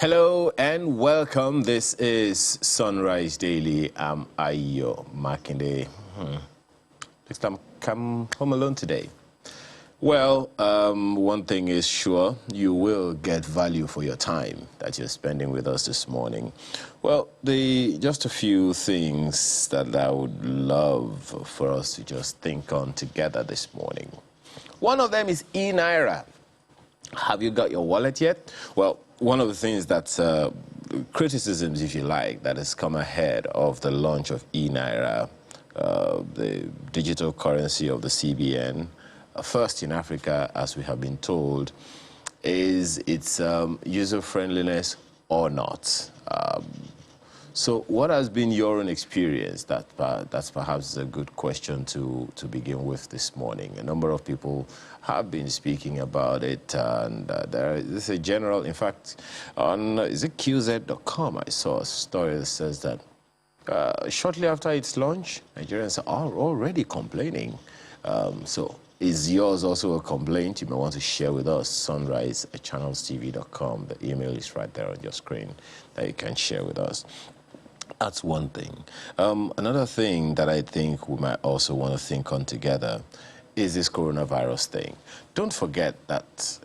Hello and welcome. This is Sunrise Daily. I'm Ayo Makinde. Next time, come home alone today. Well, one thing is sure, you will get value for your time that you're spending with us this morning. Well, just a few things that I would love for us to just think on together this morning. One of them is e-Naira. Have you got your wallet yet? Well, one of the things that's criticisms, if you like, that has come ahead of the launch of e-Naira, the digital currency of the CBN, first in Africa, as we have been told, is its user-friendliness or not. So what has been your own experience? That's perhaps a good question to begin with this morning. A number of people have been speaking about it, and there is a general, in fact, on is it QZ.com, I saw a story that says that shortly after its launch, Nigerians are already complaining. So is yours also a complaint? You may want to share with us, sunrise@channelstv.com. The email is right there on your screen that you can share with us. That's one thing. Another thing that I think we might also want to think on together is this coronavirus thing. Don't forget that,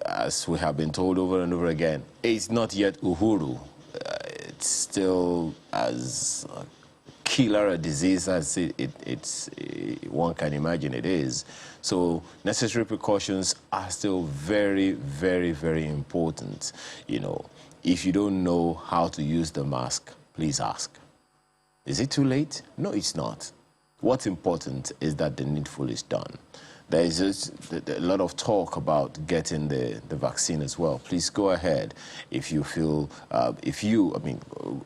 as we have been told over and over again, it's not yet Uhuru. It's still as killer a disease as one can imagine it is. So necessary precautions are still very, very, very important. If you don't know how to use the mask, please ask. Is it too late? No, it's not. What's important is that the needful is done. There is a lot of talk about getting the vaccine as well. Please go ahead if you feel,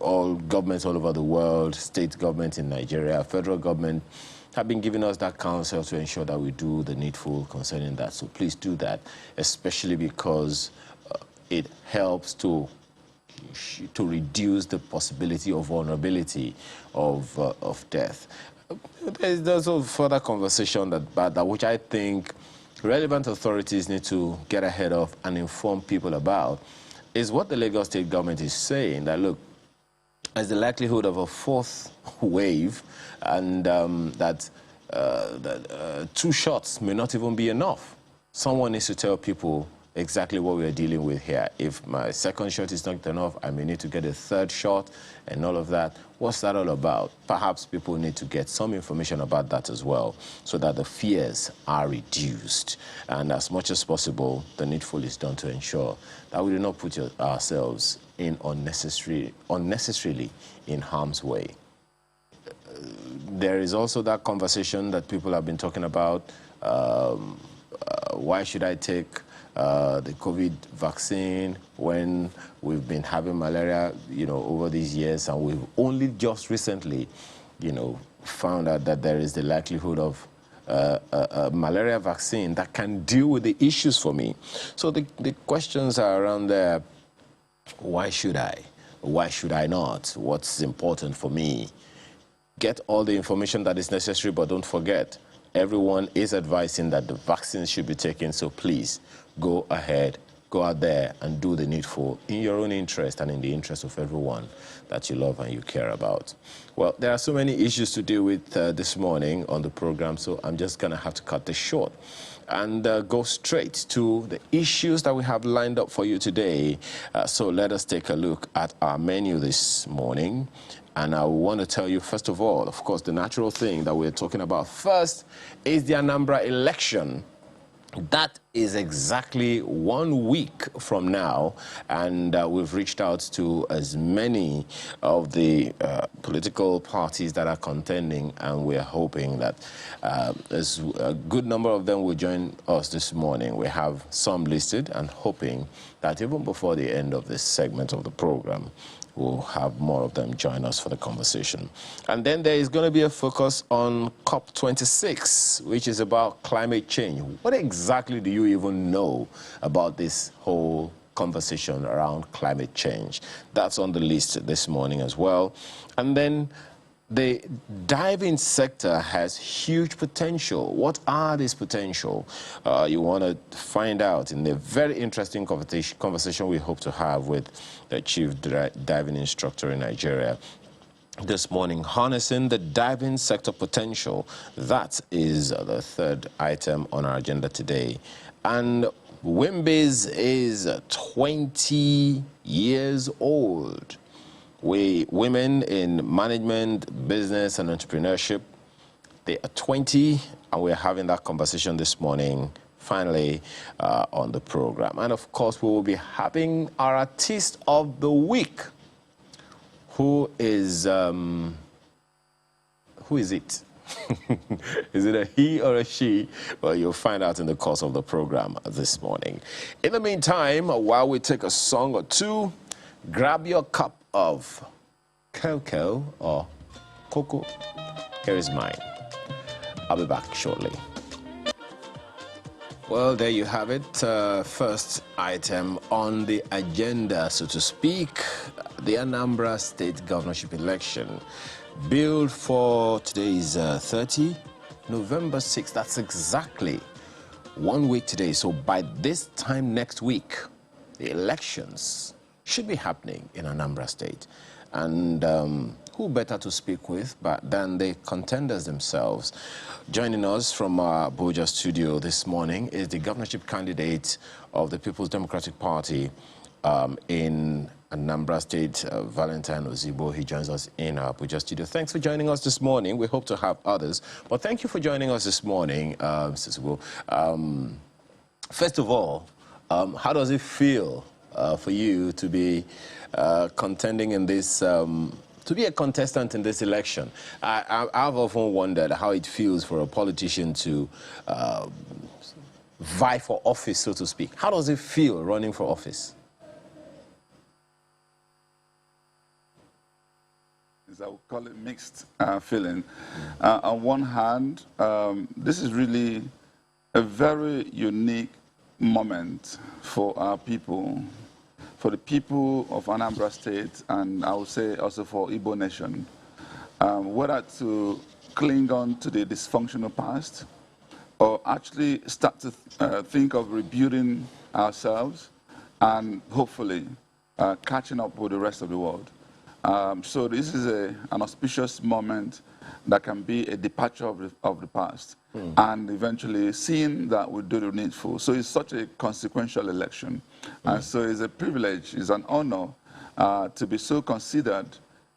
all governments all over the world, state government in Nigeria, federal government, have been giving us that counsel to ensure that we do the needful concerning that. So please do that, especially because it helps to reduce the possibility of vulnerability of death. There's a further conversation that which I think relevant authorities need to get ahead of and inform people about, is what the Lagos State government is saying, that look, there's the likelihood of a fourth wave, and that 2 shots may not even be enough. Someone needs to tell people exactly what we're dealing with here. If my second shot is not enough, I may need to get a 3rd shot and all of that. What's that all about? Perhaps people need to get some information about that as well, so that the fears are reduced. And as much as possible, the needful is done to ensure that we do not put ourselves in unnecessarily in harm's way. There is also that conversation that people have been talking about. Why should I take the COVID vaccine when we've been having malaria, over these years, and we've only just recently, found out that there is the likelihood of a malaria vaccine that can deal with the issues for me. So the questions are around there. Why should I? Why should I not? What's important for me? Get all the information that is necessary, but don't forget, everyone is advising that the vaccines should be taken, so please go ahead, go out there and do the needful in your own interest and in the interest of everyone that you love and you care about. Well, there are so many issues to deal with this morning on the program, so I'm just going to have to cut this short and go straight to the issues that we have lined up for you today. So let us take a look at our menu this morning. And I want to tell you, first of all, of course, the natural thing that we're talking about first is the Anambra election. That is exactly 1 week from now, and we've reached out to as many of the political parties that are contending, and we're hoping that there's a good number of them will join us this morning. We have some listed and hoping that even before the end of this segment of the program, we'll have more of them join us for the conversation. And then there is going to be a focus on COP26, which is about climate change. What exactly do you even know about this whole conversation around climate change? That's on the list this morning as well. And then The diving sector has huge potential. What are these potential? You want to find out in a very interesting conversation we hope to have with the chief diving instructor in Nigeria this morning, harnessing the diving sector potential. That is the third item on our agenda today. And WimBiz is 20 years old. Women in management, business, and entrepreneurship, they are 20, and we're having that conversation this morning, finally, on the program. And of course, we will be having our artist of the week, who is it? Is it a he or a she? Well, you'll find out in the course of the program this morning. In the meantime, while we take a song or two, grab your cup of cocoa or cocoa. Here is mine. I'll be back shortly. Well, there you have it. First item on the agenda, so to speak, the Anambra State Governorship election. Billed for today's 30, November 6th. That's exactly 1 week today. So by this time next week, the elections should be happening in Anambra State. And who better to speak with than the contenders themselves? Joining us from our Abuja studio this morning is the governorship candidate of the People's Democratic Party in Anambra State, Valentine Ozigbo. He joins us in our Abuja studio. Thanks for joining us this morning. We hope to have others. But thank you for joining us this morning, Mr. Ozigbo. First of all, how does it feel for you to be contending in this, to be a contestant in this election? I've often wondered how it feels for a politician to vie for office, so to speak. How does it feel running for office? I would call it mixed feeling. On one hand, this is really a very unique moment for our people, for the people of Anambra State, and I would say also for Igbo nation, whether to cling on to the dysfunctional past or actually start to think of rebuilding ourselves and hopefully catching up with the rest of the world. So this is an auspicious moment that can be a departure of the past and eventually seeing that we do the needful. So it's such a consequential election. And so it's a privilege, it's an honor to be so considered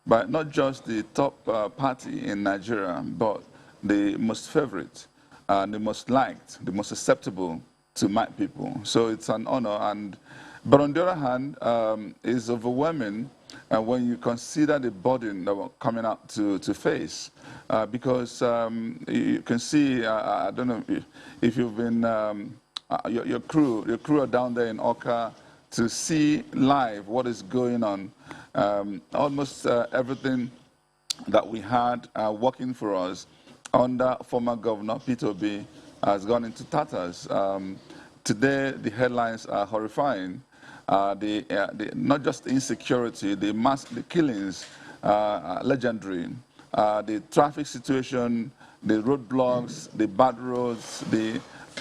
by not just the top party in Nigeria, but the most favorite, the most liked, the most acceptable to my people. So it's an honor. But on the other hand, it's overwhelming when you consider the burden that we're coming out to face, because you can see, I don't know if you've been, your crew are down there in Oka to see live what is going on. Almost everything that we had working for us under former Governor Peter Obi has gone into tatters. Today, the headlines are horrifying. Not just insecurity, the killings, legendary. The traffic situation, the roadblocks, the bad roads,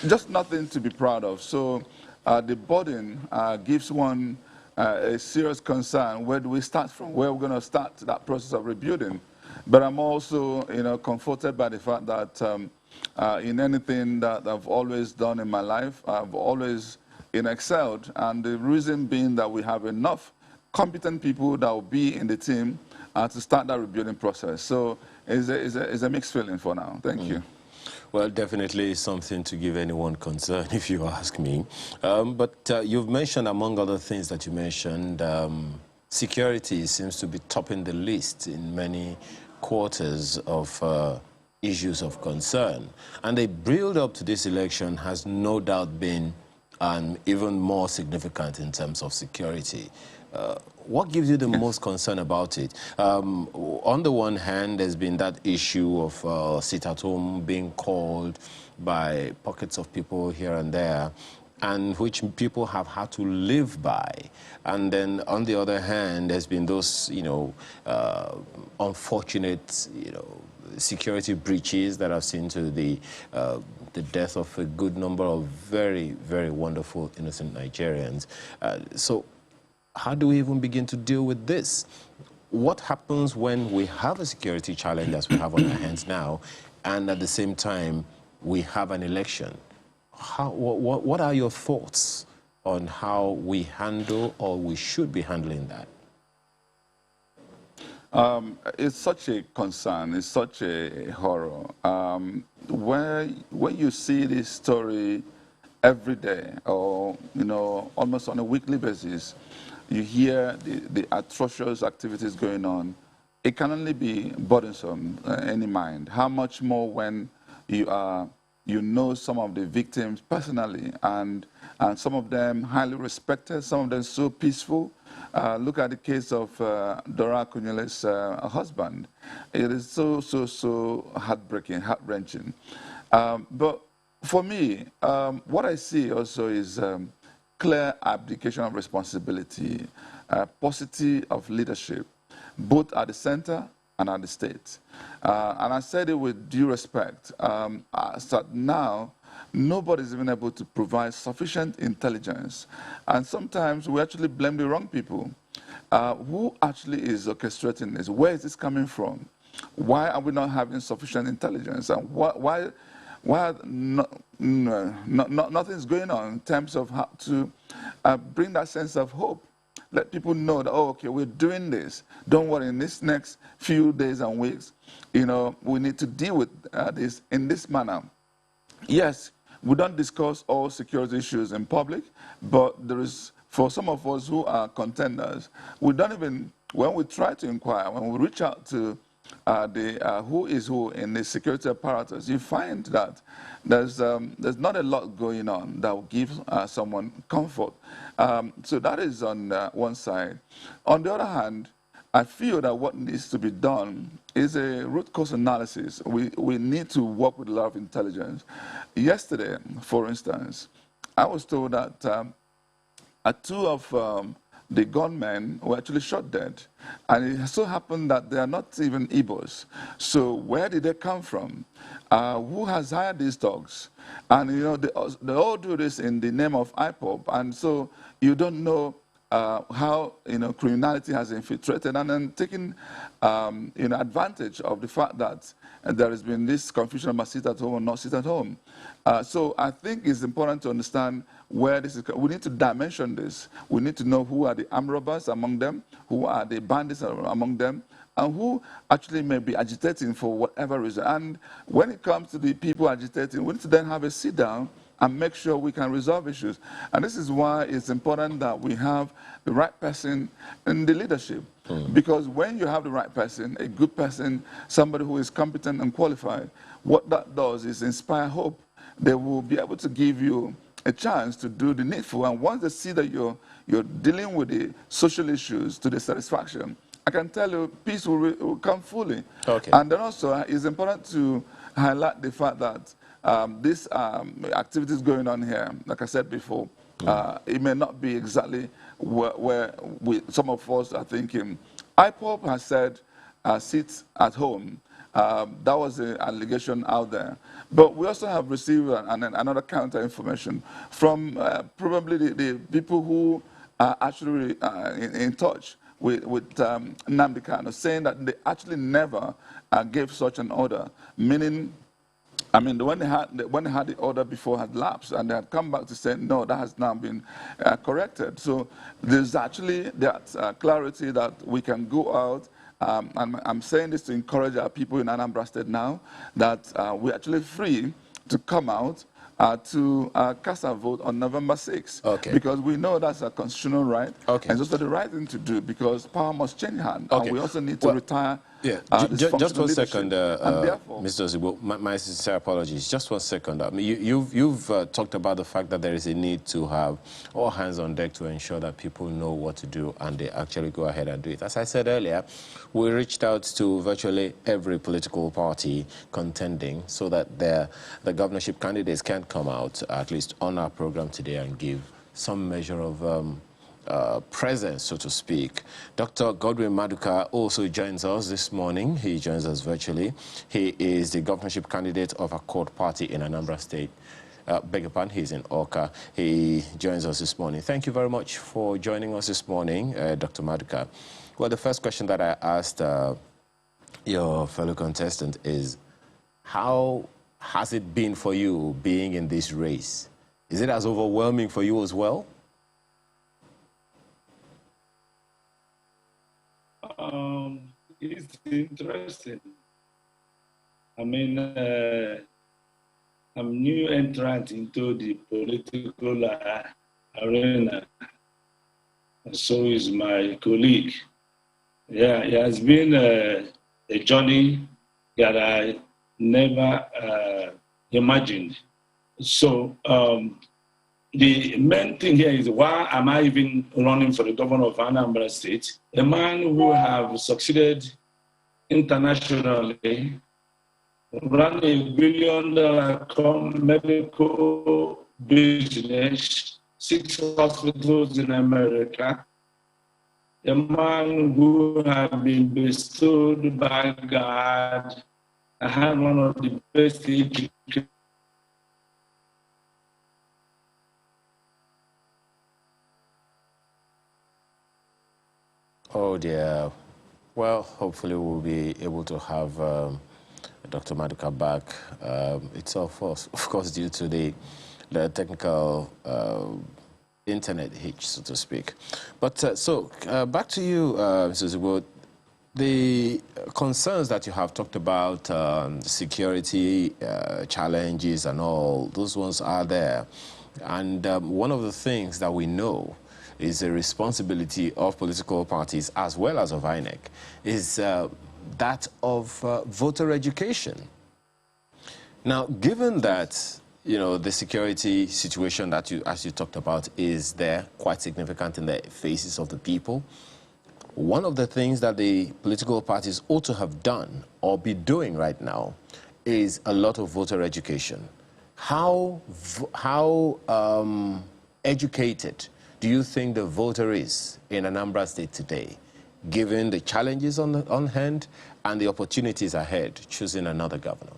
just nothing to be proud of. So the burden gives one a serious concern. Where do we start from? Where we're going to start that process of rebuilding? But I'm also, comforted by the fact that in anything that I've always done in my life, I've always excelled, and the reason being that we have enough competent people that will be in the team to start that rebuilding process. So it's a mixed feeling for now. Thank you. Well, definitely something to give anyone concern, if you ask me. But you've mentioned, among other things that you mentioned, security seems to be topping the list in many quarters of issues of concern. And the build-up to this election has no doubt been even more significant in terms of security. What gives you the most concern about it? On the one hand, there's been that issue of sit-at-home being called by pockets of people here and there. and which people have had to live by. And then on the other hand, there's been those, unfortunate, security breaches that have seen to the death of a good number of very, very wonderful, innocent Nigerians. So how do we even begin to deal with this? What happens when we have a security challenge as we have on our hands now, and at the same time, we have an election? What are your thoughts on how we handle, or we should be handling that? It's such a concern. It's such a horror. When you see this story every day, or almost on a weekly basis, you hear the atrocious activities going on. It can only be burdensome in your mind. How much more when you know some of the victims personally, and some of them highly respected, some of them so peaceful. Look at the case of Dora Akunyele's husband. It is so heartbreaking, heart-wrenching. But for me, what I see also is clear abdication of responsibility, paucity of leadership, both at the center and at the state. And I said it with due respect. So now, nobody's even able to provide sufficient intelligence. And sometimes we actually blame the wrong people. Who actually is orchestrating this? Where is this coming from? Why are we not having sufficient intelligence? And why nothing's going on in terms of how to bring that sense of hope? Let people know that, oh, okay, we're doing this. Don't worry, in this next few days and weeks, we need to deal with this in this manner. Yes, we don't discuss all security issues in public, but there is, for some of us who are contenders, we don't even, when we try to inquire, when we reach out to who is who in the security apparatus, you find that there's not a lot going on that will give someone comfort. So that is on one side. On the other hand, I feel that what needs to be done is a root cause analysis. We need to work with a lot of intelligence. Yesterday, for instance, I was told that two of the gunmen were actually shot dead. And it so happened that they are not even Igbos. So where did they come from? Who has hired these dogs? And they all do this in the name of IPOB. And so you don't know how criminality has infiltrated and then taken advantage of the fact that there has been this confusion about sit at home or not sit at home. So I think it's important to understand where this is. We need to dimension this. We need to know who are the armed robbers among them, who are the bandits among them, and who actually may be agitating for whatever reason. And when it comes to the people agitating, we need to then have a sit down and make sure we can resolve issues. And this is why it's important that we have the right person in the leadership. Because when you have the right person, a good person, somebody who is competent and qualified, what that does is inspire hope. They will be able to give you a chance to do the needful. And once they see that you're dealing with the social issues to their satisfaction, I can tell you peace will come fully. Okay. And then also it's important to highlight the fact that these activities going on here, like I said before, it may not be exactly where some of us are thinking. IPOB has said, sit at home. That was an allegation out there. But we also have received another counter information from probably the people who are actually in touch with Nnamdi Kanu, saying that they actually never gave such an order, meaning, I mean, when they had the order before had lapsed, and they had come back to say, no, that has now been corrected. So there's actually that clarity that we can go out. And I'm saying this to encourage our people in Anambra State now, that we're actually free to come out to cast our vote on November 6th. Okay. Because we know that's a constitutional right. Okay. And it's also the right thing to do, because power must change hands. Okay. And we also need to retire Yeah, dysfunctional just one leadership. second, And therefore, Mr. Ozigbo. My sincere apologies. Just one second. I mean, you've talked about the fact that there is a need to have all hands on deck to ensure that people know what to do and they actually go ahead and do it. As I said earlier, we reached out to virtually every political party contending so that the governorship candidates can come out, at least on our program today, and give some measure of presence, so to speak. Dr. Godwin Maduka also joins us this morning. He joins us virtually. He is the governorship candidate of Accord Party in Anambra State. Beg your pardon, he's in Awka. He joins us this morning. Thank you very much for joining us this morning, Dr. Maduka. Well, the first question that I asked your fellow contestant is, how has it been for you being in this race? Is it as overwhelming for you as well? It's interesting. I mean, I'm new entrant into the political arena. So is my colleague. Yeah, it has been a journey that I never imagined. So the main thing here is, why am I even running for the governor of Anambra State? A man who have succeeded internationally, run $1 billion medical business, 6 hospitals in America, a man who have been bestowed by God, I had one of the best education. Oh dear. Well, hopefully we'll be able to have Dr. Maduka back. It's of course due to the technical internet hitch, so to speak. But back to you, Mrs. Ozigbo. The concerns that you have talked about, security challenges and all, those ones are there. And one of the things that we know is a responsibility of political parties as well as of INEC is that of voter education. Now, given that, you know, the security situation that as you talked about, is there quite significant in the faces of the people, one of the things that the political parties ought to have done or be doing right now is a lot of voter education. How educated do you think the voter is in Anambra State today, given the challenges on hand and the opportunities ahead choosing another governor?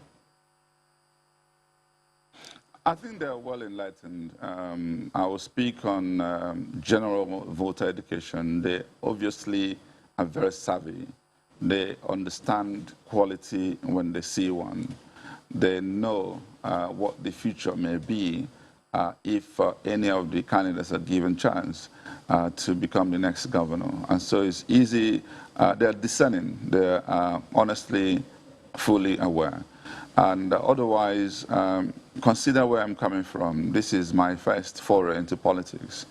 I think they're well enlightened. I will speak on general voter education. They obviously are very savvy. They understand quality when they see one. They know what the future may be if any of the candidates are given chance to become the next governor. And so it's easy. They're discerning. They're honestly fully aware. And otherwise, consider where I'm coming from. This is my first foray into politics.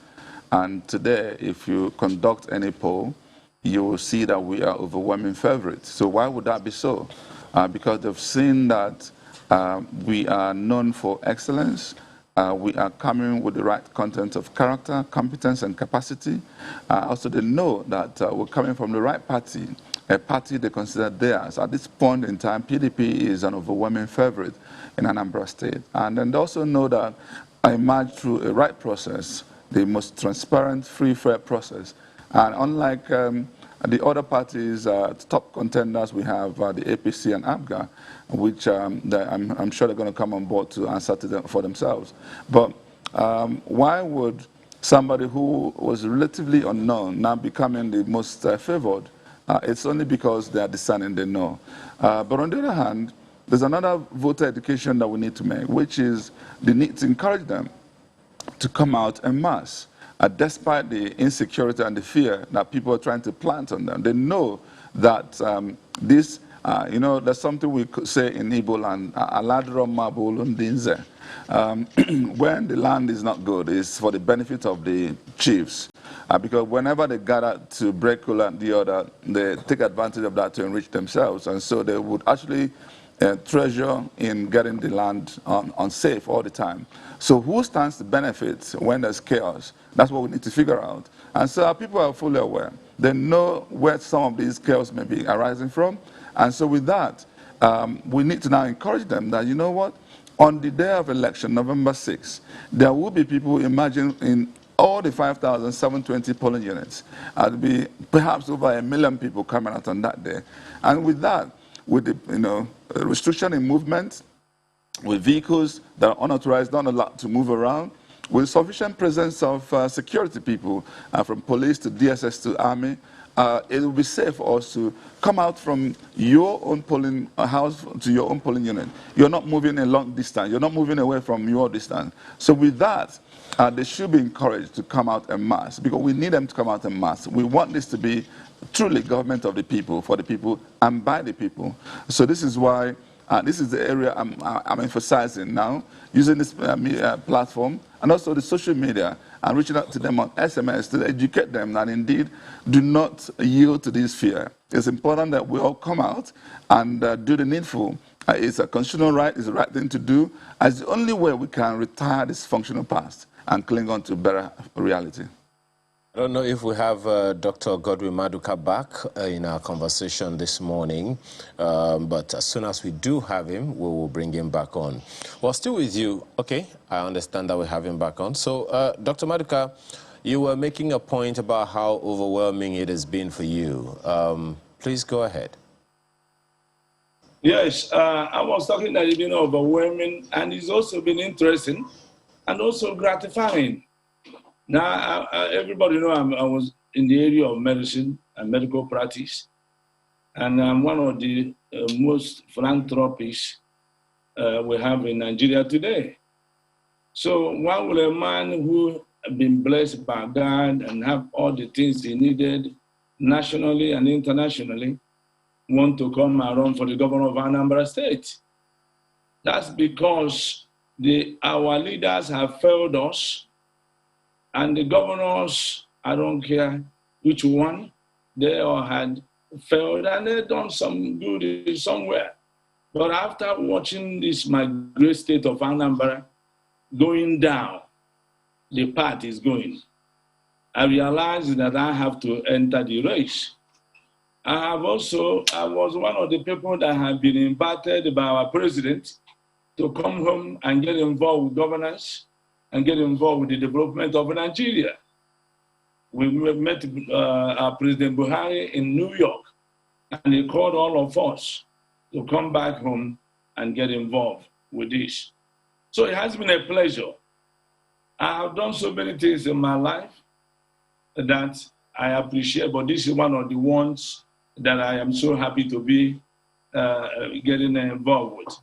And today, if you conduct any poll, you will see that we are overwhelming favorites. So why would that be so? Because they've seen that we are known for excellence. We are coming with the right content of character, competence, and capacity. Also, they know that we're coming from the right party, a party they consider theirs. At this point in time, PDP is an overwhelming favorite in Anambra State. And then they also know that I emerged through a right process, the most transparent, free, fair process. And unlike the other parties, top contenders, we have the APC and ABGA, which I'm sure they're going to come on board to answer to them for themselves. But why would somebody who was relatively unknown now becoming the most favored? It's only because they are discerning, they know. But on the other hand, there's another voter education that we need to make, which is the need to encourage them to come out en masse. Despite the insecurity and the fear that people are trying to plant on them, they know that this You know, there's something we could say in Igbo land, "Aladro mabulu ndinze." When the land is not good, it's for the benefit of the chiefs. Because whenever they gather to break cool and the other, they take advantage of that to enrich themselves. And so they would actually treasure in getting the land unsafe all the time. So who stands to benefit when there's chaos? That's what we need to figure out. And so our people are fully aware. They know where some of these chaos may be arising from. And so with that, we need to now encourage them that, you know what, on the day of election, November 6th, there will be people, imagine, in all the 5,720 polling units. There'll be perhaps over 1 million people coming out on that day. And with that, with the restriction in movement, with vehicles that are unauthorized, not allowed to move around, with sufficient presence of security people, from police to DSS to army, it will be safe for us to come out from your own polling house to your own polling unit. You're not moving a long distance. You're not moving away from your distance. So with that, they should be encouraged to come out en masse, because we need them to come out en masse. We want this to be truly government of the people, for the people, and by the people. So this is why this is the area I'm emphasizing now, using this platform and also the social media, and reaching out to them on SMS to educate them that indeed do not yield to this fear. It's important that we all come out and do the needful. It's a constitutional right, it's the right thing to do, as the only way we can retire this functional past and cling on to better reality. I don't know if we have Dr. Godwin Maduka back in our conversation this morning, but as soon as we do have him, we will bring him back on. Well, still with you. Okay, I understand that we have him back on. So, Dr. Maduka, you were making a point about how overwhelming it has been for you. Please go ahead. Yes, I was talking that it's been overwhelming, and it's also been interesting and also gratifying. Now, everybody knows I was in the area of medicine and medical practice, and I'm one of the most philanthropists we have in Nigeria today. So why would a man who has been blessed by God and have all the things he needed nationally and internationally want to come and run for the governor of Anambra State? That's because our leaders have failed us. And the governors, I don't care which one, they all had failed and they done some good somewhere. But after watching this, my great state of Anambra going down, the path is going, I realized that I have to enter the race. I was one of the people that have been invited by our president to come home and get involved with governance and get involved with the development of Nigeria. We met our President Buhari in New York, and he called all of us to come back home and get involved with this. So it has been a pleasure. I have done so many things in my life that I appreciate, but this is one of the ones that I am so happy to be getting involved with.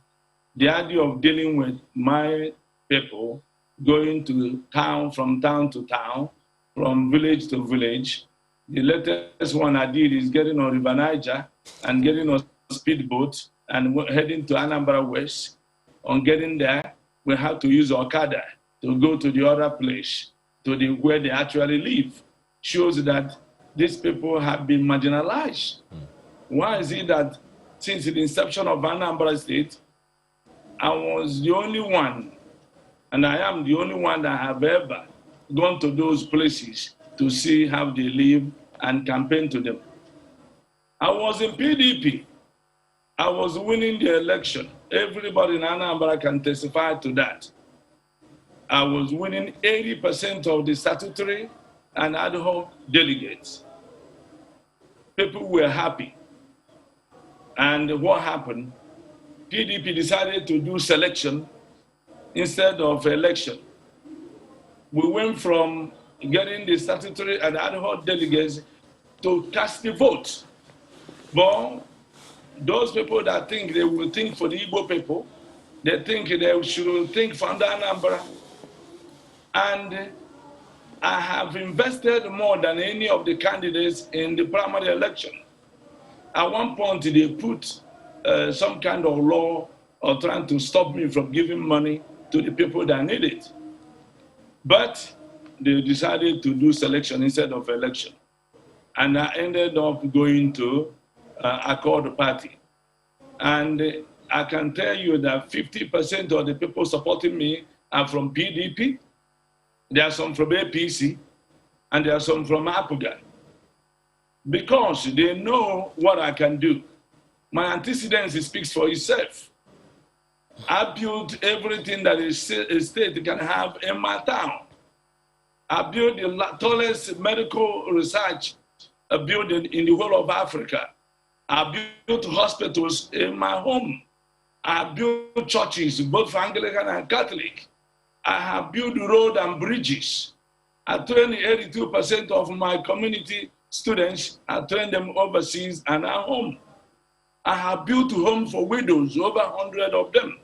The idea of dealing with my people, going to town to town, from village to village. The latest one I did is getting on River Niger and getting on a speedboat and heading to Anambra West. On getting there, we have to use Okada to go to the other place, to where they actually live. Shows that these people have been marginalized. Why is it that since the inception of Anambra State, I was the only one, and I am the only one that have ever gone to those places to see how they live and campaign to them. I was in PDP. I was winning the election. Everybody in Anambra can testify to that. I was winning 80% of the statutory and ad hoc delegates. People were happy. And what happened? PDP decided to do selection instead of election. We went from getting the statutory and ad hoc delegates to cast the vote. But those people that think they will think for the Igbo people, they think they should think for Anambra. And I have invested more than any of the candidates in the primary election. At one point, they put some kind of law or trying to stop me from giving money to the people that need it. But they decided to do selection instead of election. And I ended up going to Accord Party. And I can tell you that 50% of the people supporting me are from PDP, there are some from APC, and there are some from APUGA. Because they know what I can do. My antecedents speaks for itself. I built everything that a state can have in my town. I built the tallest medical research building in the whole of Africa. I built hospitals in my home. I built churches, both for Anglican and Catholic. I have built roads and bridges. I trained 82% of my community students. I trained them overseas and at home. I have built homes for widows, over 100 of them.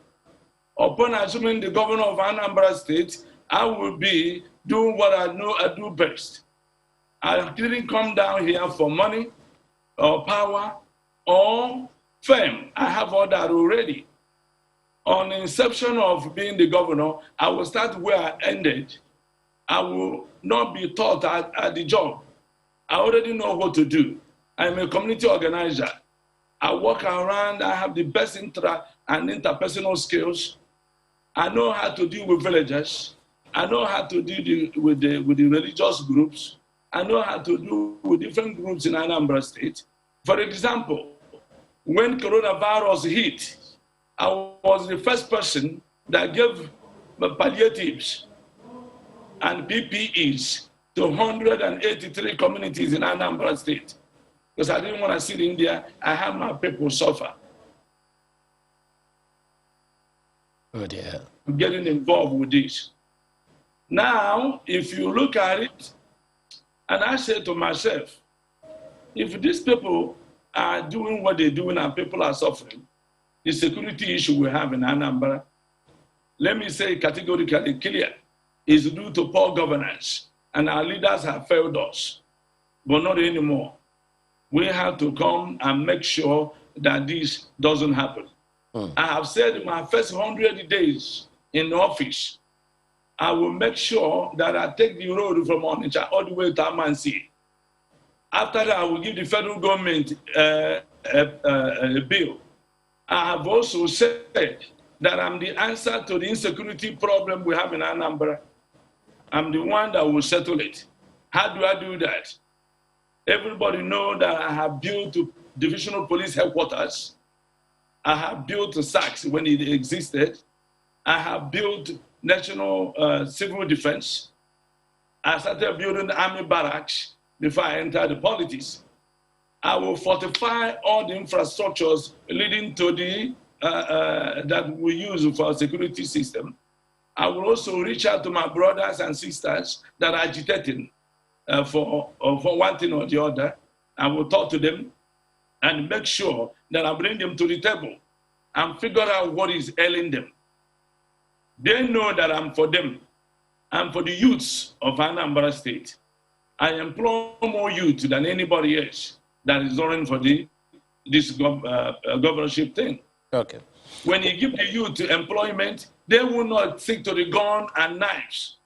Upon assuming the governor of Anambra State, I will be doing what I know I do best. I didn't come down here for money or power or fame. I have all that already. On the inception of being the governor, I will start where I ended. I will not be taught at the job. I already know what to do. I'm a community organizer. I walk around, I have the best intra and interpersonal skills. I know how to deal with villagers. I know how to deal with the religious groups. I know how to deal with different groups in Anambra State. For example, when coronavirus hit, I was the first person that gave palliatives and PPEs to 183 communities in Anambra State. Because I didn't want to sit in there, I have my people suffer. Oh dear. Getting involved with this. Now, if you look at it, and I say to myself, if these people are doing what they're doing and people are suffering, the security issue we have in Anambra, let me say categorically clear, is due to poor governance. And our leaders have failed us, but not anymore. We have to come and make sure that this doesn't happen. I have said in my first 100 days in office, I will make sure that I take the road from Onitsha all the way to Amansi. After that, I will give the federal government a bill. I have also said that I'm the answer to the insecurity problem we have in Anambra. I'm the one that will settle it. How do I do that? Everybody knows that I have built divisional police headquarters. I have built SACS when it existed. I have built national civil defense. I started building the army barracks before I entered the politics. I will fortify all the infrastructures leading to the that we use for our security system. I will also reach out to my brothers and sisters that are agitating for one thing or the other. I will talk to them and make sure that I bring them to the table and figure out what is ailing them. They know that I'm for them. I'm for the youths of Anambra State. I employ more youth than anybody else that is running for this governorship thing. Okay. When you give the youth employment, they will not stick to the gun and knives.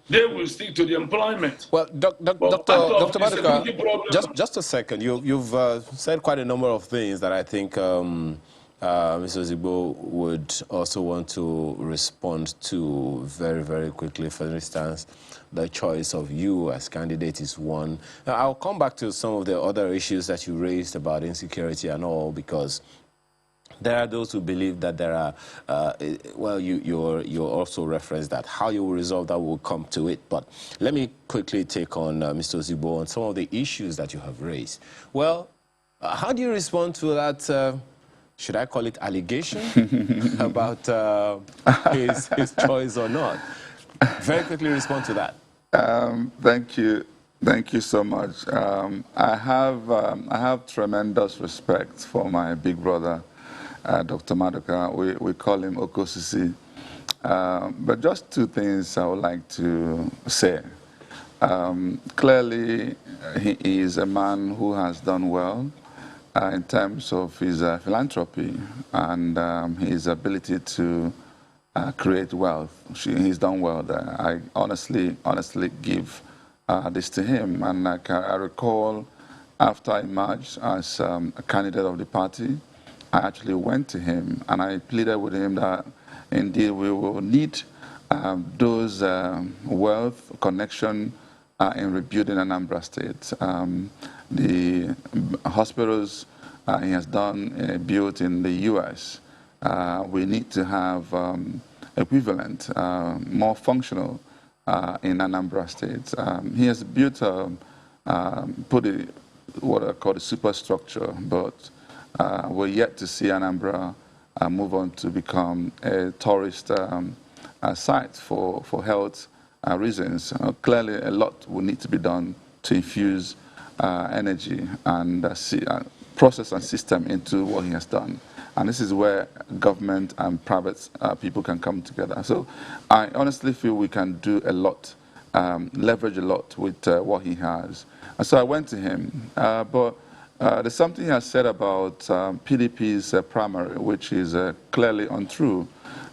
They will stick to the employment. Well, Dr. Maduka, just a second. You've said quite a number of things that I think Mr. Ozigbo would also want to respond to very, very quickly. For instance, the choice of you as candidate is one. Now, I'll come back to some of the other issues that you raised about insecurity and all, because there are those who believe that there are, well, you also referenced that. How you will resolve that, will come to it. But let me quickly take on Mr. Ozigbo on some of the issues that you have raised. Well, how do you respond to that, should I call it allegation, about his choice or not? Very quickly respond to that. Thank you. Thank you so much. I have tremendous respect for my big brother, Dr. Maduka. We call him Okosisi. But just two things I would like to say. Clearly, he is a man who has done well in terms of his philanthropy and his ability to create wealth. He's done well there. I honestly give this to him. And I recall after I emerged as a candidate of the party, I actually went to him and I pleaded with him that indeed we will need those wealth connection in rebuilding Anambra State. The hospitals he has done built in the U.S. We need to have equivalent, more functional in Anambra State. He has built what I call a superstructure, but we're yet to see Anambra move on to become a tourist site for health reasons. Clearly, a lot will need to be done to infuse energy and process and system into what he has done. And this is where government and private people can come together. So I honestly feel we can do a lot, leverage a lot with what he has. And so I went to him. But there's something he has said about PDP's primary, which is clearly untrue.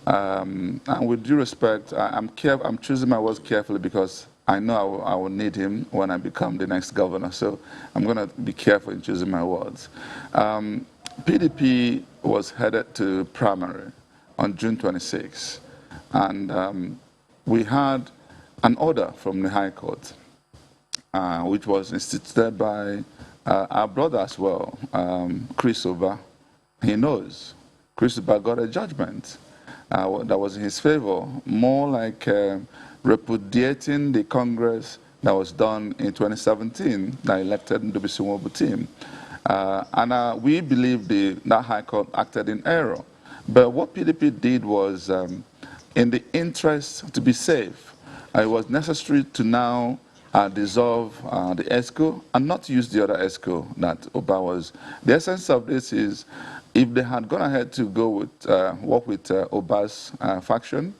And with due respect, I'm choosing my words carefully because I know I will need him when I become the next governor. So I'm going to be careful in choosing my words. PDP was headed to primary on June 26, and we had an order from the High Court, which was instituted by our brother as well, Chris Oba. He knows. Chris Oba got a judgment that was in his favor, more like repudiating the Congress that was done in 2017 that elected Ndubisi Nwobu team. And we believe that High Court acted in error. But what PDP did was, in the interest to be safe, it was necessary to now dissolve the ESCO and not use the other ESCO that Oba was. The essence of this is, if they had gone ahead to go with work with Oba's faction,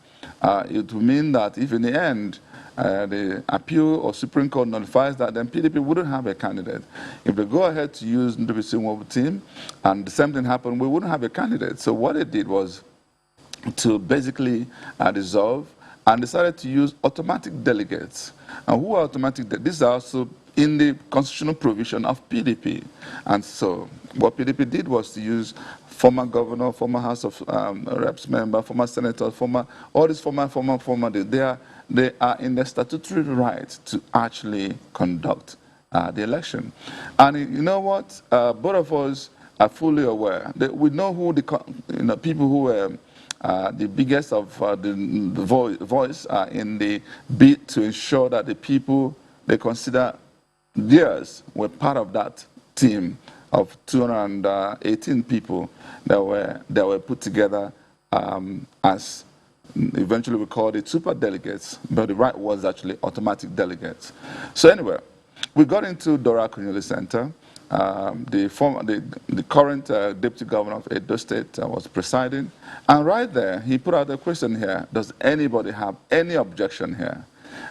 it would mean that if in the end the appeal or Supreme Court notifies that, then PDP wouldn't have a candidate. If they go ahead to use Ndubisi Nwobu team and the same thing happened, we wouldn't have a candidate. So what they did was to basically dissolve and decided to use automatic delegates. And who are automatic delegates? These are also in the constitutional provision of PDP. And so what PDP did was to use former governor, former House of Reps member, former senator, all these former, they are in the statutory right to actually conduct the election. And you know what? Both of us are fully aware that we know who the people who were the biggest of the voice in the bid to ensure that the people they consider theirs were part of that team of 218 people that were put together as eventually we called it super delegates, but the right was actually automatic delegates. So anyway, we got into Dora Akunyili Center. The current deputy governor of Edo State was presiding, and right there he put out a question here: does anybody have any objection here?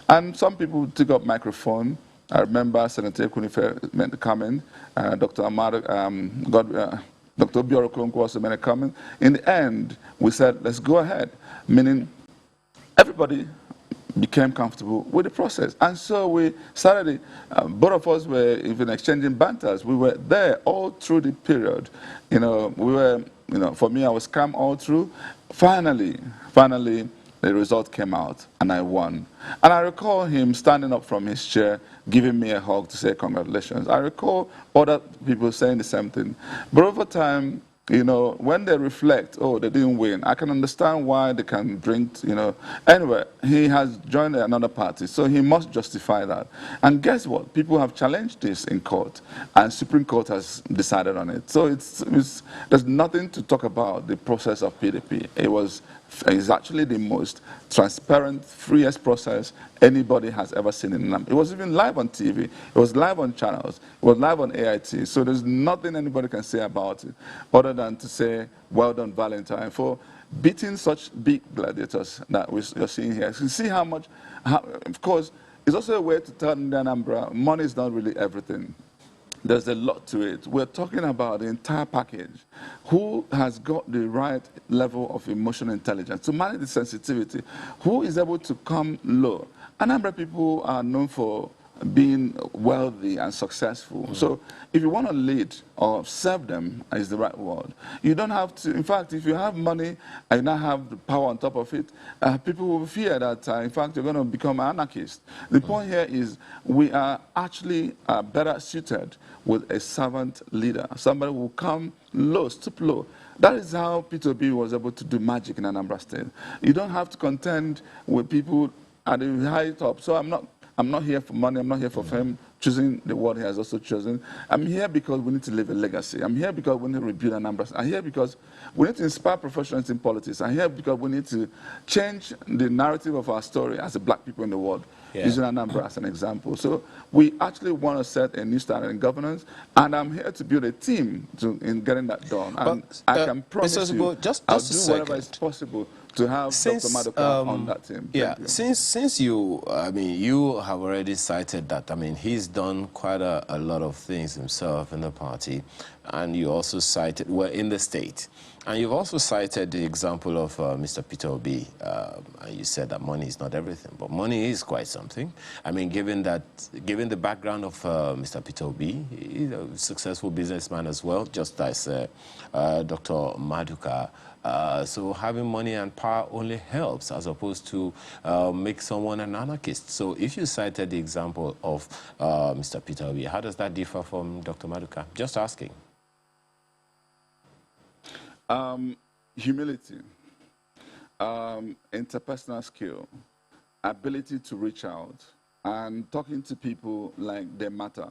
And some people took up microphone. I remember Senator Kunife made a comment. Dr. Amado, Dr. Obiora Okonkwo also made a comment. In the end, we said, let's go ahead, meaning everybody became comfortable with the process. And so we started, both of us were even exchanging banters. We were there all through the period. We were, for me, I was calm all through. Finally, the result came out, and I won. And I recall him standing up from his chair, giving me a hug to say congratulations. I recall other people saying the same thing. But over time, when they reflect, oh, they didn't win, I can understand why they can drink, Anyway, he has joined another party, so he must justify that. And guess what? People have challenged this in court, and Supreme Court has decided on it. So there's nothing to talk about the process of PDP. It's actually the most transparent, freest process anybody has ever seen in Anambra. It was even live on TV. It was live on channels. It was live on AIT. So there's nothing anybody can say about it other than to say, well done, Valentine, for beating such big gladiators that you're seeing here. So you see how much, of course, it's also a way to tell Anambra, money is not really everything. there's a lot to it. We're talking about the entire package. Who has got the right level of emotional intelligence to manage the sensitivity? Who is able to come low? A number of people are known for being wealthy and successful. So if you want to lead or serve them is the right word. You don't have to, in fact, if you have money and you not have the power on top of it, people will fear that, in fact, you're going to become an anarchist. The point here is we are actually better suited with a servant leader, somebody who will come low, stoop low. That is how P2B was able to do magic in Anambra State. You don't have to contend with people at the high top. So I'm not here for money, I'm not here for fame, choosing the word he has also chosen. I'm here because we need to leave a legacy. I'm here because we need to rebuild Anambra. I'm here because we need to inspire professionals in politics. I'm here because we need to change the narrative of our story as a black people in the world, using Anambra as an example. So we actually want to set a new standard in governance, and I'm here to build a team in getting that done. And I can promise you, I'll do whatever is possible to have Dr. Maduka on that team. Since you, I mean, you have already cited that, I mean, he's done quite a lot of things himself in the party, and you also cited, well, in the state, and you've also cited the example of Mr. Peter Obi, and you said that money is not everything, but money is quite something. I mean, given the background of Mr. Peter Obi, he's a successful businessman as well, just as Dr. Maduka. So having money and power only helps as opposed to make someone an anarchist. So if you cited the example of Mr. Peter Obi, how does that differ from Dr. Maduka? Just asking. Humility, interpersonal skill, ability to reach out, and talking to people like they matter,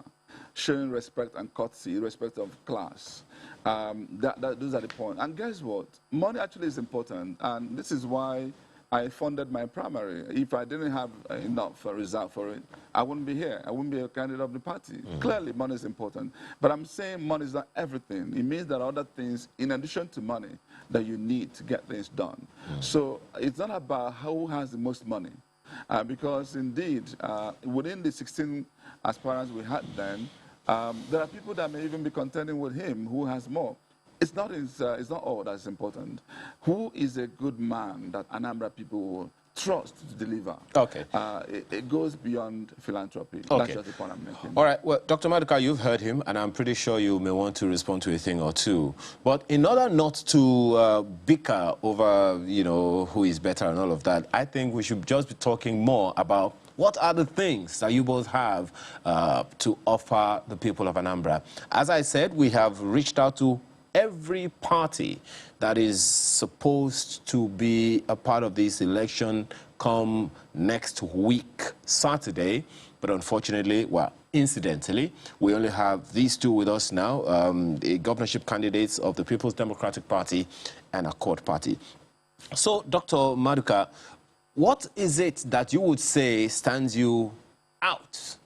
showing respect and courtesy, irrespective of class. Those are the points. And guess what? Money actually is important, and this is why I funded my primary. If I didn't have enough result for it, I wouldn't be here. I wouldn't be a candidate of the party. Clearly, money is important. But I'm saying money is not everything. It means there are other things, in addition to money, that you need to get things done. So it's not about who has the most money. Because indeed, within the 16 aspirants we had then, there are people that may even be contending with him who has more. It's not all that's important. Who is a good man that Anambra people will trust to deliver? Okay. It goes beyond philanthropy. Okay. That's just the point I'm making. All right. Well, Dr. Maduka, you've heard him, and I'm pretty sure you may want to respond to a thing or two. But in order not to bicker over, you know, who is better and all of that, I think we should just be talking more about what are the things that you both have to offer the people of Anambra. As I said, we have reached out to every party that is supposed to be a part of this election come next week, Saturday. But unfortunately, well, incidentally, we only have these two with us now, the governorship candidates of the People's Democratic Party and Accord Party. So, Dr. Maduka, what is it that you would say stands you out,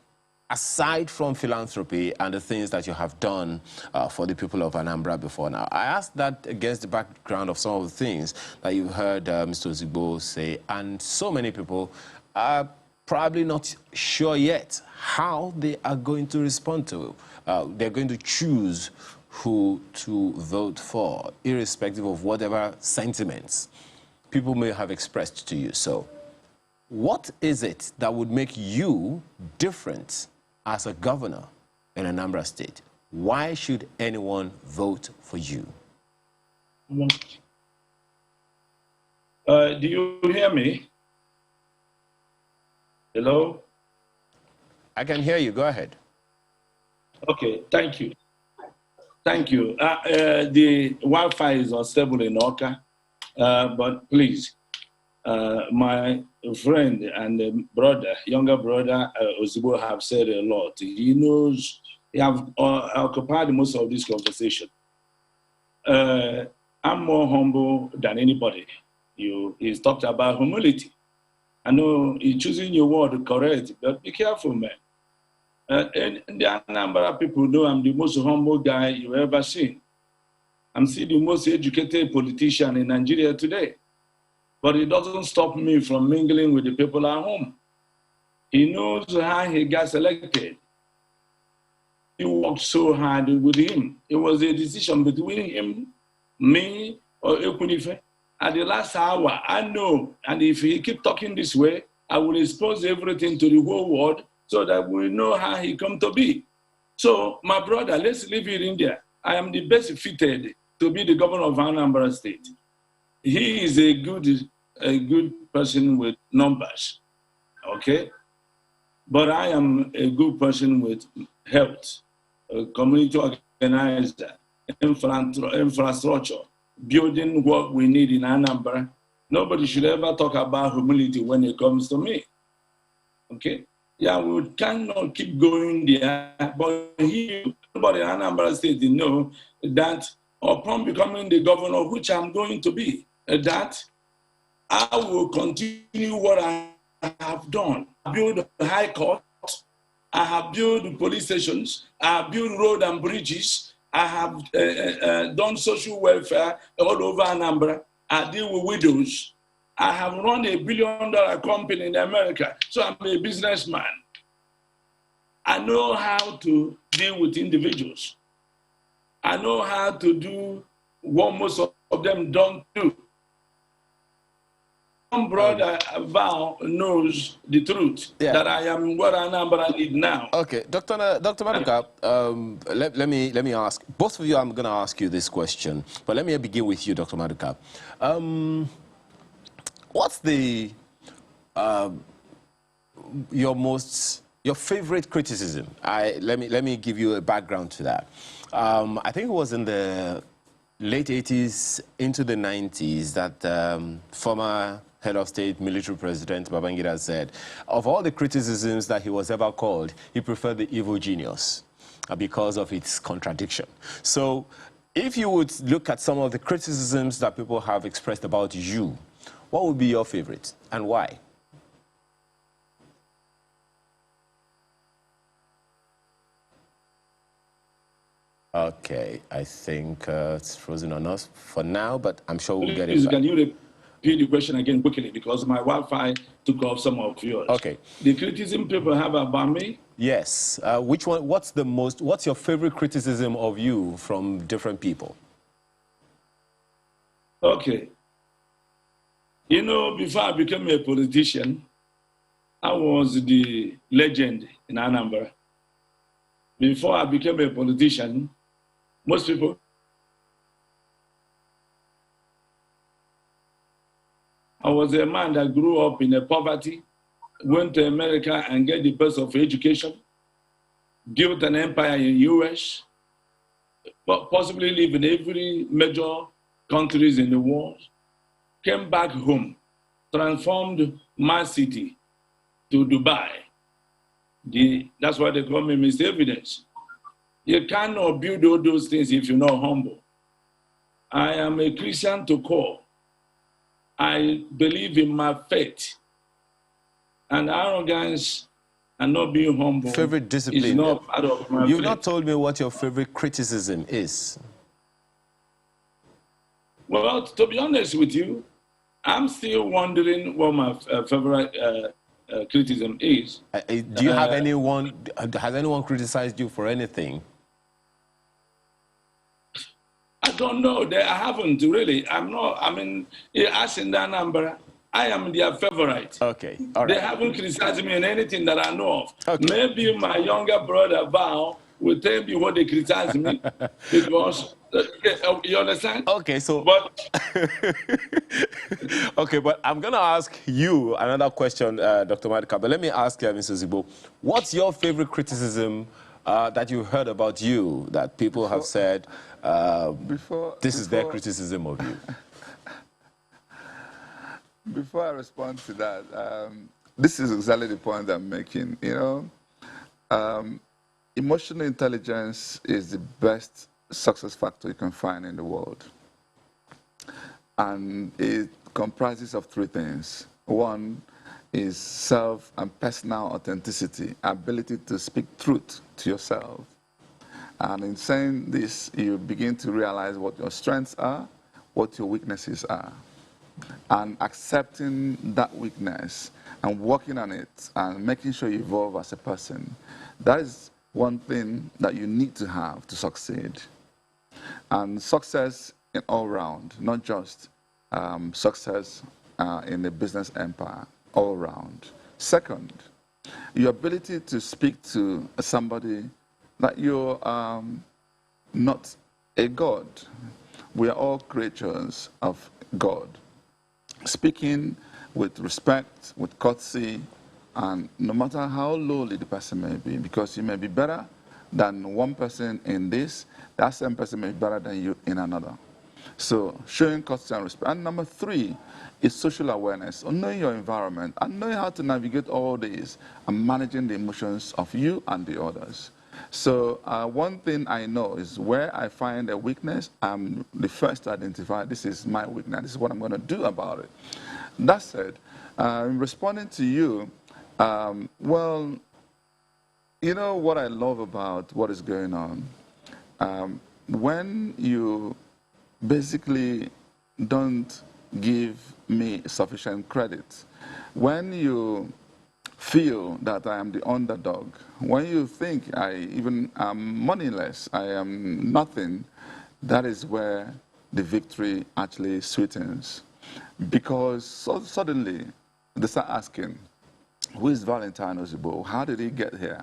aside from philanthropy and the things that you have done for the people of Anambra before now? I ask that against the background of some of the things that you've heard Mr. Ozigbo say, and so many people are probably not sure yet how they are going to respond to. They're going to choose who to vote for, irrespective of whatever sentiments people may have expressed to you. So, what is it that would make you different as a governor in Anambra State? Why should anyone vote for you? Do you hear me? Hello? I can hear you. Go ahead. Okay, thank you. Thank you. The Wi-Fi is unstable in Oka, but please, my friend and brother, younger brother, Ozigbo, have said a lot. He knows, he have occupied most of this conversation. I'm more humble than anybody. He's talked about humility. I know you're choosing your word correct, but be careful, man. And the number of people know I'm the most humble guy you've ever seen. I'm still the most educated politician in Nigeria today. But it doesn't stop me from mingling with the people at home. He knows how he got selected. he worked so hard with him. It was a decision between him, me, or Ekunife. At the last hour, I know, and if he keep talking this way, I will expose everything to the whole world so that we know how he come to be. So, my brother, let's leave it in there. I am the best fitted to be the governor of Anambra State. He is a good person with numbers, okay? But I am a good person with health, a community organizer, infrastructure, building what we need in Anambra. Nobody should ever talk about humility when it comes to me. Okay? Yeah, we cannot keep going there, but everybody in Anambra State know that upon becoming the governor, which I'm going to be, that I will continue what I have done. I built a high court, I have built police stations, I have built roads and bridges, I have done social welfare all over Anambra. I deal with widows. I have run a $1 billion company in America, so I'm a businessman. I know how to deal with individuals. I know how to do what most of them don't do. One brother Val knows the truth that I am what Anambra need now. Okay, Dr. Maduka, let me ask both of you. I'm going to ask you this question, but let me begin with you, Dr. Maduka. What's the your favorite criticism? Let me give you a background to that. I think it was in the late 80s into the 90s that former head of state, military president Babangida said, of all the criticisms that he was ever called, he preferred the evil genius because of its contradiction. So if you would look at some of the criticisms that people have expressed about you, what would be your favorite and why? Okay, I think it's frozen on us for now, but I'm sure we'll get it back. Can you repeat the question again quickly, because my Wi-Fi took off some of yours. Okay. The criticism people have about me? Yes. Which one? What's your favorite criticism of you from different people? Okay. You know, before I became a politician, I was the legend in Anambra. Before I became a politician, most people I was a man that grew up in a poverty, went to America and get the best of education, built an empire in US, but possibly live in every major countries in the world, came back home, transformed my city to Dubai. That's why they call me Mr. Evidence. You cannot build all those things if you're not humble. I am a Christian to core. I believe in my faith. And arrogance and not being humble favorite discipline is not part of my You've faith. not told me what your favorite criticism is. Well, to be honest with you, I'm still wondering what my favorite criticism is. Do you have anyone, has anyone criticized you for anything? I don't know. I haven't really. I'm not. I mean, as in Anambra, I am their favorite. Okay, all right. They haven't criticized me in anything that I know of. Okay. Maybe my younger brother Val will tell me what they criticize me because you understand. Okay, so But okay, but I'm gonna ask you another question, Dr. Maduka. But let me ask Mr. Zibo, what's your favorite criticism that you heard about you that people have said this is their criticism of you? Before I respond to that, this is exactly the point I'm making. You know, emotional intelligence is the best success factor you can find in the world. And it comprises of three things. One is self and personal authenticity, ability to speak truth to yourself. And in saying this, you begin to realize what your strengths are, what your weaknesses are. And accepting that weakness and working on it and making sure you evolve as a person. That is one thing that you need to have to succeed. And success in all round, not just success in the business empire, all round. Second, your ability to speak to somebody that you're not a god. We are all creatures of God. Speaking with respect, with courtesy, and no matter how lowly the person may be, because you may be better than one person in this, that same person may be better than you in another. So showing courtesy and respect. And number three is social awareness, knowing your environment and knowing how to navigate all these and managing the emotions of you and the others. So one thing I know is where I find a weakness, I'm the first to identify this is my weakness, this is what I'm going to do about it. That said, in responding to you, well, you know what I love about what is going on? When you basically don't give me sufficient credit, when you feel that I am the underdog, when you think I even am moneyless, I am nothing, that is where the victory actually sweetens. Because suddenly they start asking, who is Valentine Ozigbo? How did he get here?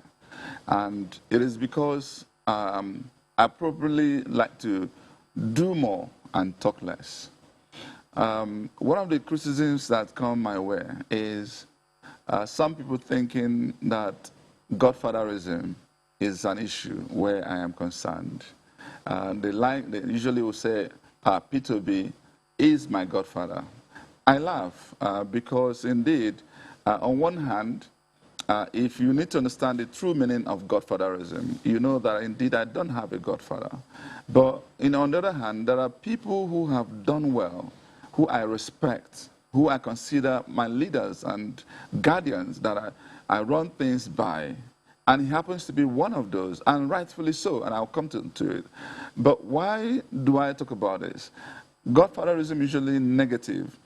And it is because I probably like to do more and talk less. One of the criticisms that come my way is some people thinking that godfatherism is an issue where I am concerned. They usually will say, P2B is my godfather. I laugh because indeed, on one hand, if you need to understand the true meaning of godfatherism, you know that indeed I don't have a godfather. But on the other hand, there are people who have done well, who I respect, who I consider my leaders and guardians that I run things by. And he happens to be one of those, and rightfully so, and I'll come to it. But why do I talk about this? Godfatherism is usually negative.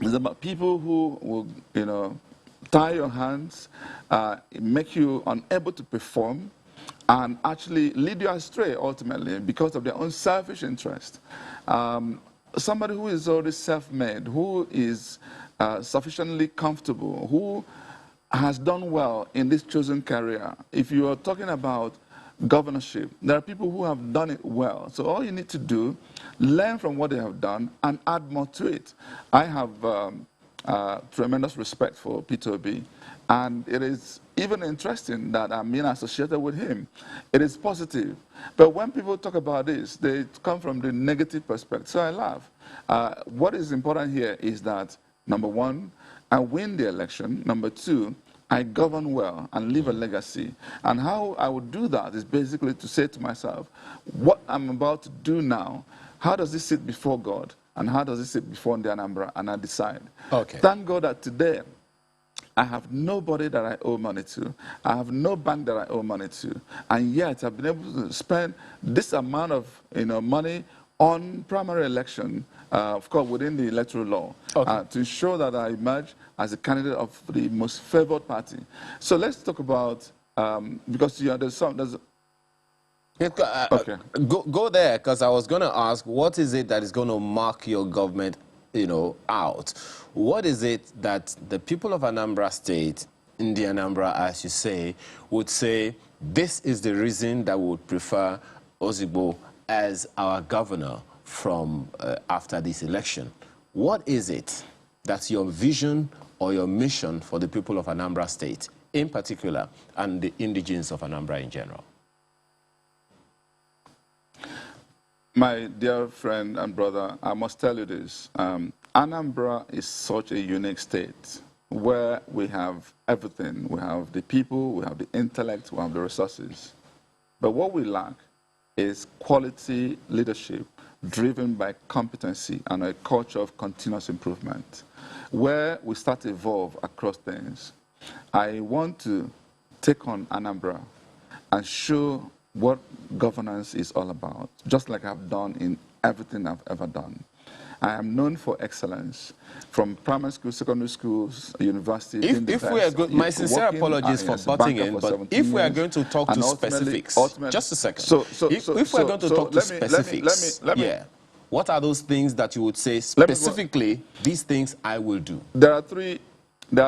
It's about people who will, tie your hands, make you unable to perform, and actually lead you astray ultimately because of their own selfish interest. Somebody who is already self-made, who is sufficiently comfortable, who has done well in this chosen career. If you are talking about governorship, there are people who have done it well. So all you need to do, learn from what they have done and add more to it. I have tremendous respect for P2B, and it is even interesting that I'm being associated with him. It is positive. But when people talk about this, they come from the negative perspective. So I laugh. What is important here is that, number one, I win the election. Number two, I govern well and leave a legacy. And how I would do that is basically to say to myself, what I'm about to do now, how does this sit before God? And how does it sit before the Anambra? And I decide. Okay. Thank God that today, I have nobody that I owe money to. I have no bank that I owe money to. And yet, I've been able to spend this amount of money on primary election, of course, within the electoral law, to ensure that I emerge as a candidate of the most favored party. So let's talk about, because there's okay. Go there, because I was going to ask, what is it that is going to mark your government, out? What is it that the people of Anambra State, in the Anambra, as you say, would say, this is the reason that we would prefer Ozigbo as our governor from after this election? What is it that's your vision or your mission for the people of Anambra State in particular and the indigenes of Anambra in general? My dear friend and brother, I must tell you this. Anambra is such a unique state where we have everything. We have the people, we have the intellect, we have the resources. But what we lack is quality leadership driven by competency and a culture of continuous improvement, where we start to evolve across things. I want to take on Anambra and show what governance is all about, just like I've done in everything I've ever done. I am known for excellence. From primary school, secondary schools, university. If we are going, my sincere apologies for butting in, but if we are going to talk to specifics, just a second. If we are going to talk to specifics, yeah, what are those things that you would say specifically? These things I will do. There are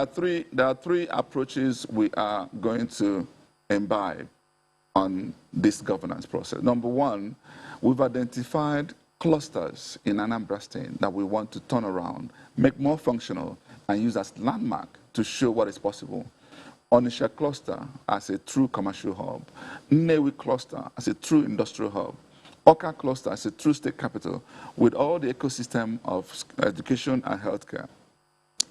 three approaches we are going to imbibe on this governance process. Number one, we've identified clusters in Anambra State that we want to turn around, make more functional, and use as landmark to show what is possible. Onisha cluster as a true commercial hub, Nnewi cluster as a true industrial hub, Oka cluster as a true state capital with all the ecosystem of education and healthcare.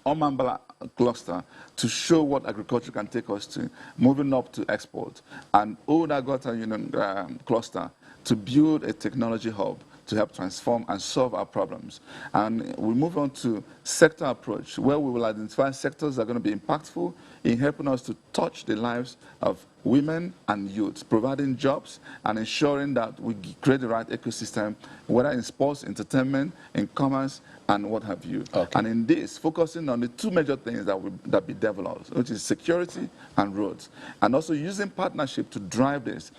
Anambra cluster to show what agriculture can take us to, moving up to export, and Old Agota Union cluster to build a technology hub to help transform and solve our problems. And we move on to sector approach, where we will identify sectors that are going to be impactful in helping us to touch the lives of women and youth, providing jobs and ensuring that we create the right ecosystem, whether in sports, entertainment, in commerce, and what have you. Okay. And in this, focusing on the two major things that be developed, which is security and roads. And also using partnership to drive this.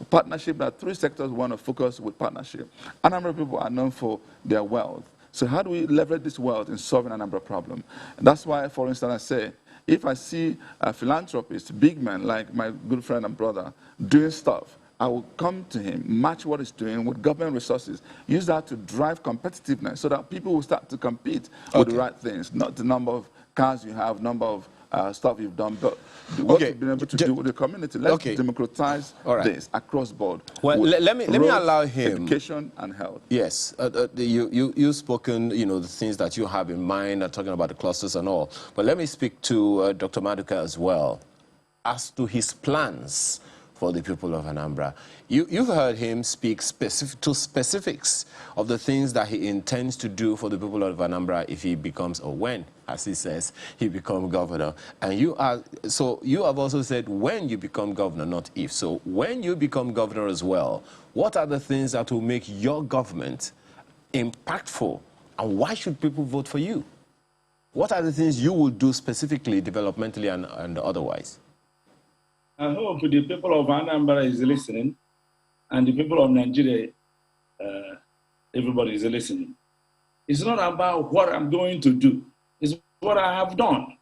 Partnership, that three sectors want to focus with partnership. Anambra people are known for their wealth. So how do we leverage this wealth in solving an Anambra problem? And that's why, for instance, I say, if I see a philanthropist, big man like my good friend and brother, doing stuff, I will come to him, match what he's doing with government resources, use that to drive competitiveness so that people will start to compete with the right things, not the number of cars you have, number of stuff you've done, but what you've been able to do with the community. Let's democratize this across board. Well, let me allow him. Education and health. Yes, you've spoken, the things that you have in mind, talking about the clusters and all. But let me speak to Dr. Maduka as well, as to his plans for the people of Anambra. You've heard him speak specifics of the things that he intends to do for the people of Anambra if he becomes, or when, as he says, he becomes governor. And you have also said when you become governor, not if. So when you become governor as well, what are the things that will make your government impactful? And why should people vote for you? What are the things you will do specifically, developmentally and otherwise? I hope the people of Anambra is listening, and the people of Nigeria, everybody is listening. It's not about what I'm going to do. It's what I have done.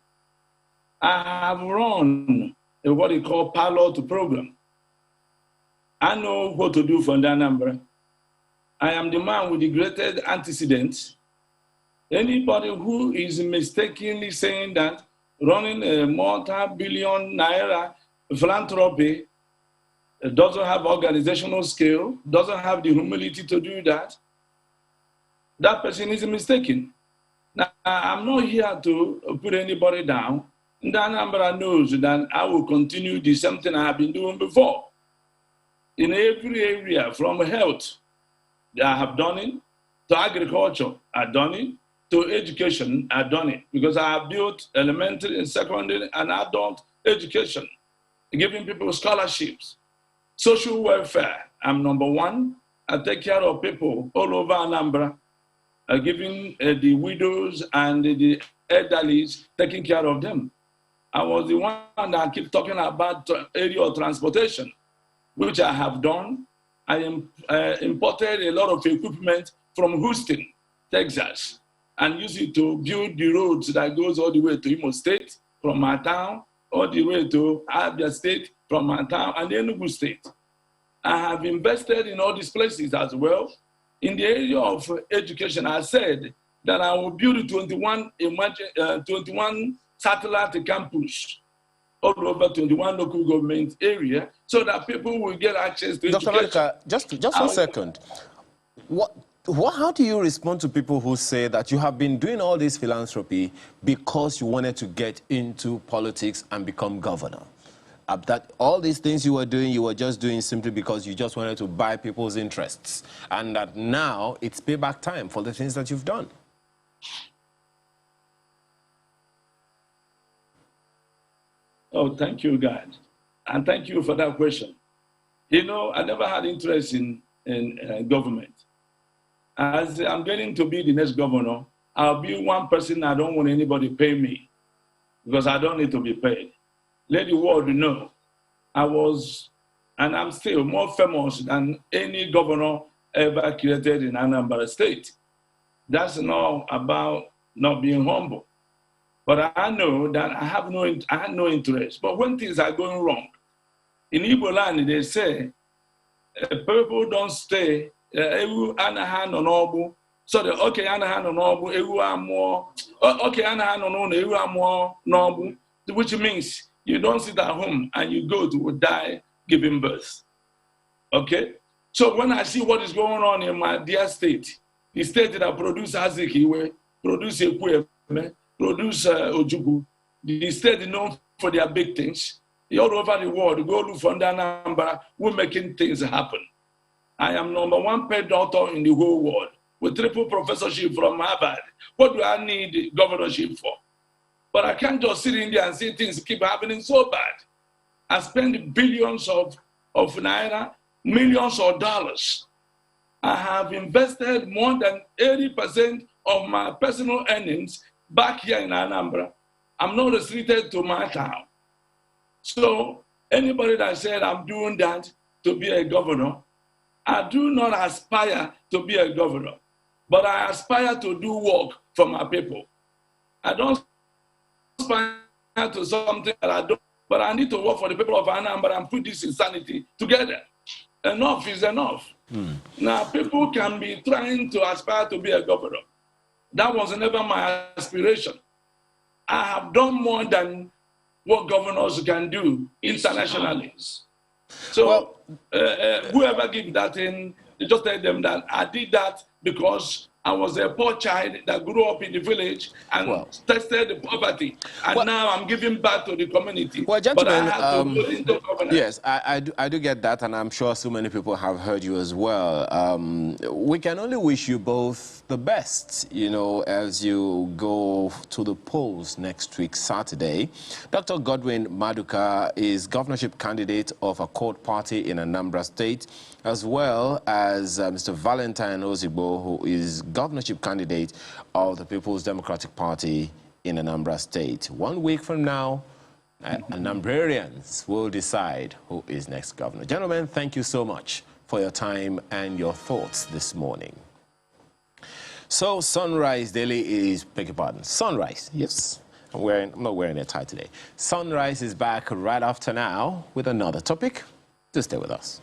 I have run what they call pilot program. I know what to do for the Anambra. I am the man with the greatest antecedents. Anybody who is mistakenly saying that running a multi-billion naira philanthropy doesn't have organizational skill, doesn't have the humility to do that, that person is mistaken. Now, I'm not here to put anybody down. The Anambra knows that I will continue the same thing I have been doing before. In every area, from health, I have done it, to agriculture, I've done it, to education, I've done it, because I have built elementary and secondary and adult education, giving people scholarships. Social welfare, I'm number one. I take care of people all over Anambra, giving the widows and the elderly, taking care of them. I was the one that keep talking about area of transportation, which I have done. I imported a lot of equipment from Houston, Texas, and used it to build the roads that goes all the way to Imo State from my town, all the way to Abia State from my town, and Enugu State. I have invested in all these places as well. In the area of education, I said that I will build 21 satellite campus all over 21 local government area so that people will get access to Dr. education. Malika, just 1 second. How do you respond to people who say that you have been doing all this philanthropy because you wanted to get into politics and become governor? That all these things you were just doing simply because you just wanted to buy people's interests, and that now it's payback time for the things that you've done? Oh, thank you, God. And thank you for that question. I never had interest in government. as I'm getting to be the next governor, I'll be one person I don't want anybody to pay me because I don't need to be paid. Let the world know I was, and I'm still more famous than any governor ever created in Anambra State. That's not about not being humble. But I know that I had no interest. But when things are going wrong, in Igbo land, they say, people don't stay, ewu anaghị anọ n'ọgbụ. So the okay anaghị anọ n'ọgbụ, ewu amụọ. Okay anaghị anọ n'ụlọ, ewu amụọ n'ọgbụ, which means you don't sit at home and you go to die giving birth. Okay? So when I see what is going on in my dear state, the state that produce Azikiwe, produce Ekweme, produce Ojukwu, the state known for their big things, all over the world, go look for Anambra, we're making things happen. I am #1 paid doctor in the whole world with triple professorship from Harvard. What do I need governorship for? But I can't just sit in there and see things keep happening so bad. I spend billions of naira, millions of dollars. I have invested more than 80% of my personal earnings back here in Anambra. I'm not restricted to my town. So anybody that said I'm doing that to be a governor, I do not aspire to be a governor, but I aspire to do work for my people. I don't aspire to something that I don't, but I need to work for the people of Anambra and put this insanity together. Enough is enough. Now, people can be trying to aspire to be a governor. That was never my aspiration. I have done more than what governors can do internationally. So whoever give that in, just tell them that I did that because I was a poor child that grew up in the village and tested the poverty. And now I'm giving back to the community. Well, gentlemen, but I have to go into governance. Yes, I do get that, and I'm sure so many people have heard you as well. We can only wish you both the best, you know, as you go to the polls next week, Saturday. Dr. Godwin Maduka is governorship candidate of a court party in Anambra State, as well as Mr. Valentine Ozigbo, who is governorship candidate of the People's Democratic Party in Anambra State. 1 week from now, Anambrarians will decide who is next governor. Gentlemen, thank you so much for your time and your thoughts this morning. So Sunrise Daily is, beg your pardon, Sunrise, yes. I'm not wearing a tie today. Sunrise is back right after now with another topic. Do stay with us.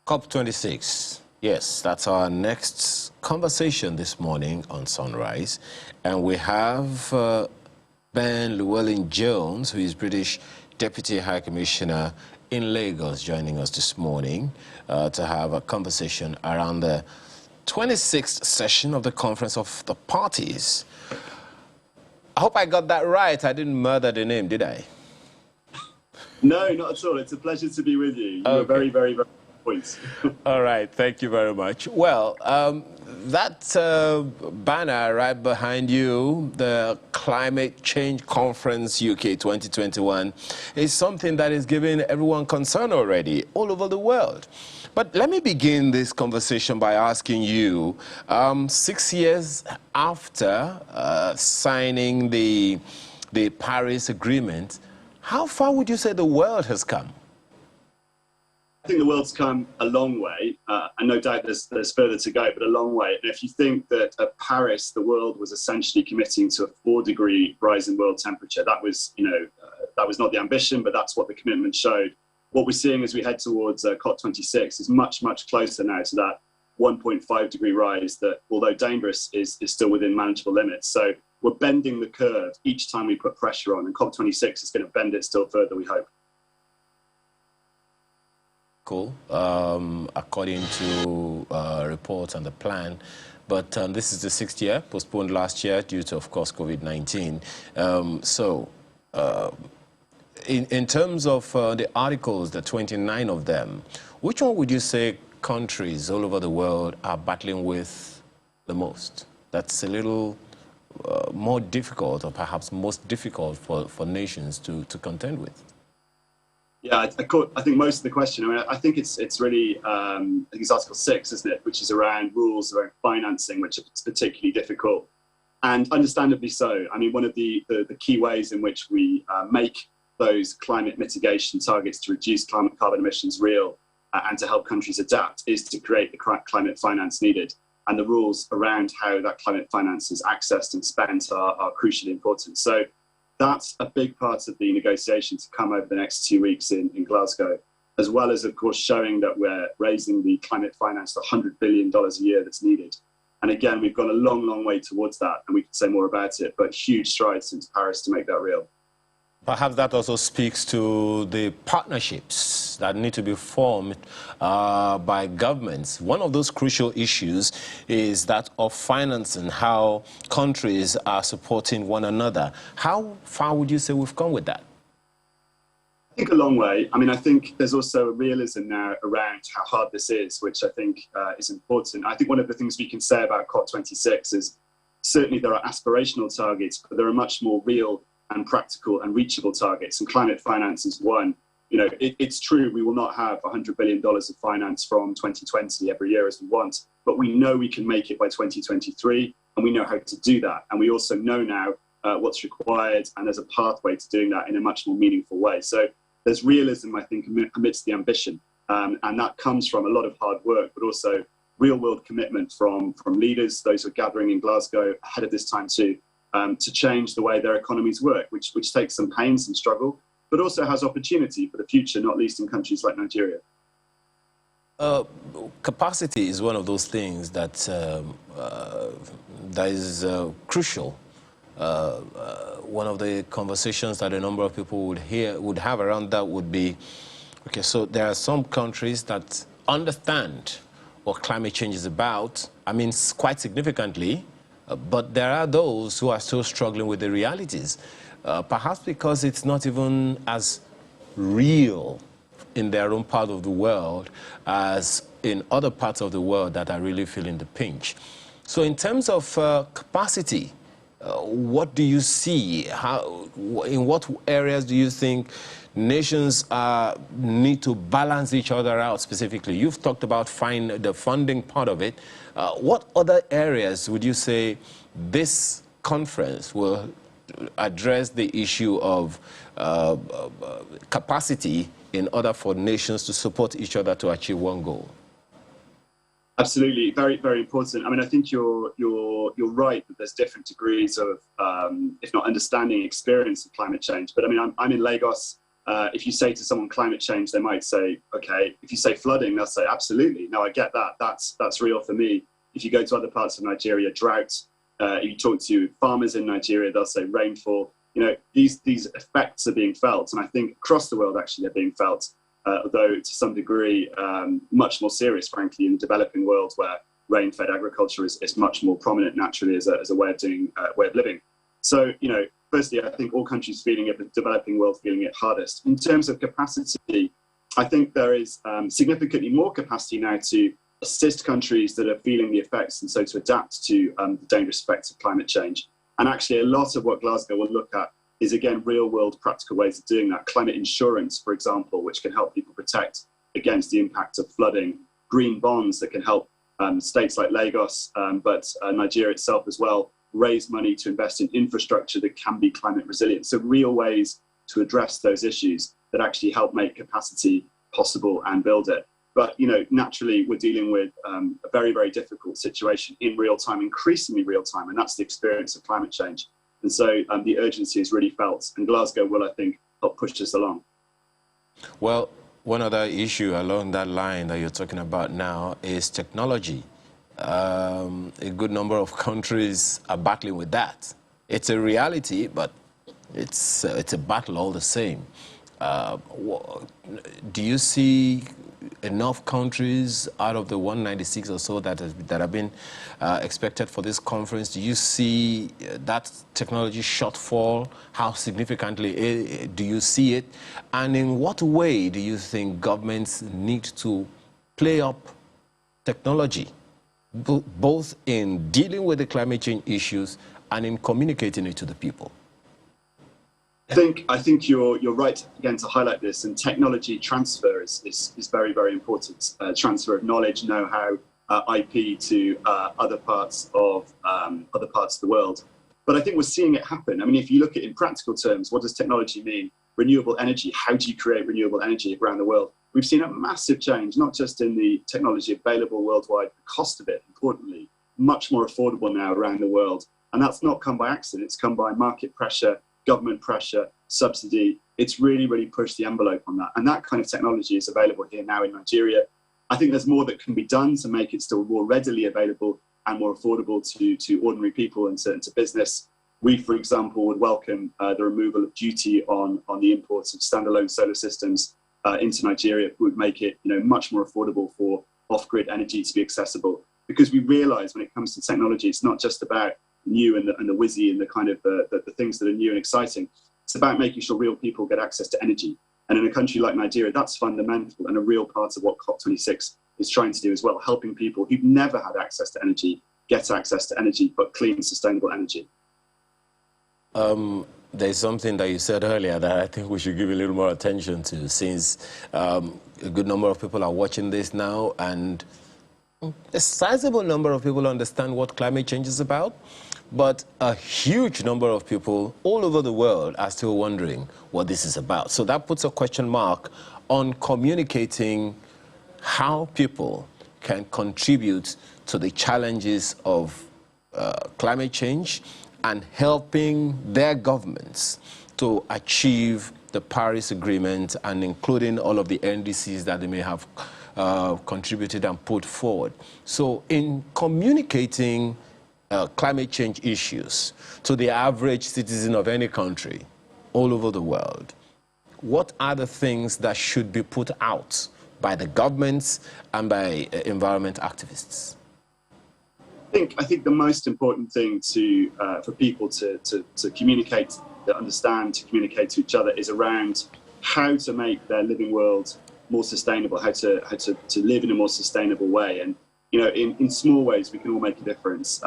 COP26. Yes, that's our next conversation this morning on Sunrise. And we have Ben Llewellyn-Jones, who is British Deputy High Commissioner in Lagos, joining us this morning to have a conversation around the 26th session of the Conference of the Parties. I hope I got that right. I didn't murder the name, did I? No, not at all. It's a pleasure to be with you. You were very, very, very points. All right, thank you very much. Well, that banner right behind you, the Climate Change Conference UK 2021, is something that is giving everyone concern already all over the world. But let me begin this conversation by asking you, 6 years after signing the Paris Agreement, how far would you say the world has come? I think the world's come a long way, and no doubt there's further to go, but a long way. And if you think that at Paris, the world was essentially committing to a 4-degree rise in world temperature, that was, that was not the ambition, but that's what the commitment showed. What we're seeing as we head towards COP26 is much, much closer now to that 1.5-degree rise that, although dangerous, is still within manageable limits. So we're bending the curve each time we put pressure on, and COP26 is going to bend it still further, we hope. Cool. According to reports and the plan, but this is the 6th year, postponed last year due to, of course, COVID-19. In terms of the articles, the 29 of them, which one would you say countries all over the world are battling with the most? that's a little more difficult, or perhaps most difficult for nations to contend with? Yeah, I think most of the question, I mean, I think it's really, I think it's Article 6, isn't it, which is around rules around financing, which are particularly difficult. And understandably so. I mean, one of the key ways in which we make those climate mitigation targets to reduce carbon emissions real and to help countries adapt is to create the climate finance needed. And the rules around how that climate finance is accessed and spent are crucially important. So that's a big part of the negotiation to come over the next 2 weeks in Glasgow, as well as, of course, showing that we're raising the climate finance to $100 billion a year that's needed. And again, we've gone a long, long way towards that, and we can say more about it, but huge strides since Paris to make that real. Perhaps that also speaks to the partnerships that need to be formed by governments. One of those crucial issues is that of financing, how countries are supporting one another. How far would you say we've come with that? I think a long way. I mean, I think there's also a realism now around how hard this is, which I think is important. I think one of the things we can say about COP26 is certainly there are aspirational targets, but there are much more real and practical and reachable targets, and climate finance is one. You know, it's true we will not have $100 billion of finance from 2020 every year as we want, but we know we can make it by 2023, and we know how to do that. And we also know now what's required, and there's a pathway to doing that in a much more meaningful way. So there's realism, I think, amidst the ambition, and that comes from a lot of hard work, but also real-world commitment from leaders, those who are gathering in Glasgow ahead of this time too, to change the way their economies work, which takes some pain, some struggle, but also has opportunity for the future, not least in countries like Nigeria. Capacity is one of those things that that is crucial. One of the conversations that a number of people would have around that would be, okay, so there are some countries that understand what climate change is about, I mean, quite significantly, but there are those who are still struggling with the realities, perhaps because it's not even as real in their own part of the world as in other parts of the world that are really feeling the pinch. So in terms of capacity, what do you see? In what areas do you think nations need to balance each other out specifically? You've talked about the funding part of it. What other areas would you say this conference will address the issue of capacity in order for nations to support each other to achieve one goal? Absolutely, very, very important. I mean, I think you're right that there's different degrees of, if not understanding, experience of climate change. But I mean, I'm in Lagos. If you say to someone climate change, they might say, okay. If you say flooding, they'll say, absolutely. No, I get that. That's real for me. If you go to other parts of Nigeria, drought. If you talk to farmers in Nigeria, they'll say rainfall. You know, these effects are being felt, and I think across the world actually they're being felt. Although to some degree much more serious, frankly, in the developing world where rain-fed agriculture is much more prominent naturally as a way of living. So, you know, firstly, I think all countries feeling it, but the developing world feeling it hardest. In terms of capacity, I think there is significantly more capacity now to assist countries that are feeling the effects and so to adapt to the dangerous effects of climate change. And actually a lot of what Glasgow will look at is, again, real-world practical ways of doing that. Climate insurance, for example, which can help people protect against the impact of flooding. Green bonds that can help states like Lagos, but Nigeria itself as well, raise money to invest in infrastructure that can be climate resilient. So real ways to address those issues that actually help make capacity possible and build it. But, you know, naturally, we're dealing with a very, very difficult situation in real time, increasingly real time, and that's the experience of climate change. And so the urgency is really felt, and Glasgow will, I think, help push us along. Well, one other issue along that line that you're talking about now is technology. A good number of countries are battling with that. It's a reality, but it's a battle all the same. Do you see enough countries out of the 196 or so that have been expected for this conference? Do you see that technology shortfall? How significantly do you see it? And in what way do you think governments need to play up technology both in dealing with the climate change issues and in communicating it to the people? I think you're right again to highlight this, and technology transfer is very, very important. Transfer of knowledge, know-how, IP to other parts of the world. But I think we're seeing it happen. I mean, if you look at it in practical terms, what does technology mean? Renewable energy. How do you create renewable energy around the world? We've seen a massive change, not just in the technology available worldwide, the cost of it, importantly, much more affordable now around the world. And that's not come by accident. It's come by market pressure, government pressure, subsidy. It's really, really pushed the envelope on that. And that kind of technology is available here now in Nigeria. I think there's more that can be done to make it still more readily available and more affordable to ordinary people and to business. We, for example, would welcome the removal of duty on the imports of standalone solar systems into Nigeria. It would make it much more affordable for off-grid energy to be accessible. Because we realize when it comes to technology, it's not just about new and the whizzy and the kind of the things that are new and exciting. It's about making sure real people get access to energy. And in a country like Nigeria, that's fundamental and a real part of what COP26 is trying to do as well, helping people who've never had access to energy get access to energy, but clean, sustainable energy. There's something that you said earlier that I think we should give a little more attention to, since a good number of people are watching this now, and a sizable number of people understand what climate change is about. But a huge number of people all over the world are still wondering what this is about. So that puts a question mark on communicating how people can contribute to the challenges of climate change and helping their governments to achieve the Paris Agreement, and including all of the NDCs that they may have contributed and put forward. So in communicating climate change issues to the average citizen of any country all over the world, what are the things that should be put out by the governments and by environment activists? I think the most important thing for people to communicate, to understand, to communicate to each other is around how to make their living world more sustainable, how to live in a more sustainable way. And in small ways, we can all make a difference.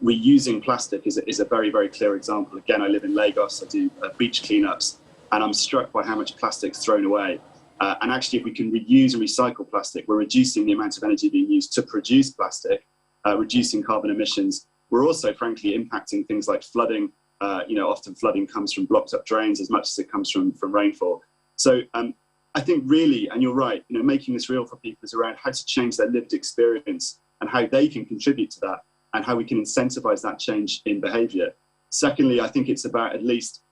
Reusing plastic is a very, very clear example. Again, I live in Lagos, I do beach cleanups, and I'm struck by how much plastic's thrown away. And actually, if we can reuse and recycle plastic, we're reducing the amount of energy being used to produce plastic, reducing carbon emissions. We're also, frankly, impacting things like flooding. Often flooding comes from blocked up drains as much as it comes from rainfall. So I think really, and you're right, making this real for people is around how to change their lived experience and how they can contribute to that, and how we can incentivize that change in behavior. Secondly, I think it's about at least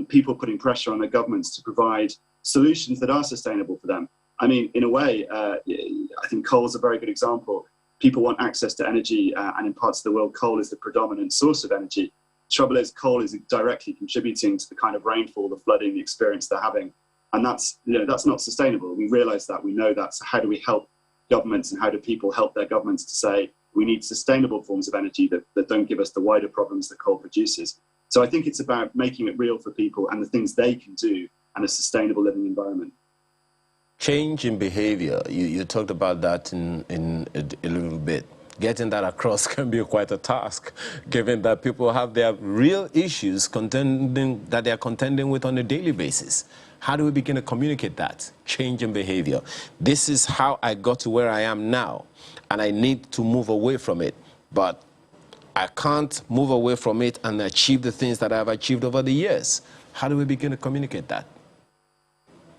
people putting pressure on their governments to provide solutions that are sustainable for them. I mean, in a way, I think coal is a very good example. People want access to energy, and in parts of the world, coal is the predominant source of energy. The trouble is, coal is directly contributing to the kind of rainfall, the flooding, the experience they're having. And that's not sustainable. We realize that, we know that. So how do we help governments, and how do people help their governments to say, we need sustainable forms of energy that don't give us the wider problems that coal produces? So I think it's about making it real for people and the things they can do, and a sustainable living environment. Change in behavior, you talked about that in a little bit. Getting that across can be quite a task, given that people have their real issues that they are contending with on a daily basis. How do we begin to communicate that? Change in behavior. This is how I got to where I am now, and I need to move away from it. But I can't move away from it and achieve the things that I've achieved over the years. How do we begin to communicate that?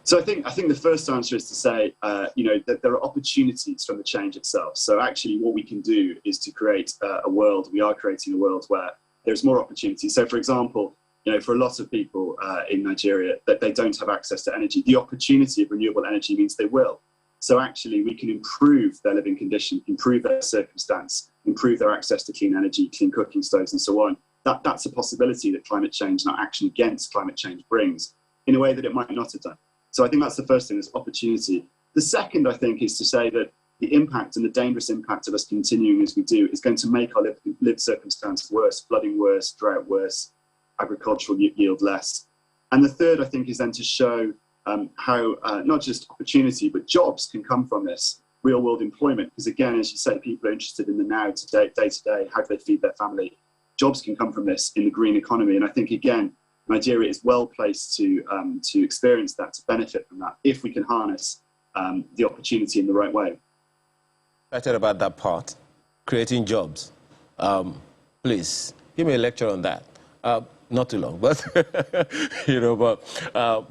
So I think the first answer is to say, that there are opportunities from the change itself. So actually what we can do is to create we are creating a world where there's more opportunities. So for example, for a lot of people in Nigeria, that they don't have access to energy, the opportunity of renewable energy means they will. So actually we can improve their living condition, improve their circumstance, improve their access to clean energy, clean cooking stoves and so on. That's a possibility that climate change and our action against climate change brings in a way that it might not have done. So I think that's the first thing, is opportunity. The second, I think, is to say that the impact and the dangerous impact of us continuing as we do is going to make our lived circumstance worse, flooding worse, drought worse, agricultural yield less. And the third, I think, is then to show how not just opportunity, but jobs can come from this. real-world employment. Because again, as you say, people are interested in the now, day-to-day, how do they feed their family? Jobs can come from this in the green economy. And I think, again, Nigeria is well placed to experience that, to benefit from that, if we can harness the opportunity in the right way. Excited about that part, creating jobs. Please, give me a lecture on that. Not too long, but,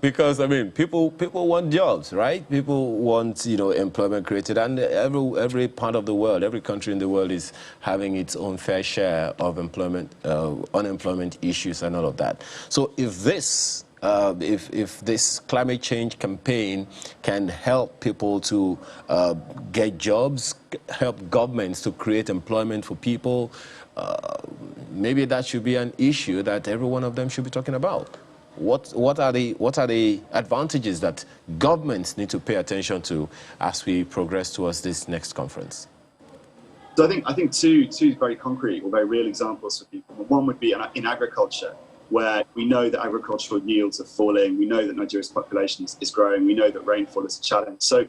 because, I mean, people want jobs, right? People want, employment created, and every part of the world, every country in the world is having its own fair share of unemployment issues and all of that. So if this climate change campaign can help people to get jobs, help governments to create employment for people, maybe that should be an issue that every one of them should be talking about. What are the advantages that governments need to pay attention to as we progress towards this next conference? So I think two very concrete or very real examples for people. One would be in agriculture, where we know that agricultural yields are falling. We know that Nigeria's population is growing. We know that rainfall is a challenge. So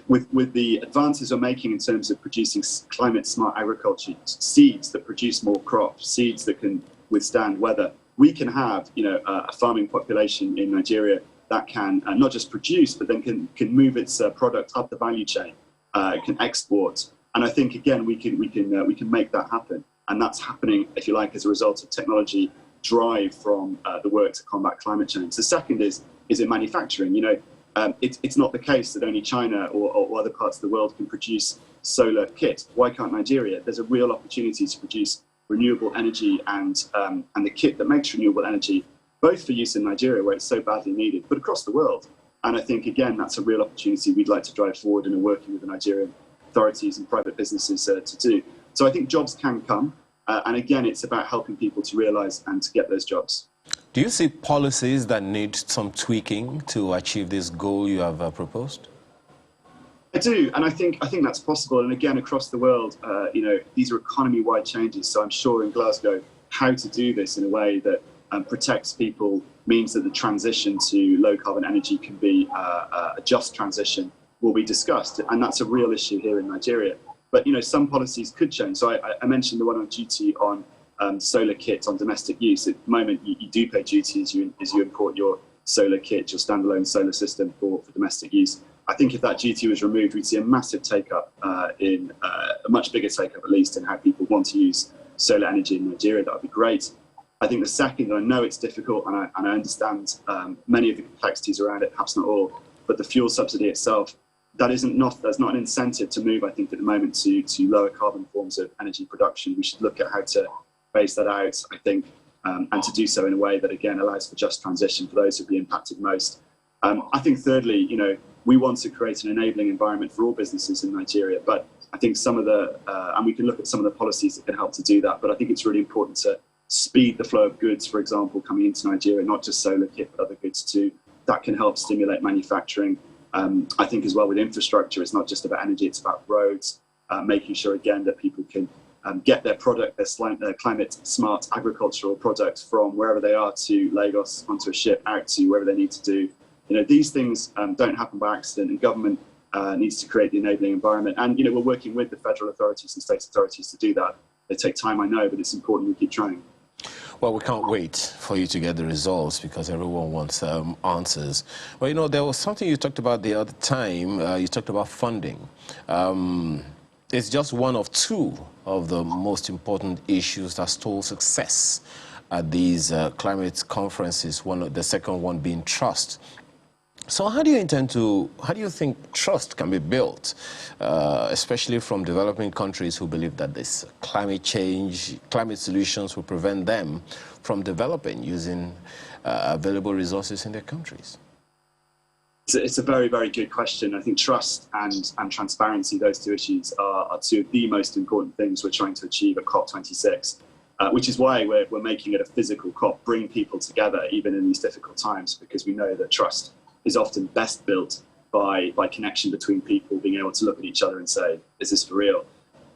with the advances we're making in terms of producing climate-smart agriculture, seeds that produce more crops, seeds that can withstand weather, we can have a farming population in Nigeria that can not just produce, but then can move its product up the value chain, can export. And I think, again, we can make that happen. And that's happening, if you like, as a result of technology drive from the work to combat climate change. The second is in manufacturing. It's not the case that only China or other parts of the world can produce solar kit. Why can't Nigeria? There's a real opportunity to produce renewable energy and the kit that makes renewable energy, both for use in Nigeria, where it's so badly needed, but across the world. And I think, again, that's a real opportunity we'd like to drive forward and are working with the Nigerian authorities and private businesses to do. So I think jobs can come. And again, it's about helping people to realize and to get those jobs. Do you see policies that need some tweaking to achieve this goal you have proposed? I do, and I think that's possible. And again, across the world, these are economy-wide changes. So I'm sure in Glasgow, how to do this in a way that protects people means that the transition to low-carbon energy can be a just transition will be discussed. And that's a real issue here in Nigeria. But some policies could change. So I mentioned the one on duty on solar kits on domestic use. At the moment, you do pay duty as you import your solar kit, your standalone solar system for domestic use. I think if that duty was removed, we'd see a massive take-up, a much bigger take-up at least, in how people want to use solar energy in Nigeria. That would be great. I think the second, and I know it's difficult, and I understand many of the complexities around it, perhaps not all, but the fuel subsidy itself, that's not an incentive to move, I think, at the moment to lower carbon forms of energy production. We should look at how to phase that out, I think, and to do so in a way that, again, allows for just transition for those who'll be impacted most. I think, thirdly, we want to create an enabling environment for all businesses in Nigeria, but I think and we can look at some of the policies that can help to do that, but I think it's really important to speed the flow of goods, for example, coming into Nigeria, not just solar kit, but other goods too. That can help stimulate manufacturing. I think as well with infrastructure, it's not just about energy, it's about roads, making sure, again, that people can get their product, their climate-smart agricultural product from wherever they are to Lagos, onto a ship, out to wherever they need to do. These things don't happen by accident, and government needs to create the enabling environment. And, we're working with the federal authorities and state authorities to do that. They take time, I know, but it's important we keep trying. Well, we can't wait for you to get the results because everyone wants answers. Well, there was something you talked about the other time. You talked about funding. It's just one of two of the most important issues that stall success at these climate conferences, the second one being trust. So how do you think trust can be built, especially from developing countries who believe that this climate solutions will prevent them from developing using available resources in their countries? It's a very, very good question. I think trust and transparency, those two issues, are two of the most important things we're trying to achieve at COP26, which is why we're making it a physical COP, bring people together even in these difficult times, because we know that trust is often best built by connection between people, being able to look at each other and say, is this for real?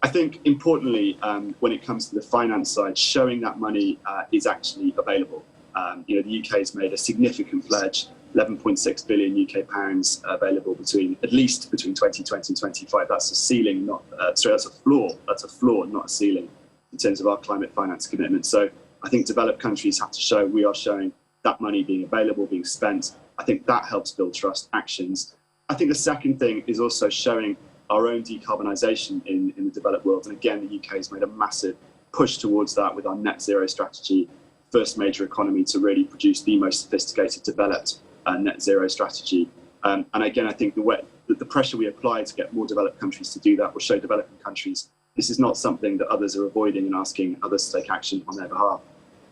I think importantly, when it comes to the finance side, showing that money is actually available. The UK has made a significant pledge 11.6 billion UK pounds available at least between 2020 and 25. That's a ceiling, not sorry, that's a floor. That's a floor, not a ceiling, in terms of our climate finance commitment. So I think developed countries have to show, we are showing that money being available, being spent. I think that helps build trust actions. I think the second thing is also showing our own decarbonisation in the developed world. And again, the UK has made a massive push towards that with our net zero strategy, first major economy to really produce the most sophisticated developed net zero strategy. And again, I think the pressure we apply to get more developed countries to do that will show developing countries this is not something that others are avoiding and asking others to take action on their behalf.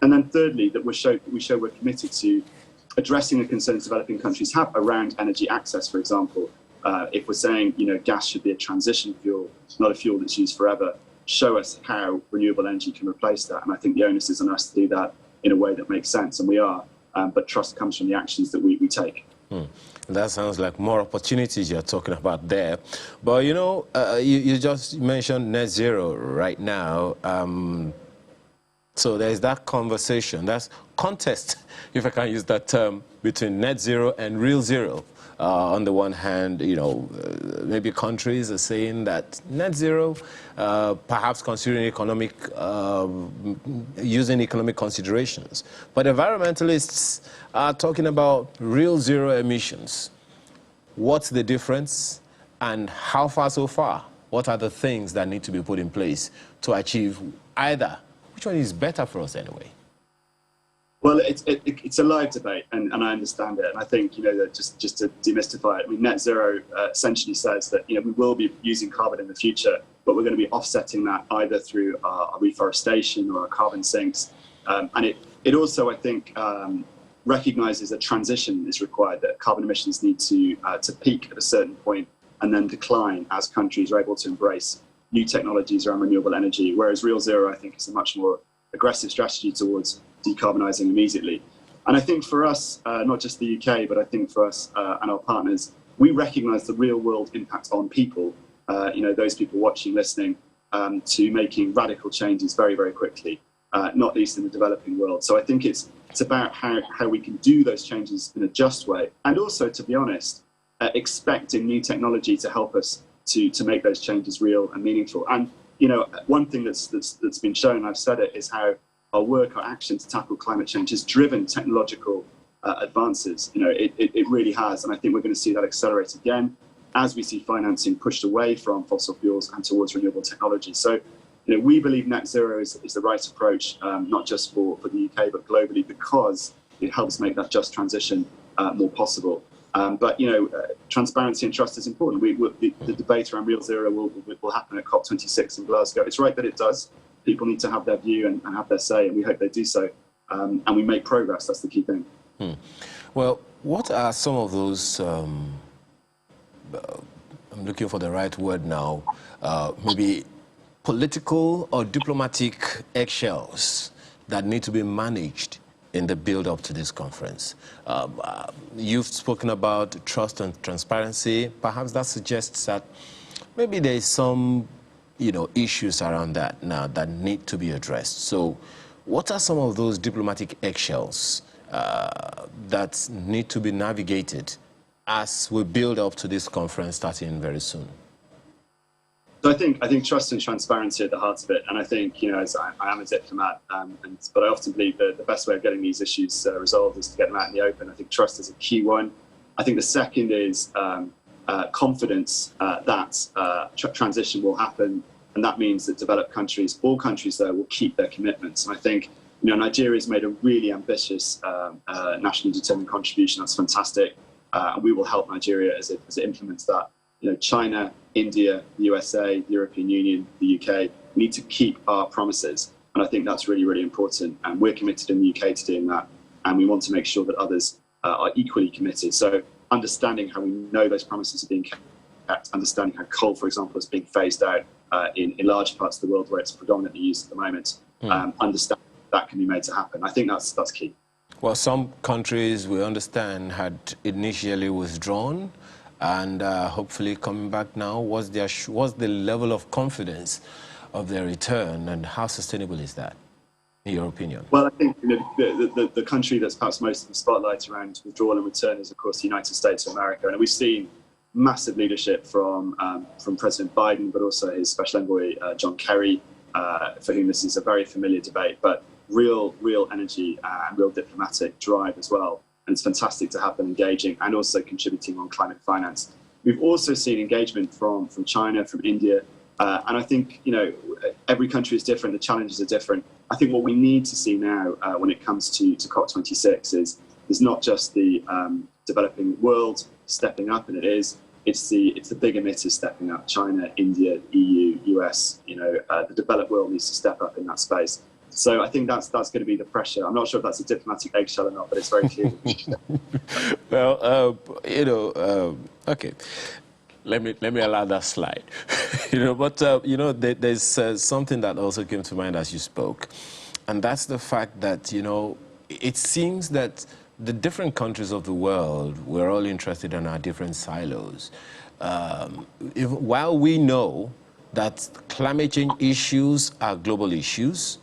And then thirdly, that we show we're committed to addressing the concerns developing countries have around energy access, for example. If we're saying, gas should be a transition fuel, not a fuel that's used forever, show us how renewable energy can replace that. And I think the onus is on us to do that in a way that makes sense, and we are. But trust comes from the actions that we take. That sounds like more opportunities you're talking about there. But, you just mentioned net zero right now. So there's that conversation, that's contest, if I can use that term, between net zero and real zero. On the one hand, maybe countries are saying that net zero, perhaps considering using economic considerations. But environmentalists are talking about real zero emissions. What's the difference and how far so far? What are the things that need to be put in place to achieve either? Which one is better for us anyway? Well, it's a live debate, and I understand it. And I think, that just to demystify it, net zero essentially says that, we will be using carbon in the future, but we're going to be offsetting that either through our reforestation or our carbon sinks. And it also, I think, recognises that transition is required, that carbon emissions need to peak at a certain point and then decline as countries are able to embrace new technologies around renewable energy, whereas real zero, I think, is a much more aggressive strategy towards decarbonising immediately. And I think for us, not just the UK, but I think for us and our partners, we recognise the real world impact on people, those people watching, listening, to making radical changes very, very quickly, not least in the developing world. So I think it's about how we can do those changes in a just way, and also, to be honest, expecting new technology to help us to make those changes real and meaningful. And one thing that's been shown, I've said it, is how our work, our action to tackle climate change has driven technological advances. It really has, and I think we're going to see that accelerate again as we see financing pushed away from fossil fuels and towards renewable technology. So, we believe net zero is the right approach, not just for the UK but globally, because it helps make that just transition more possible. But transparency and trust is important. The debate around real zero will happen at COP26 in Glasgow. It's right that it does. People need to have their view and have their say, and we hope they do so. And we make progress. That's the key thing. Well, what are some of those? I'm looking for the right word now. Maybe political or diplomatic eggshells that need to be managed in the build-up to this conference. You've spoken about trust and transparency. Perhaps that suggests that maybe there's some, issues around that now that need to be addressed. So what are some of those diplomatic eggshells that need to be navigated as we build up to this conference starting very soon? So I think trust and transparency are at the heart of it, and I think as I am a diplomat, but I often believe that the best way of getting these issues resolved is to get them out in the open. I think trust is a key one. I think the second is confidence that transition will happen, and that means that developed countries, all countries there, will keep their commitments. And I think Nigeria's made a really ambitious nationally determined contribution. That's fantastic, and we will help Nigeria as it implements that. China, India, the USA, the European Union, the UK need to keep our promises. And I think that's really, really important. And we're committed in the UK to doing that. And we want to make sure that others are equally committed. So understanding how we know those promises are being kept, understanding how coal, for example, is being phased out in large parts of the world where it's predominantly used at the moment, understand that can be made to happen. I think that's key. Well, some countries, we understand, had initially withdrawn, and hopefully coming back now. What's the level of confidence of their return, and how sustainable is that, in your opinion? Well, I think the country that's perhaps most in the spotlight around withdrawal and return is, of course, the United States of America. And we've seen massive leadership from President Biden, but also his special envoy, John Kerry, for whom this is a very familiar debate, but real energy and real diplomatic drive as well. And it's fantastic to have them engaging and also contributing on climate finance. We've also seen engagement from China, from India, and I think, every country is different, the challenges are different. I think what we need to see now when it comes to COP26 is not just the developing world stepping up, and it's the big emitters stepping up: China, India, EU, US. The developed world needs to step up in that space. So I think that's going to be the pressure. I'm not sure if that's a diplomatic eggshell or not, but it's very clear. Well, okay. Let me allow that slide. But there's something that also came to mind as you spoke, and that's the fact that it seems that the different countries of the world, we're all interested in our different silos. While we know that climate change issues are global issues,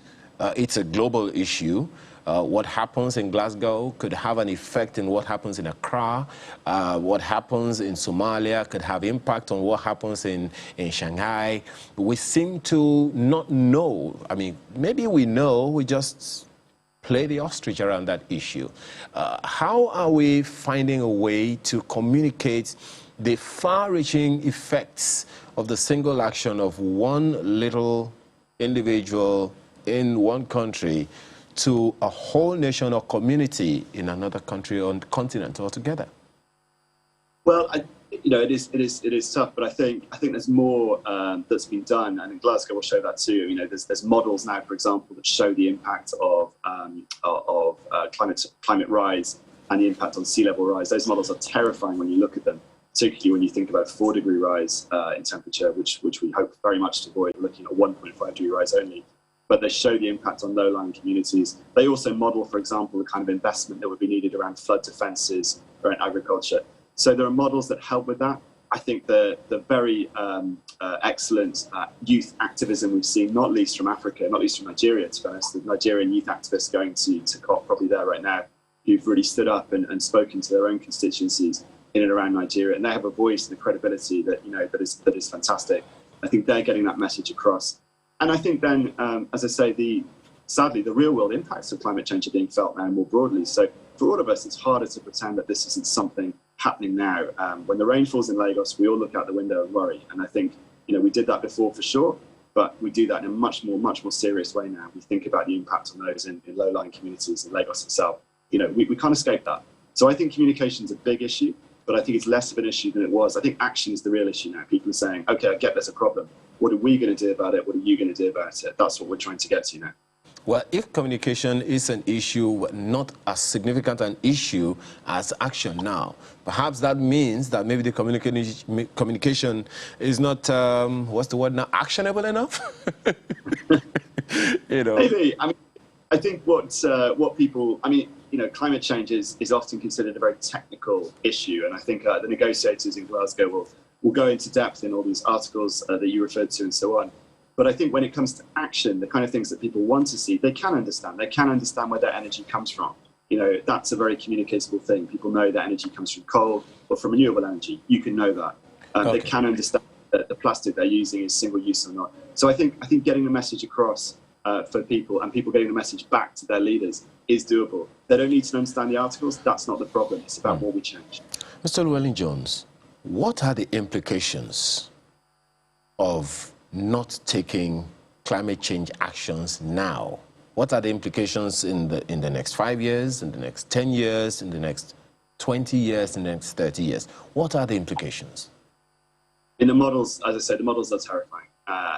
it's a global issue. What happens in Glasgow could have an effect in what happens in Accra. What happens in Somalia could have impact on what happens in Shanghai. We seem to not know. I mean, maybe we know, we just play the ostrich around that issue. How are we finding a way to communicate the far-reaching effects of the single action of one little individual in one country to a whole nation or community in another country or continent altogether? Well, it is tough, but I think there's more that's been done, and in Glasgow will show that too. There's models now, for example, that show the impact of climate rise and the impact on sea level rise. Those models are terrifying when you look at them, particularly when you think about 4-degree rise in temperature, which we hope very much to avoid. We're looking at 1.5-degree rise only. But they show the impact on low-lying communities. They also model, for example, the kind of investment that would be needed around flood defences, around agriculture. So there are models that help with that. I think the very excellent youth activism we've seen, not least from Africa, not least from Nigeria, to be honest, the Nigerian youth activists going to COP probably there right now, who've really stood up and spoken to their own constituencies in and around Nigeria. And they have a voice and a credibility that, that is fantastic. I think they're getting that message across. And I think then, as I say, sadly, the real-world impacts of climate change are being felt now more broadly. So for all of us, it's harder to pretend that this isn't something happening now. When the rain falls in Lagos, we all look out the window and worry. And I think, we did that before for sure, but we do that in a much more serious way now. We think about the impact on those in low-lying communities in Lagos itself. We can't escape that. So I think communication is a big issue, but I think it's less of an issue than it was. I think action is the real issue now. People are saying, okay, I get there's a problem. What are we going to do about it? What are you going to do about it? That's what we're trying to get to now. Well, if communication is an issue, not as significant an issue as action now, perhaps that means that maybe the communication is not, what's the word now, actionable enough? Maybe. I think what people, climate change is often considered a very technical issue. And I think the negotiators in Glasgow will go into depth in all these articles that you referred to and so on. But I think when it comes to action, the kind of things that people want to see, they can understand. They can understand where their energy comes from. That's a very communicable thing. People know that energy comes from coal or from renewable energy. You can know that. Okay. They can understand that the plastic they're using is single use or not. So I think getting the message across for people and people getting the message back to their leaders is doable. They don't need to understand the articles. That's not the problem. It's about what we change. Mr. Llewellyn-Jones, what are the implications of not taking climate change actions now? What are the implications in the next 5 years, in the next 10 years, in the next 20 years, in the next 30 years? What are the implications? In the models, as I said, the models are terrifying.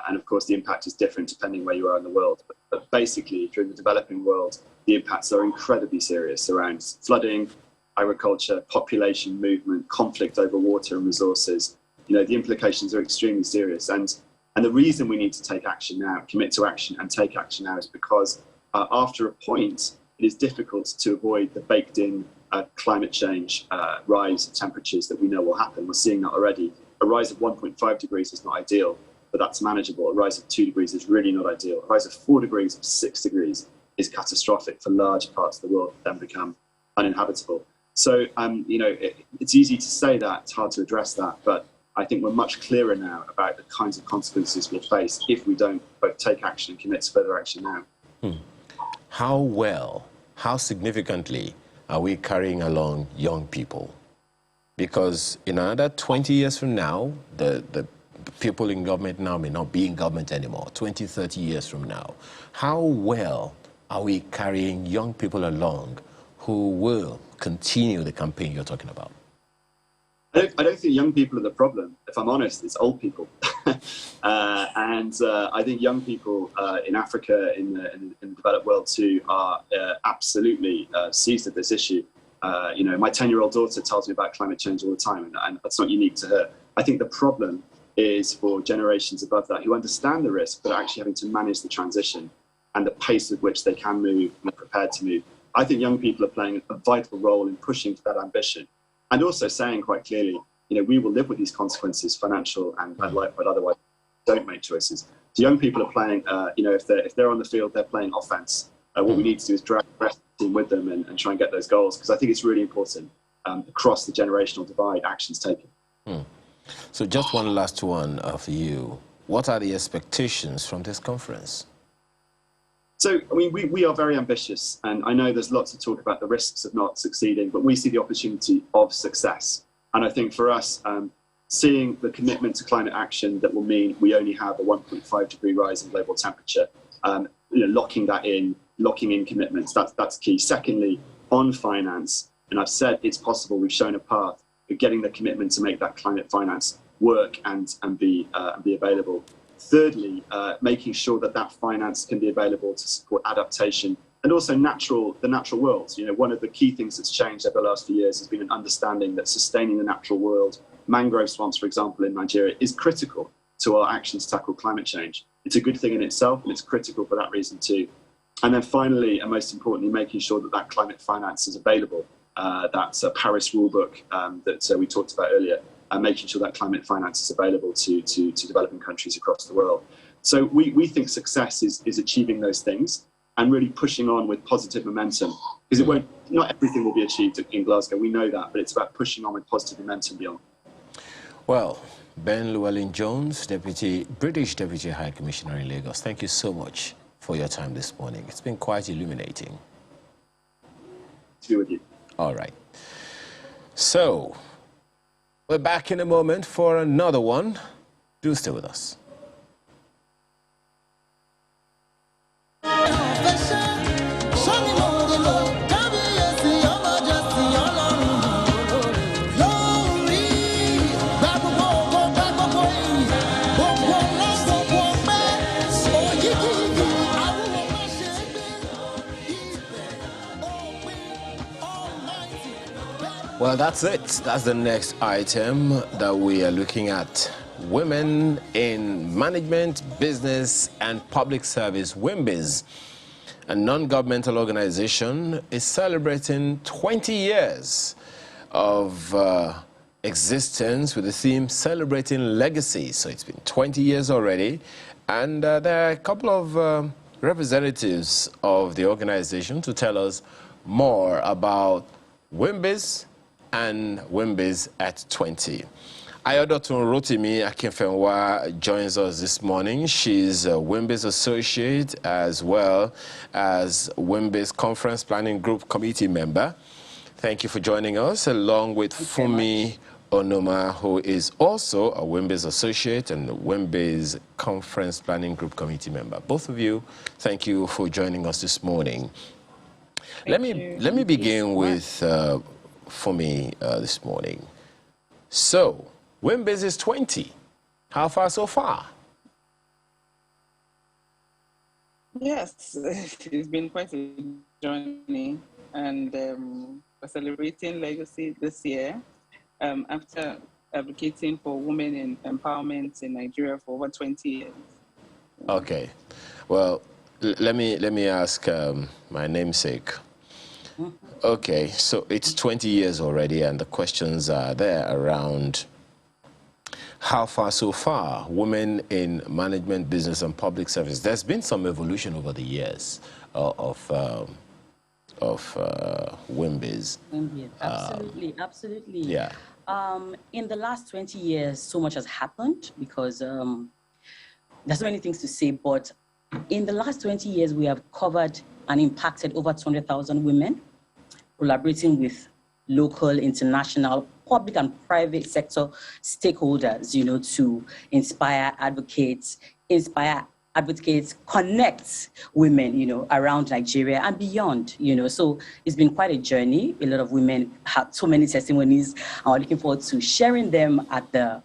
And of course, the impact is different depending where you are in the world. But basically, if you're in the developing world, the impacts are incredibly serious around flooding, agriculture, population movement, conflict over water and resources. The implications are extremely serious. And the reason we need to take action now, commit to action and take action now is because after a point, it is difficult to avoid the baked-in climate change rise of temperatures that we know will happen. We're seeing that already. A rise of 1.5 degrees is not ideal, but that's manageable. A rise of 2 degrees is really not ideal. A rise of 4 degrees, of 6 degrees is catastrophic for large parts of the world that then become uninhabitable. So, it's easy to say that, it's hard to address that, but I think we're much clearer now about the kinds of consequences we'll face if we don't both take action and commit to further action now. How well, how significantly are we carrying along young people? Because in another 20 years from now, the people in government now may not be in government anymore, 20, 30 years from now. How well are we carrying young people along who will continue the campaign you're talking about? I don't think young people are the problem. If I'm honest, it's old people. I think young people in Africa, in the developed world too, are absolutely seized of this issue. My 10-year-old daughter tells me about climate change all the time, and that's not unique to her. I think the problem is for generations above that who understand the risk, but are actually having to manage the transition and the pace at which they can move and are prepared to move. I think young people are playing a vital role in pushing for that ambition, and also saying quite clearly, we will live with these consequences, financial and life, but otherwise don't make choices. So young people are playing, if they're on the field, they're playing offense. What we need to do is drag the rest of the team with them and try and get those goals, because I think it's really important across the generational divide, actions taken. So just one last one for you. What are the expectations from this conference? So, we are very ambitious, and I know there's lots of talk about the risks of not succeeding, but we see the opportunity of success. And I think for us, seeing the commitment to climate action that will mean we only have a 1.5 degree rise in global temperature, locking in commitments, that's key. Secondly, on finance, and I've said it's possible, we've shown a path, but getting the commitment to make that climate finance work and be available. Thirdly, making sure that finance can be available to support adaptation and also the natural world. One of the key things that's changed over the last few years has been an understanding that sustaining the natural world, mangrove swamps, for example, in Nigeria, is critical to our actions to tackle climate change. It's a good thing in itself, and it's critical for that reason too. And then finally, and most importantly, making sure that climate finance is available. That's a Paris rulebook that we talked about earlier, and making sure that climate finance is available to developing countries across the world. So we think success is achieving those things and really pushing on with positive momentum, because not everything will be achieved in Glasgow, we know that, but it's about pushing on with positive momentum beyond. Well, Ben Llewellyn-Jones, British Deputy High Commissioner in Lagos, thank you so much for your time this morning. It's been quite illuminating. To be with you. All right. So, we're back in a moment for another one. Do stay with us. Well, that's it. That's the next item that we are looking at. Women in management, business, and public service. WimBiz, a non-governmental organization, is celebrating 20 years of existence with the theme Celebrating Legacy. So it's been 20 years already. And there are a couple of representatives of the organization to tell us more about WimBiz and WimBiz at 20. Ayodotun Rotimi Akinfenwa joins us this morning. She's a WimBiz associate as well as WimBiz Conference Planning Group Committee member. Thank you for joining us, along with Fumi Onoma, who is also a WimBiz associate and WimBiz Conference Planning Group Committee member. Both of you, thank you for joining us this morning. Let me begin with Fumi this morning. So, WimBiz is 20. How far so far? Yes, it's been quite a journey, and we're celebrating legacy this year after advocating for women in empowerment in Nigeria for over 20 years. Okay, well, let me ask my namesake. Okay, so it's 20 years already, and the questions are there around how far so far, women in management, business, and public service. There's been some evolution over the years. WimBiz. WimBiz. Absolutely. Yeah. In the last 20 years, so much has happened because there's so many things to say, but in the last 20 years, we have covered and impacted over 200,000 women, collaborating with local, international, public and private sector stakeholders, to inspire advocates, connect women, around Nigeria and beyond, So it's been quite a journey. A lot of women have so many testimonies, and we're looking forward to sharing them at the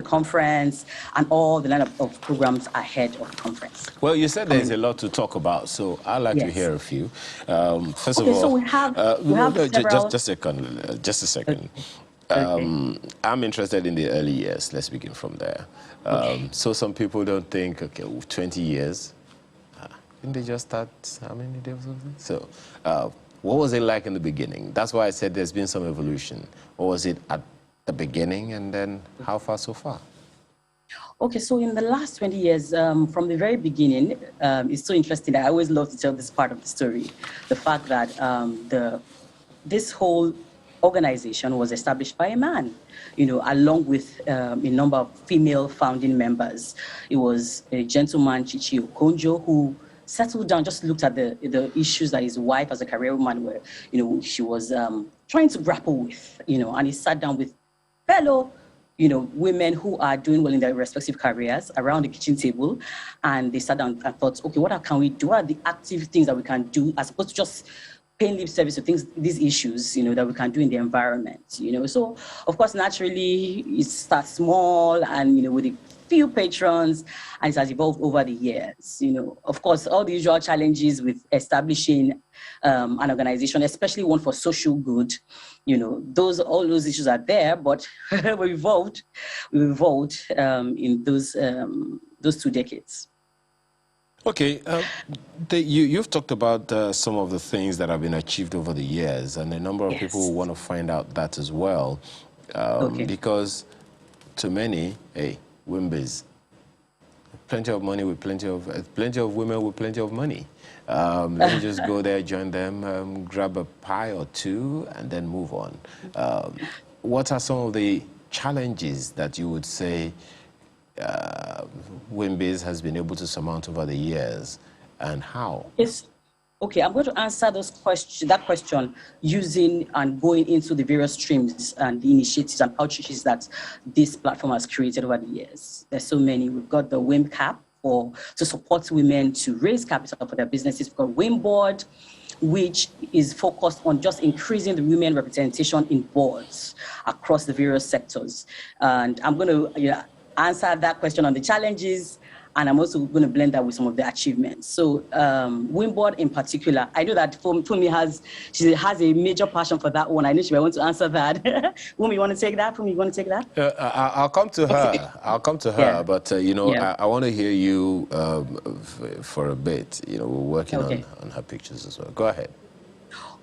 conference and all the line of programs ahead of the conference. Well, you said there's a lot to talk about, so I'd like to hear a few. First of all, so we have several... Just a second. I'm interested in the early years. Let's begin from there. So some people don't think, 20 years. Didn't they just start how many days? So what was it like in the beginning? That's why I said there's been some evolution. Or was it at the beginning, and then how far so far? Okay, so in the last 20 years, from the very beginning, it's so interesting. I always love to tell this part of the story. The fact that this whole organization was established by a man, along with a number of female founding members. It was a gentleman, Chichi Okonjo, who settled down, just looked at the issues that his wife as a career woman were, she was trying to grapple with, and he sat down with fellow, women who are doing well in their respective careers around the kitchen table, and they sat down and thought, okay, what can we do? What are the active things that we can do as opposed to just paying lip service to these issues, that we can do in the environment, So, of course, naturally, it starts small and, with a few patrons, and it has evolved over the years, Of course, all the usual challenges with establishing an organization, especially one for social good, all those issues are there, but we evolved in those 2 decades. Okay, you've talked about some of the things that have been achieved over the years, and a number of people want to find out that as well, because to many, WimBiz, plenty of money with plenty of women with plenty of money. Let me just go there, join them, grab a pie or two, and then move on. What are some of the challenges that you would say WimBiz has been able to surmount over the years, and how? Yes. Okay, I'm going to answer that question using and going into the various streams and the initiatives and outreaches that this platform has created over the years. There's so many. We've got the WIM Cap to support women to raise capital for their businesses. We've got WIM Board, which is focused on just increasing the women representation in boards across the various sectors. And I'm going to answer that question on the challenges, and I'm also going to blend that with some of the achievements. So WIM Board in particular, I know that Fumi has a major passion for that one. I know she might want to answer that. Fumi, you want to take that? I'll come to her. Okay. I'll come to her, but I want to hear you for a bit. We're working on her pictures as well. Go ahead.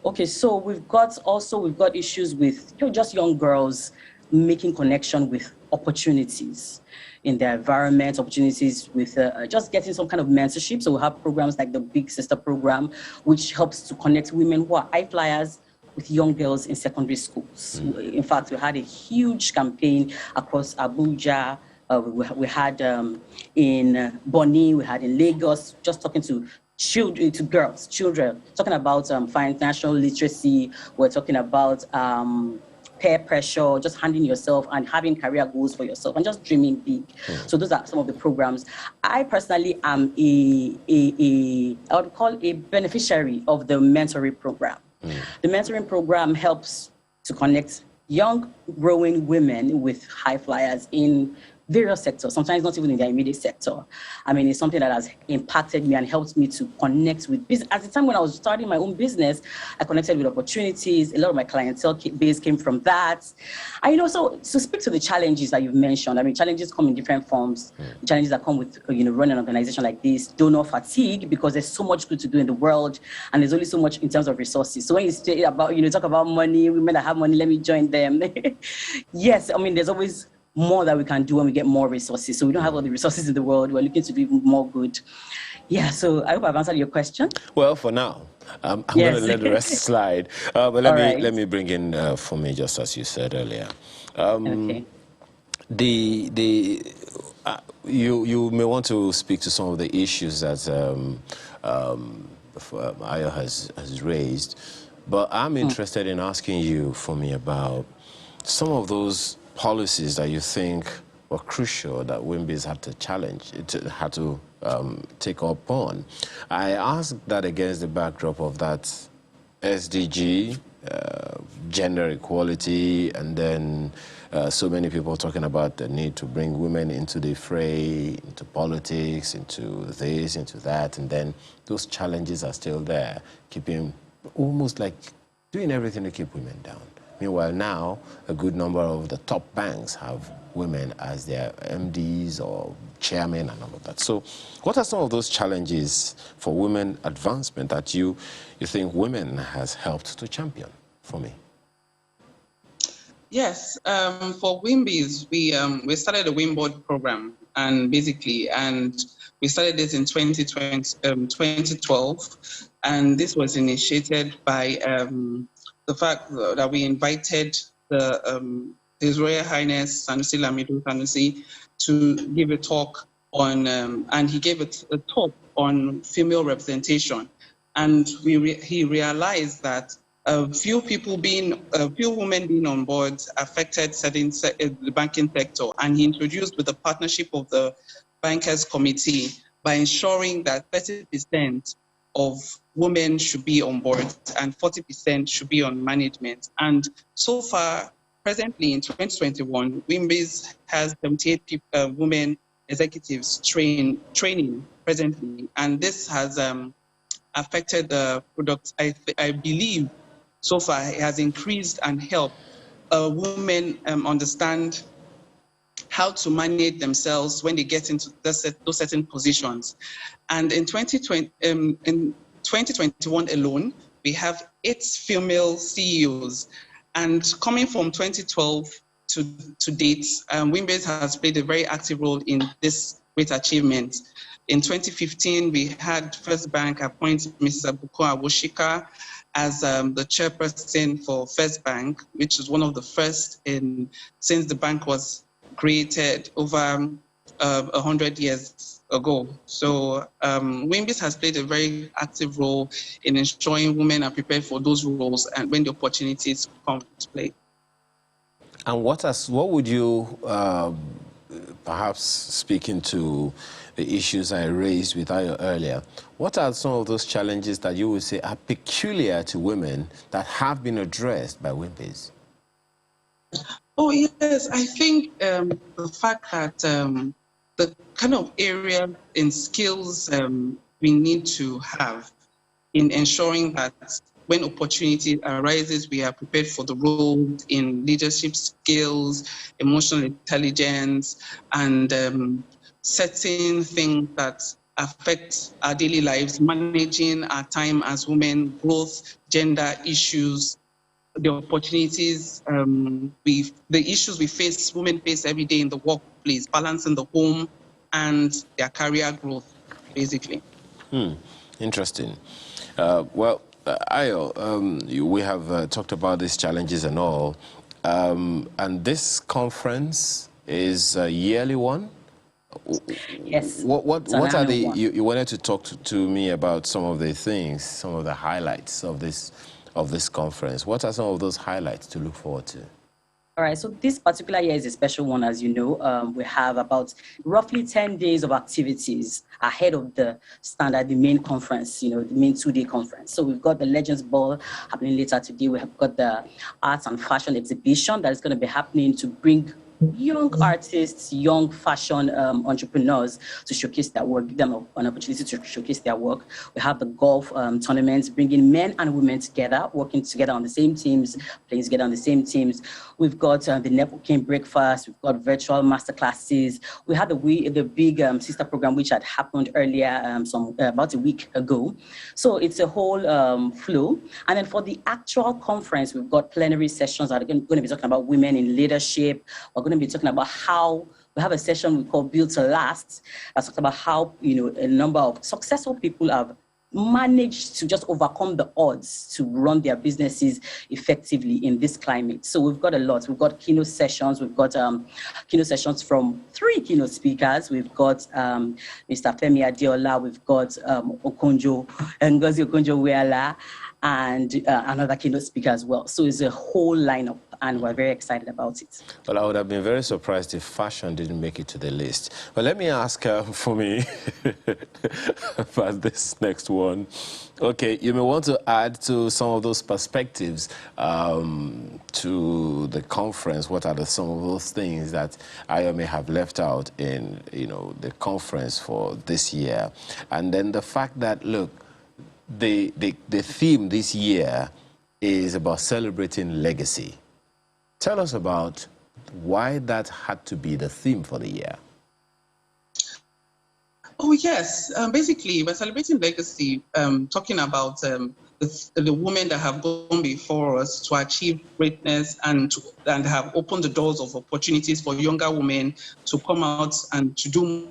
Okay, so we've got issues with just young girls making connection with opportunities in their environment, opportunities with just getting some kind of mentorship. So we have programs like the Big Sister program, which helps to connect women who are high flyers with young girls in secondary schools. In fact, we had a huge campaign across Abuja. We had in Bonny, we had in Lagos, just talking to children, talking about financial literacy. We're talking about peer pressure, just handling yourself and having career goals for yourself and just dreaming big. So those are some of the programs. I personally am I would call a beneficiary of the mentoring program. The mentoring program helps to connect young, growing women with high flyers in various sectors, sometimes not even in the immediate sector. I mean, it's something that has impacted me and helped me to connect with business. At the time when I was starting my own business, I connected with opportunities. A lot of my clientele base came from that. And, so to speak to the challenges that you've mentioned, I mean, challenges come in different forms. Challenges that come with, running an organization like this, donor fatigue, because there's so much good to do in the world, and there's only so much in terms of resources. So when you say about, talk about money, women that have money, let me join them. Yes, I mean, there's always more that we can do when we get more resources. So we don't have all the resources in the world. We're looking to do even more good. Yeah, so I hope I've answered your question. Well, for now, I'm Yes. going to let the rest slide. But let me bring in for me, just as you said earlier. Okay. You may want to speak to some of the issues that Ayo has raised, but I'm interested in asking you, for me, about some of those policies that you think were crucial that WimBiz had to challenge, had to take up on. I ask that against the backdrop of that SDG, gender equality, and then so many people talking about the need to bring women into the fray, into politics, into this, into that, and then those challenges are still there, keeping almost like doing everything to keep women down. Meanwhile, now a good number of the top banks have women as their MDs or chairmen and all of that. So what are some of those challenges for women advancement that you think women has helped to champion for me? Yes, for WimBiz, we started a WimBoard program, and we started this in 2012, and this was initiated by the fact that we invited His Royal Highness Sanusi Lamido Sanusi to give a talk on, and he gave a talk on female representation, and he realized that few women being on board affected the banking sector, and he introduced with the partnership of the Bankers Committee by ensuring that 30% of women should be on board and 40% should be on management. And so far, presently in 2021, WimBiz has 78 women executives training presently, and this has affected the products. I believe so far it has increased and helped women understand how to manage themselves when they get into those certain positions. And in 2021 alone, we have 8 female CEOs. And coming from 2012 to date, WimBiz has played a very active role in this great achievement. In 2015, we had First Bank appoint Mrs. Abuko Awoshika as the chairperson for First Bank, which is one of the first since the bank was created over 100 years ago. So WimBiz has played a very active role in ensuring women are prepared for those roles and when the opportunities come to play. And what would you, perhaps speaking to the issues I raised with Ayo earlier, what are some of those challenges that you would say are peculiar to women that have been addressed by WimBiz? Oh, yes. I think the fact that the kind of area in skills we need to have in ensuring that when opportunity arises, we are prepared for the role in leadership skills, emotional intelligence, and certain things that affect our daily lives, managing our time as women, growth, gender issues, the opportunities, the issues women face every day in the workplace, balancing the home and their career growth, basically. Interesting. Well, Ayo, we have talked about these challenges and all, and this conference is a yearly one? Yes. What are the, you wanted to talk to me about some of the things, some of the highlights of this conference. What are some of those highlights to look forward to? All right, so this particular year is a special one, as you know. We have about roughly 10 days of activities ahead of the main conference, the main 2-day conference. So we've got the Legends Ball happening later today. We have got the Arts and Fashion Exhibition that is going to be happening to bring young artists, young fashion entrepreneurs to showcase their work, give them an opportunity to showcase their work. We have the golf tournaments, bringing men and women together, working together on the same teams, playing together on the same teams. We've got the networking breakfast. We've got virtual masterclasses. We had the big sister program, which had happened earlier, about a week ago. So it's a whole flow. And then for the actual conference, we've got plenary sessions that are going to be talking about women in leadership. We're going going to be talking about how we have a session we call Build to Last. That's talking about how, a number of successful people have managed to just overcome the odds to run their businesses effectively in this climate. So we've got a lot. We've got keynote sessions. We've got keynote sessions from 3 keynote speakers. We've got Mr. Femi Adeola. We've got Ngozi Okonjo-Iweala, and another keynote speaker as well. So it's a whole lineup, and we're very excited about it. Well, I would have been very surprised if fashion didn't make it to the list. But let me ask for me about this next one. Okay, you may want to add to some of those perspectives to the conference. What are some of those things that I may have left out in, the conference for this year? And then the fact that, look, the theme this year is about celebrating legacy. Tell us about why that had to be the theme for the year. Oh, yes. Basically, we're celebrating legacy, talking about the women that have gone before us to achieve greatness and have opened the doors of opportunities for younger women to come out and to do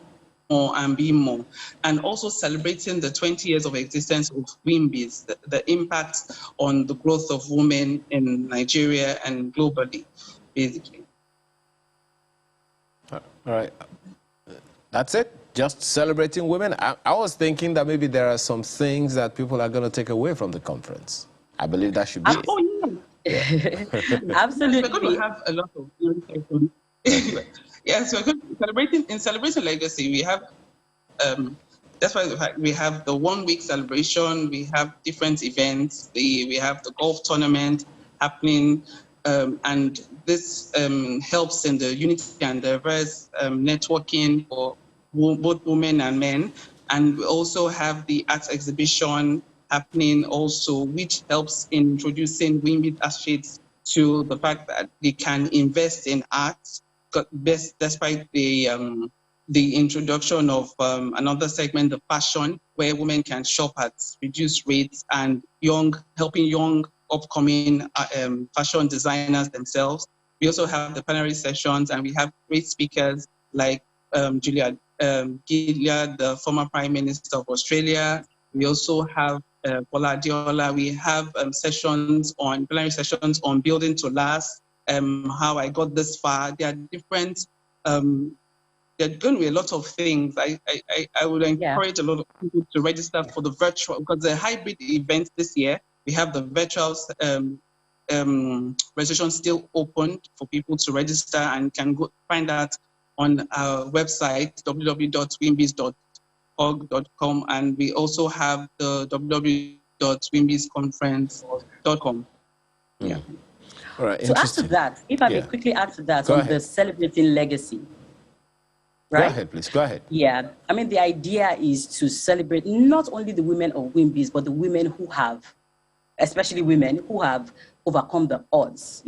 more and be more. And also celebrating the 20 years of existence of WimBiz, the impact on the growth of women in Nigeria and globally, basically. All right. That's it? Just celebrating women? I was thinking that maybe there are some things that people are going to take away from the conference. I believe that should be it. Oh, yeah. Absolutely. We're going to have a lot of yes, we're going to celebrating legacy. We have that's why we have the 1-week celebration. We have different events. We have the golf tournament happening, and this helps in the unity and diverse networking for both women and men. And we also have the arts exhibition happening also, which helps in introducing WimBiz associates to the fact that they can invest in arts, despite the introduction of another segment, the fashion, where women can shop at reduced rates, and helping young upcoming fashion designers themselves. We also have the plenary sessions, and we have great speakers like Julia Gillard, the former Prime Minister of Australia. We also have Bola Adeola. We have plenary sessions on building to last, how I got this far. There are different, there are going to be a lot of things. I would encourage a lot of people to register for the virtual, because the hybrid event this year, we have the virtual registration still open for people to register, and can go find that on our website, www.wimbiz.org.com, and we also have the www.wimbizconference.com. Yeah. All right. To add to that, if I may quickly add to that, on the celebrating legacy. Right? Go ahead, please. Go ahead. Yeah. I mean, the idea is to celebrate not only the women of WimBiz, but the women who have, especially women who have overcome the odds,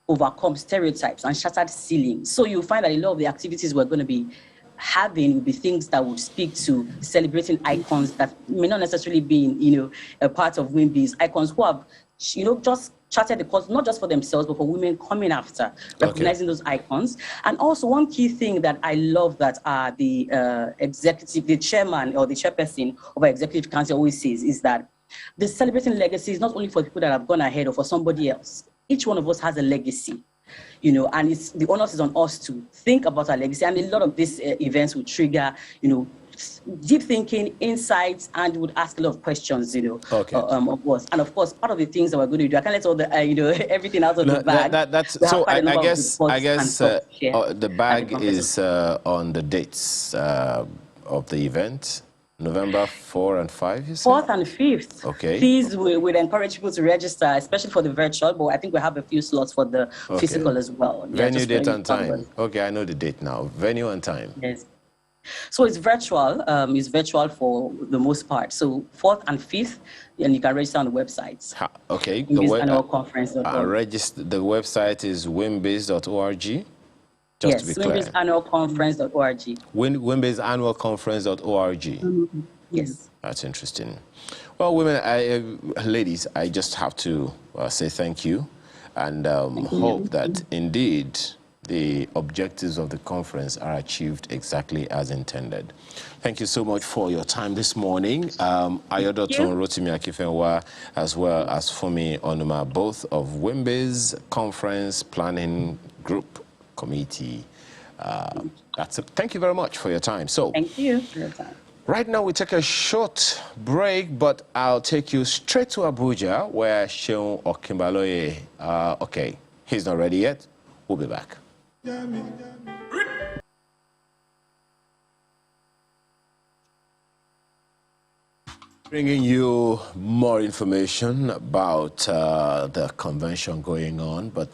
overcome stereotypes and shattered ceilings. So you'll find that a lot of the activities we're going to be having will be things that would speak to celebrating icons that may not necessarily be in, a part of WimBiz, icons who have, just charted the course, not just for themselves, but for women coming after, recognizing those icons. And also one key thing that I love that the chairman or the chairperson of our executive council always says is that the celebrating legacy is not only for people that have gone ahead or for somebody else. Each one of us has a legacy, and the onus is on us to think about our legacy. And a lot of these events will trigger, deep thinking, insights, and would ask a lot of questions, of course. And of course, part of the things that we're going to do, I can't let all the, everything out of the bag. I guess the bag is on the dates of the event. November 4 and 5, you said? 4th and 5th. Okay. Please, we would encourage people to register, especially for the virtual, but I think we have a few slots for the physical as well. Venue, date, and time. Okay, I know the date now. Venue and time. Yes. So it's virtual. It's virtual for the most part. So 4th and 5th, and you can register on the website. Okay. Annual conference. The website is wimbiz.org. Just to be clear. WimBizAnnualConference.org. WimBizAnnualConference.org. Yes. That's interesting. Well, ladies, I just have to say thank you, and hope that indeed the objectives of the conference are achieved exactly as intended. Thank you so much for your time this morning. Ayodotun Rotimi Akifenwa, as well as Fumi Onuma, both of WimBiz Conference Planning Group Committee. That's it. Thank you very much for your time. So, thank you for your time. Right now, we take a short break, but I'll take you straight to Abuja, where Sheun Okimbaloye, okay, he's not ready yet. We'll be back. Bringing you more information about the convention going on, but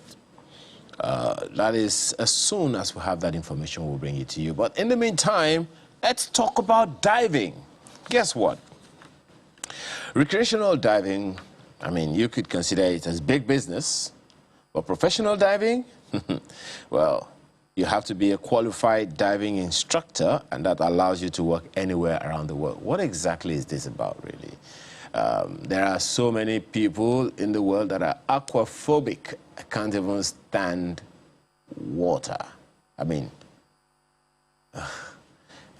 that is as soon as we have that information, we'll bring it to you. But in the meantime, let's talk about diving. Guess what? Recreational diving, I mean, you could consider it as big business, but professional diving, well, you have to be a qualified diving instructor, and that allows you to work anywhere around the world. What exactly is this about, really? There are so many people in the world that are aquaphobic. I can't even stand water. I mean,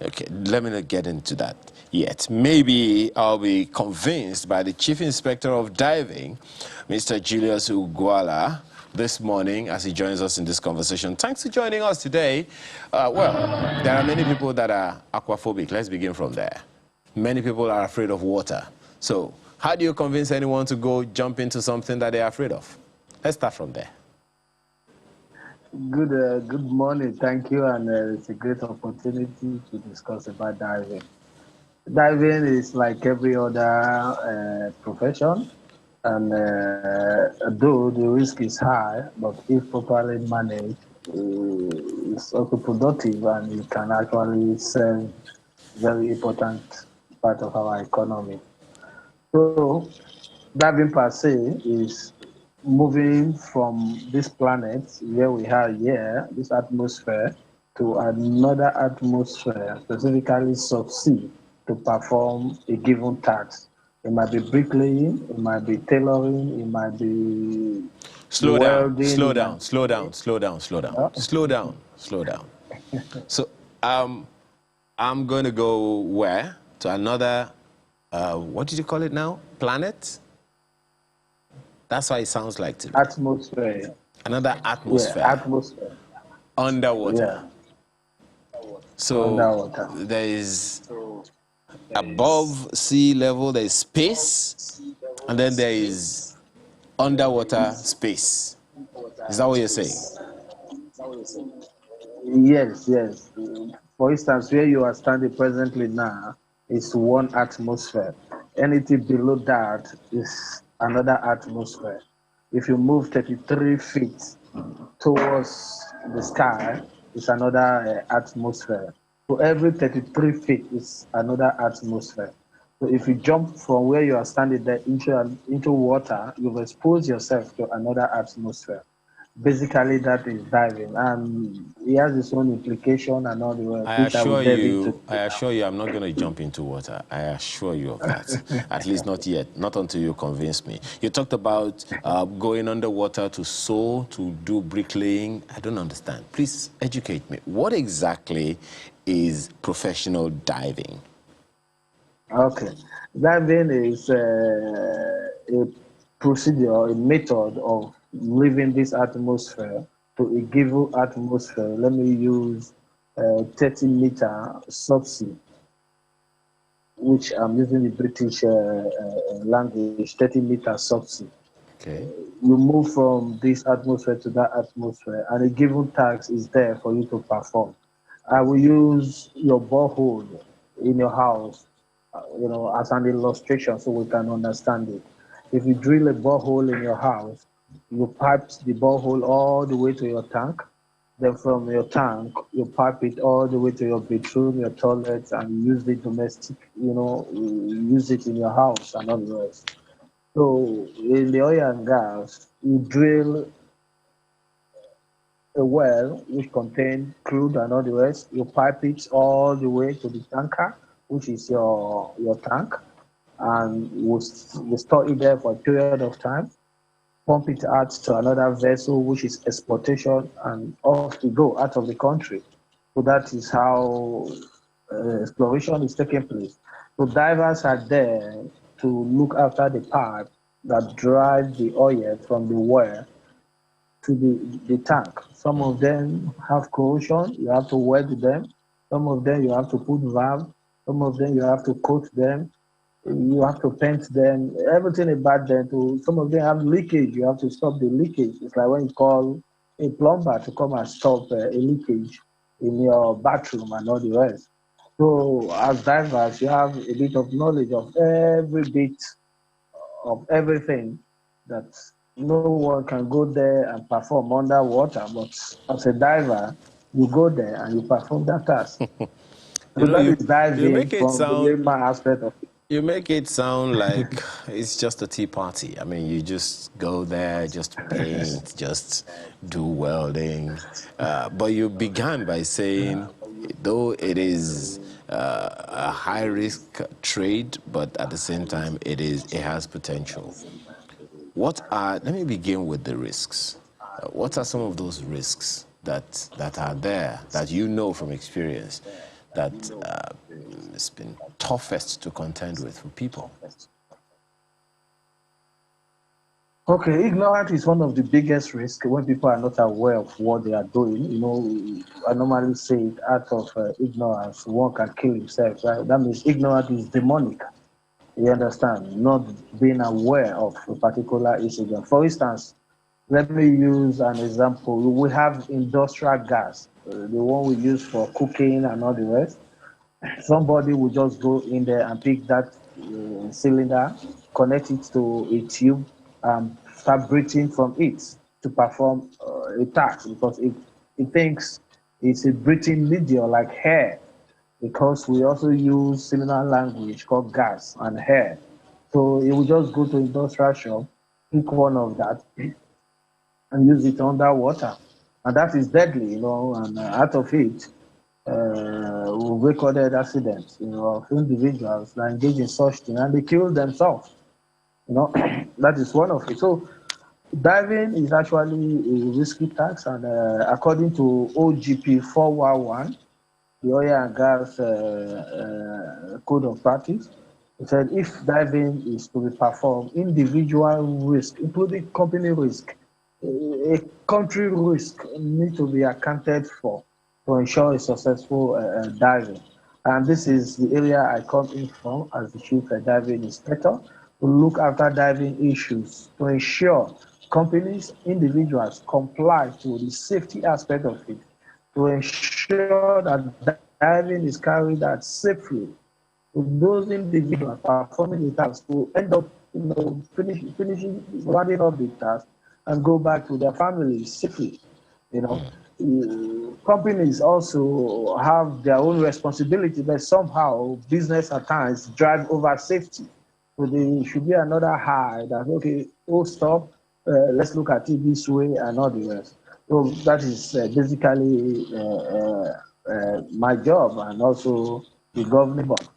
okay, let me not get into that yet. Maybe I'll be convinced by the Chief Inspector of Diving, Mr. Julius Uguala, this morning as he joins us in this conversation. Thanks for joining us today. Well, there are many people that are aquaphobic. Let's begin from there. Many people are afraid of water. So how do you convince anyone to go jump into something that they're afraid of? Let's start from there. Good morning. Thank you, and it's a great opportunity to discuss about diving. Diving is like every other profession, and though the risk is high, but if properly managed, it's also productive, and it can actually serve very important part of our economy. So, diving per se is moving from this planet where we are here, this atmosphere, to another atmosphere, specifically subsea, to perform a given task. It might be bricklaying, it might be tailoring, it might be welding. Slow down. So I'm going to go where? To another, what did you call it now? Planet? That's why it sounds like to me. Atmosphere. Another atmosphere. Yeah, atmosphere. Underwater. Yeah. So underwater. There is above sea level, there is space, and then there is underwater space. Is that what you're saying? Yes. For instance, where you are standing presently now is one atmosphere. Anything below that is another atmosphere. If you move 33 feet towards the sky, it's another atmosphere. So every 33 feet is another atmosphere. So if you jump from where you are standing there into water, you've exposed yourself to another atmosphere. Basically, that is diving, and it has its own implication and all the way. I assure you, I'm not going to jump into water. I assure you of that. At least not yet, not until you convince me. You talked about going underwater to sew, to do bricklaying. I don't understand. Please educate me. What exactly is professional diving? Okay, diving is a procedure, a method of leaving this atmosphere to a given atmosphere. Let me use 30-meter subsea, which I'm using the British language, 30-meter subsea. Okay. You move from this atmosphere to that atmosphere, and a given task is there for you to perform. I will use your borehole in your house, as an illustration so we can understand it. If you drill a borehole in your house, you pipe the borehole all the way to your tank. Then from your tank, you pipe it all the way to your bedroom, your toilet, and use the domestic, use it in your house and all the rest. So in the oil and gas, you drill a well which contains crude and all the rest. You pipe it all the way to the tanker, which is your tank, and we store it there for a period of time. pump it out to another vessel, which is exportation, and off we go out of the country. So that is how exploration is taking place. So divers are there to look after the pipe that drive the oil from the well to the tank. Some of them have corrosion, you have to weld them. Some of them you have to put valve. Some of them you have to coat them. You have to paint them. Everything about them. Some of them have leakage. You have to stop the leakage. It's like when you call a plumber to come and stop a leakage in your bathroom and all the rest. So as divers, you have a bit of knowledge of every bit of everything that no one can go there and perform underwater. But as a diver, you go there and you perform that task. You So know, that you is diving make it from the sound layman aspect of it. you make it sound like it's just a tea party. I mean, you just go there, just paint, just do welding. But you began by saying, though it is a high risk trade, but at the same time, it has potential. Let me begin with the risks. What are some of those risks that are there, that you know from experience, that it's been toughest to contend with for people? Okay, ignorance is one of the biggest risks when people are not aware of what they are doing. You know, I normally say it, out of ignorance, one can kill himself, right? That means ignorance is demonic. You understand? Not being aware of a particular incident. For instance, let me use an example. We have industrial gas, the one we use for cooking and all the rest. Somebody will just go in there and pick that cylinder, connect it to a tube, start breathing from it to perform a task because it thinks it's a breathing medium like air, because we also use similar language called gas and air. So it will just go to industrial shop, pick one of that, and use it underwater. And that is deadly, you know, and out of it, we've recorded accidents, you know, of individuals that engage in such thing and they kill themselves. You know, that is one of it. So diving is actually a risky task, and according to OGP 411, the oil and gas code of practice, it said if diving is to be performed, individual risk, including company risk, a country risk, need to be accounted for to ensure a successful diving. And this is the area I come in from as the chief diving inspector, to look after diving issues, to ensure companies, individuals comply to the safety aspect of it, to ensure that diving is carried out safely, to those individuals performing the task to end up, you know, finishing, running up the task and go back to their families safely. You know, companies also have their own responsibility, but somehow business at times drive over safety. So there should be another high that, okay, oh, stop, let's look at it this way and all the rest. So that is basically my job and also the governing body.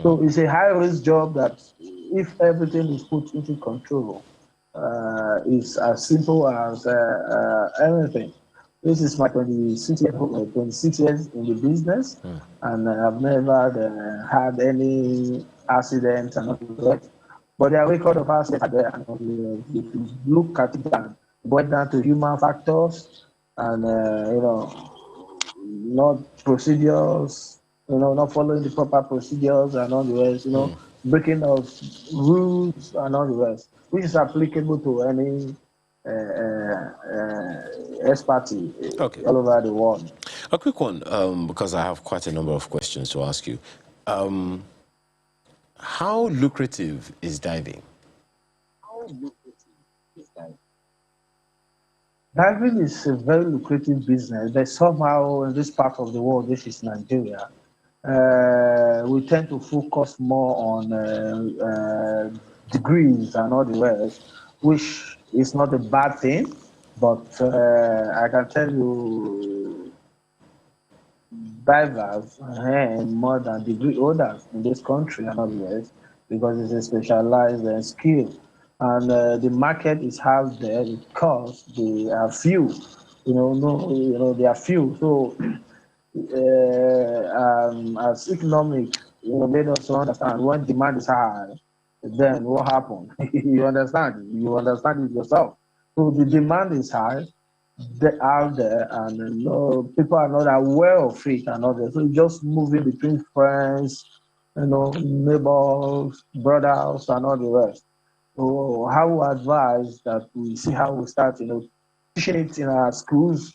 So it's a high risk job that, if everything is put into control, is as simple as anything. This is my 26 years in the business, and I've never had any accident and all that. But there are record of accidents there, and if you look at it and boil down to human factors, and you know, not procedures, you know, not following the proper procedures and all the rest, you know, breaking of rules and all the rest, which is applicable to any expertise Okay. all over the world. A quick one, because I have quite a number of questions to ask you. How lucrative is diving? Diving is a very lucrative business, but somehow in this part of the world, this is Nigeria, we tend to focus more on degrees and all the rest, which is not a bad thing. But I can tell you, divers earn more than degree holders in this country and all the rest, because it's a specialized skill. and the market is out there because they are few. They are few. So as economic, made us understand when demand is high, then what happened? You understand? You understand it yourself. So the demand is high, out there, and people are not aware of it and all that. So it's just moving between friends, neighbors, brothers, and all the rest. So how we advise that we see how we start, teaching it in our schools,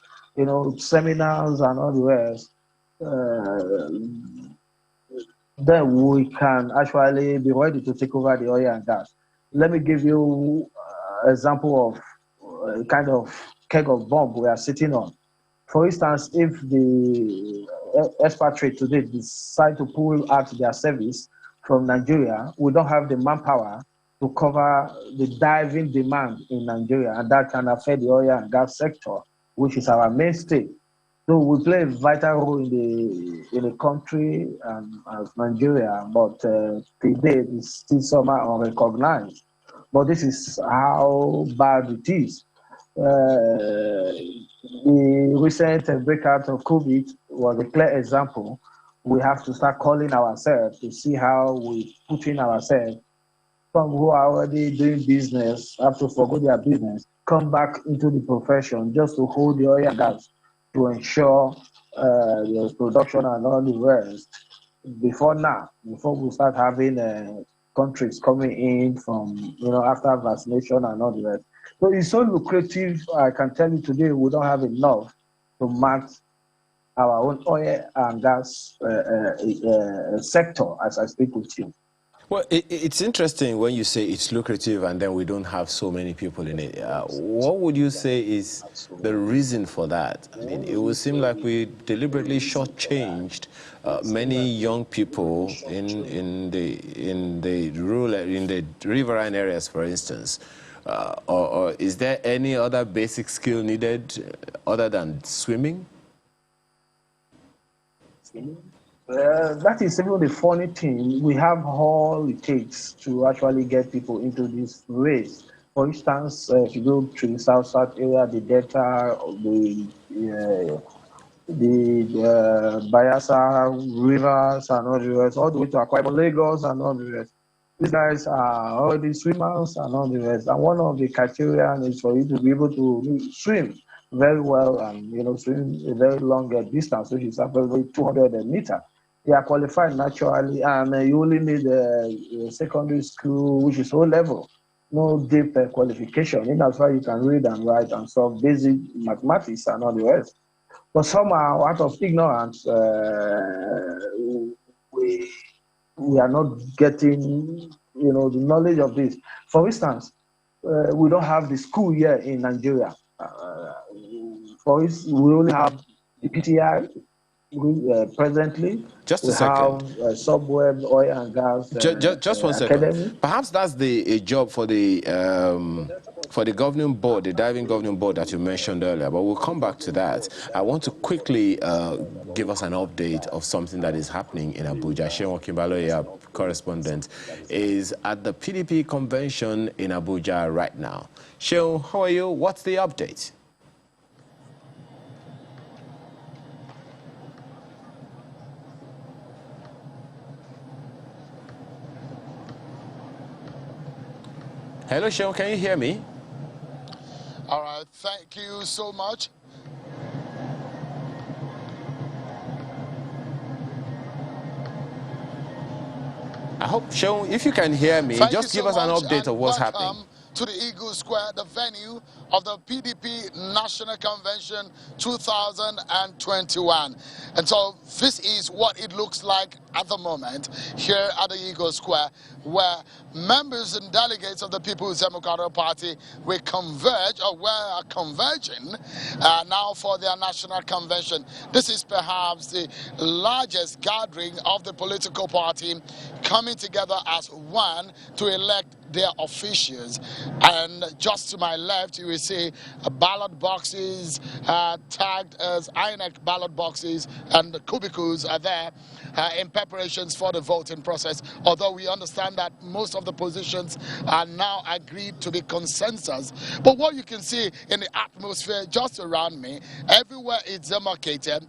seminars and all the rest. Then we can actually be ready to take over the oil and gas. Let me give you an example of a kind of keg of bomb we are sitting on. For instance, if the expatriate today decide to pull out their service from Nigeria, we don't have the manpower to cover the diving demand in Nigeria, and that can affect the oil and gas sector, which is our mainstay. So we play a vital role in the country as Nigeria, but today it's still somehow unrecognized. But this is how bad it is. The recent breakout of COVID was a clear example. We have to start calling ourselves to see how we put in ourselves. Some who are already doing business have to forgo their business, come back into the profession just to hold the oil and gas to ensure the production and all the rest. Before we start having countries coming in from, after vaccination and all the rest. So it's so lucrative. I can tell you today, we don't have enough to match our own oil and gas sector as I speak with you. Well, it's interesting when you say it's lucrative and then we don't have so many people in it. What would you say is the reason for that? I mean, it would seem like we deliberately shortchanged many young people in the riverine areas, for instance. Or is there any other basic skill needed other than swimming? That is even the funny thing. We have all it takes to actually get people into this race. For instance, if you go to the south area, the Delta, the Bayelsa rivers and all the rest, all the way to Akwa Ibom, Lagos and all the rest. These guys are already swimmers and all the rest. And one of the criteria is for you to be able to swim very well and swim a very long distance, which is approximately 200 meters. They are qualified naturally, and you only need a secondary school, which is O level, no deep qualification. And that's why you can read and write and solve basic mathematics and all the rest. But somehow, out of ignorance, we are not getting, the knowledge of this. For instance, we don't have the school here in Nigeria. For instance, we only have the PTI. Presently, just a second. Have Subweb oil and gas. Just 1 academy. second. Perhaps that's a job for the governing board, the diving governing board that you mentioned earlier. But we'll come back to that. I want to quickly give us an update of something that is happening in Abuja. Sheon Kimbaloya, correspondent, is at the PDP convention in Abuja right now. Sheon, how are you? What's the update? Hello, Sheon, can you hear me? All right, thank you so much. I hope, Sheon, if you can hear me, just give us an update of what's happening. To the Eagle Square, the venue of the PDP National Convention 2021. And so this is what it looks like at the moment here at the Eagle Square, where members and delegates of the People's Democratic Party will converge, or were converging now for their national convention. This is perhaps the largest gathering of the political party coming together as one to elect their officials. And just to my left, you will see ballot boxes tagged as INEC ballot boxes, and the cubicles are there in preparations for the voting process, although we understand that most of the positions are now agreed to be consensus. But what you can see in the atmosphere just around me, everywhere it's demarcated,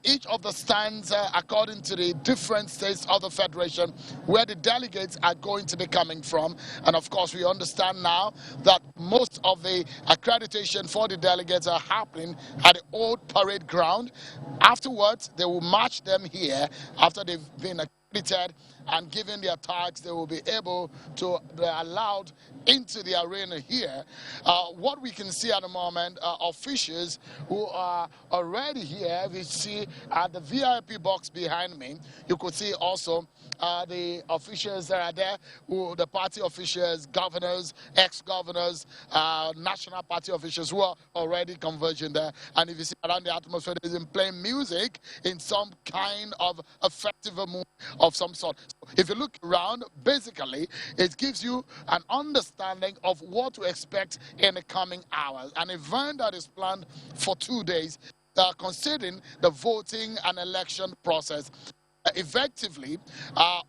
each of the stands according to the different states of the Federation where the delegates are going to be coming from. And of course, we understand now that most of the accreditation for the delegates are happening at the old parade ground. Afterwards, they will march them here after they've been accredited and given their tags. They will be able to be allowed into the arena here. What we can see at the moment, officials who are already here, we see at the VIP box behind me. You could see also the officials that are there, who the party officials, governors, ex-governors, national party officials who are already converging there. And if you see around the atmosphere, they've been playing music in some kind of effective mood of some sort. So if you look around, basically, it gives you an understanding of what to expect in the coming hours. An event that is planned for 2 days, considering the voting and election process. Effectively,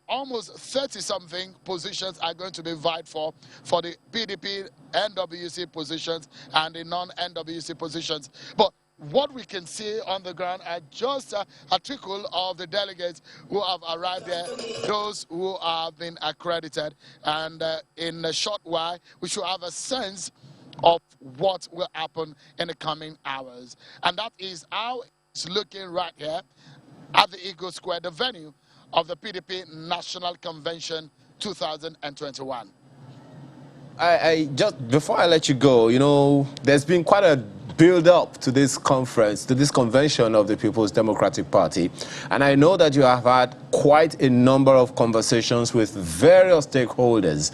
almost 30-something positions are going to be vied for the PDP, NWC positions and the non-NWC positions. But what we can see on the ground are just a trickle of the delegates who have arrived there, those who have been accredited. And in a short while, we should have a sense of what will happen in the coming hours. And that is how it's looking right here at the Eagle Square, the venue of the PDP National Convention 2021. I just, before I let you go, you know, there's been quite a build up to this conference, to this convention of the People's Democratic Party. And I know that you have had quite a number of conversations with various stakeholders,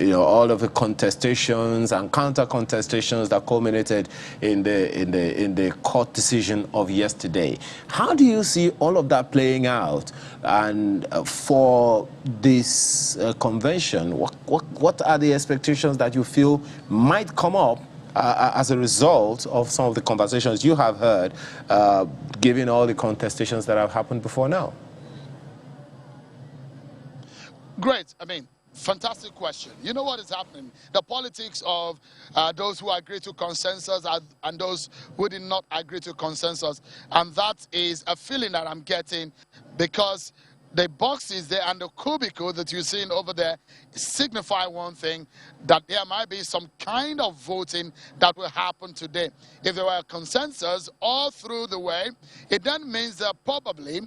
you know, all of the contestations and counter contestations that culminated in the court decision of yesterday. How do you see all of that playing out? And for this convention, what are the expectations that you feel might come up as a result of some of the conversations you have heard, given all the contestations that have happened before now? Great. I mean, fantastic question. You know what is happening? The politics of those who agree to consensus and those who did not agree to consensus. And that is a feeling that I'm getting, because the boxes there and the cubicle that you're seeing over there signify one thing, that there might be some kind of voting that will happen today. If there were a consensus all through the way, it then means that probably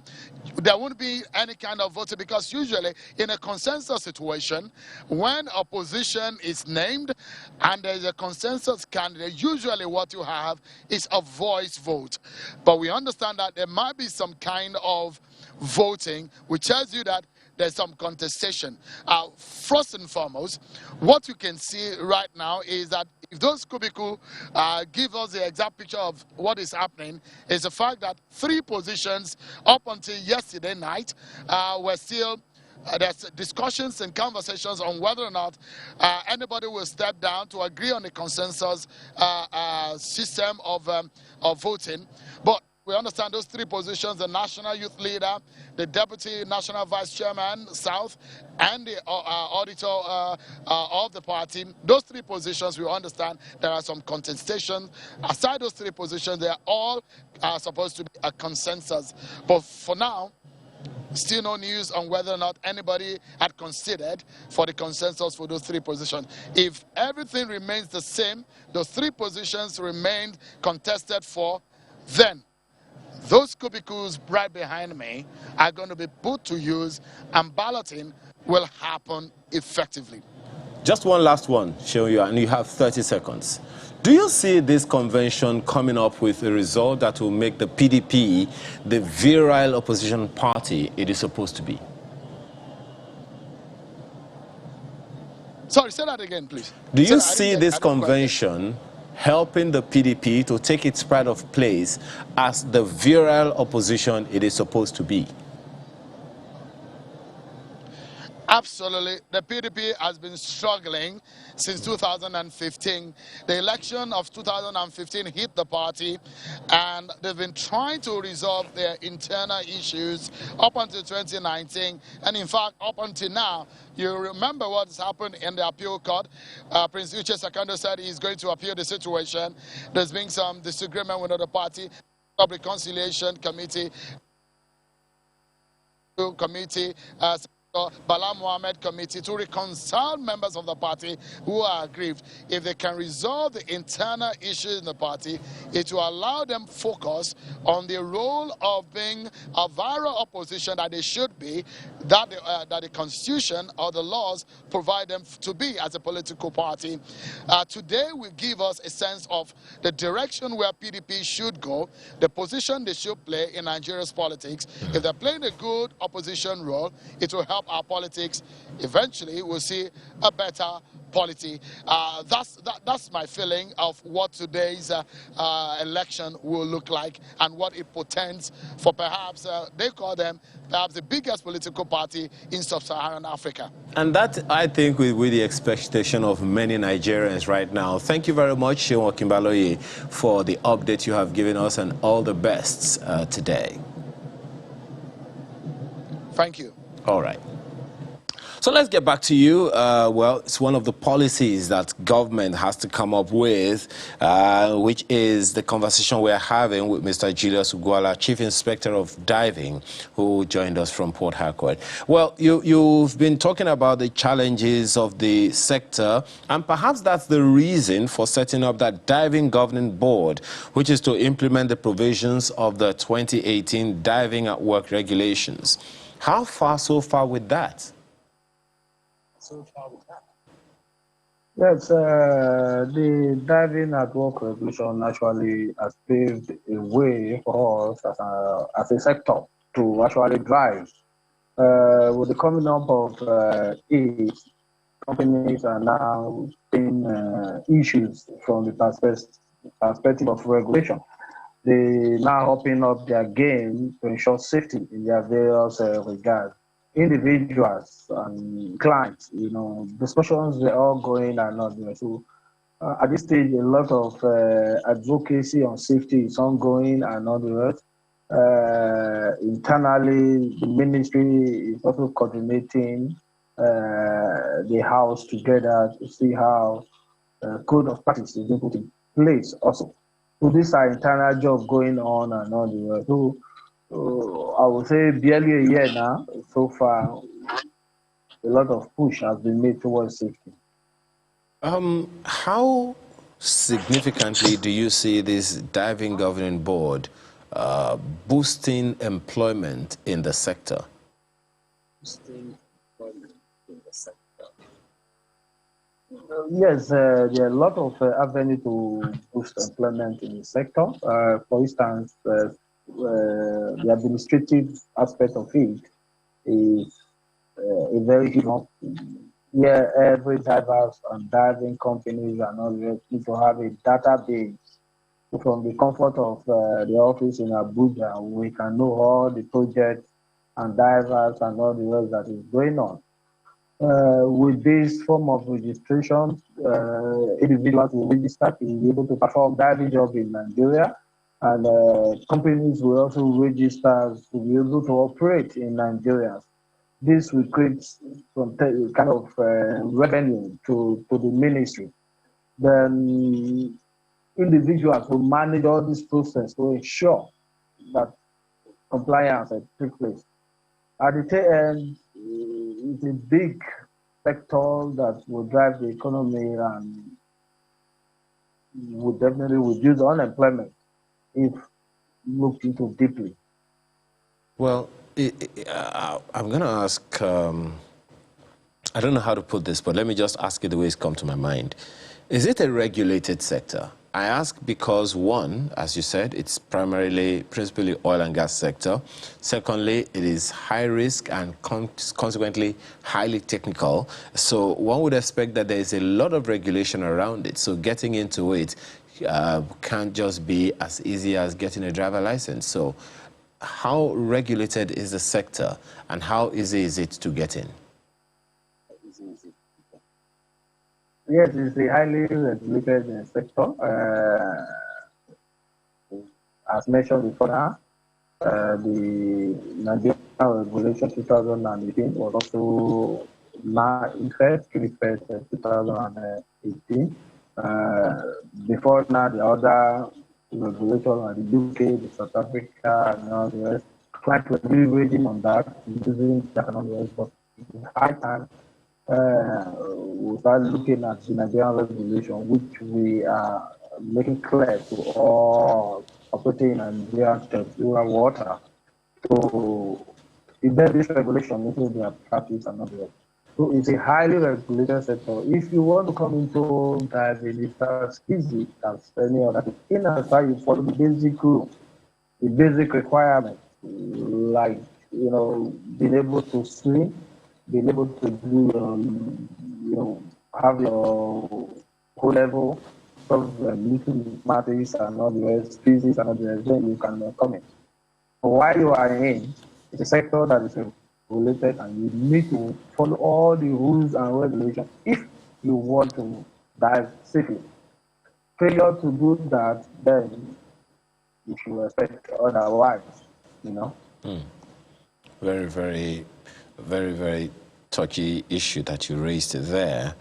there won't be any kind of voting, because usually in a consensus situation, when a position is named and there's a consensus candidate, usually what you have is a voice vote. But we understand that there might be some kind of voting, which tells you that there's some contestation. First and foremost, what you can see right now is that if those cubicles give us the exact picture of what is happening, is the fact that 3 positions up until yesterday night were still there's discussions and conversations on whether or not anybody will step down to agree on the consensus system of voting. But we understand those 3 positions: the national youth leader, the deputy national vice chairman, South, and the auditor of the party. Those 3 positions, we understand there are some contestations. Aside those 3 positions, they are all supposed to be a consensus. But for now, still no news on whether or not anybody had considered for the consensus for those 3 positions. If everything remains the same, those 3 positions remained contested for, then those cubicles right behind me are going to be put to use, and balloting will happen effectively. Just one last one, Sheoyu, and you have 30 seconds. Do you see this convention coming up with a result that will make the PDP the virile opposition party it is supposed to be? Sorry, say that again, please. Do you see this convention helping the PDP to take its pride of place as the virile opposition it is supposed to be? Absolutely. The PDP has been struggling since 2015. The election of 2015 hit the party, and they've been trying to resolve their internal issues up until 2019. And in fact, up until now, you remember what's happened in the appeal court. Prince Uche Secondo said he's going to appeal the situation. There's been some disagreement with the party. Public Reconciliation Committee, Bala Mohammed committee to reconcile members of the party who are aggrieved. If they can resolve the internal issues in the party, it will allow them focus on the role of being a viral opposition that they should be, that the constitution or the laws provide them to be as a political party. Today will give us a sense of the direction where PDP should go, the position they should play in Nigeria's politics. If they're playing a good opposition role, it will help our politics. Eventually, we'll see a better polity. That's my feeling of what today's election will look like and what it portends for perhaps, they call them, perhaps the biggest political party in sub-Saharan Africa. And that, I think, will be the expectation of many Nigerians right now. Thank you very much, Seun Okinbaloye, for the update you have given us, and all the best today. Thank you. All right. So let's get back to you. Well, it's one of the policies that government has to come up with, which is the conversation we're having with Mr. Julius Ugwala, Chief Inspector of Diving, who joined us from Port Harcourt. Well, you've been talking about the challenges of the sector, and perhaps that's the reason for setting up that Diving Governing Board, which is to implement the provisions of the 2018 Diving at Work regulations. How far so far with that? Yes, the diving at work regulation actually has paved a way for us as a sector to actually drive. With the coming up of it, companies are now seeing issues from the perspective of regulation. They now open up their game to ensure safety in their various regards. Individuals and clients, discussions they're all going and not doing. So at this stage, a lot of advocacy on safety is ongoing and not doing. Internally, the ministry is also coordinating the house together to see how code of practice is being put in place also. So these are internal jobs going on and not doing. So I would say barely a year now, so far, a lot of push has been made towards safety. How significantly do you see this Diving Governing Board boosting employment in the sector? Yes, there are a lot of avenues to boost employment in the sector. For instance, the administrative aspect of it is a very huge one. Where every divers and diving companies and all need to have a database from the comfort of the office in Abuja. We can know all the projects and divers and all the rest that is going on. With this form of registration, individuals will register to be able to perform diving job in Nigeria. And companies will also register to be able to operate in Nigeria. This will create some kind of revenue to the ministry. Then individuals will manage all this process to ensure that compliance takes place. At the tail end, it's a big sector that will drive the economy and will definitely reduce unemployment if looked into deeply. Well, I'm going to ask, I don't know how to put this, but let me just ask it the way it's come to my mind. Is it a regulated sector? I ask because, one, as you said, it's principally oil and gas sector. Secondly, it is high risk and consequently highly technical. So one would expect that there is a lot of regulation around it. So getting into it can't just be as easy as getting a driver license. So how regulated is the sector and how easy is it to get in? Yes, it's a highly regulated sector. As mentioned before now, the Nigerian Regulation 2018 was also now in effect, 2018. Before now, the other regulations are the UK, the South Africa, and all the rest. Quite really raging on that, using technology, but it's high time we start looking at the Nigerian regulation, which we are making clear to all operating in Nigerian territorial water. So, if there is regulation into their practice and not the so it's a highly regulated sector. If you want to come into diving, it's as easy as any other. In as far you follow the basic rule, the basic requirements, like being able to swim, being able to do, have your whole level of little mathematics and all the rest, physics and all the rest, then you can come in. But while you are in, it's a sector that is regulated and you need to follow all the rules and regulations if you want to dive safely. Failure to do that, then you should expect otherwise. Very, very, very, very touchy issue that you raised there.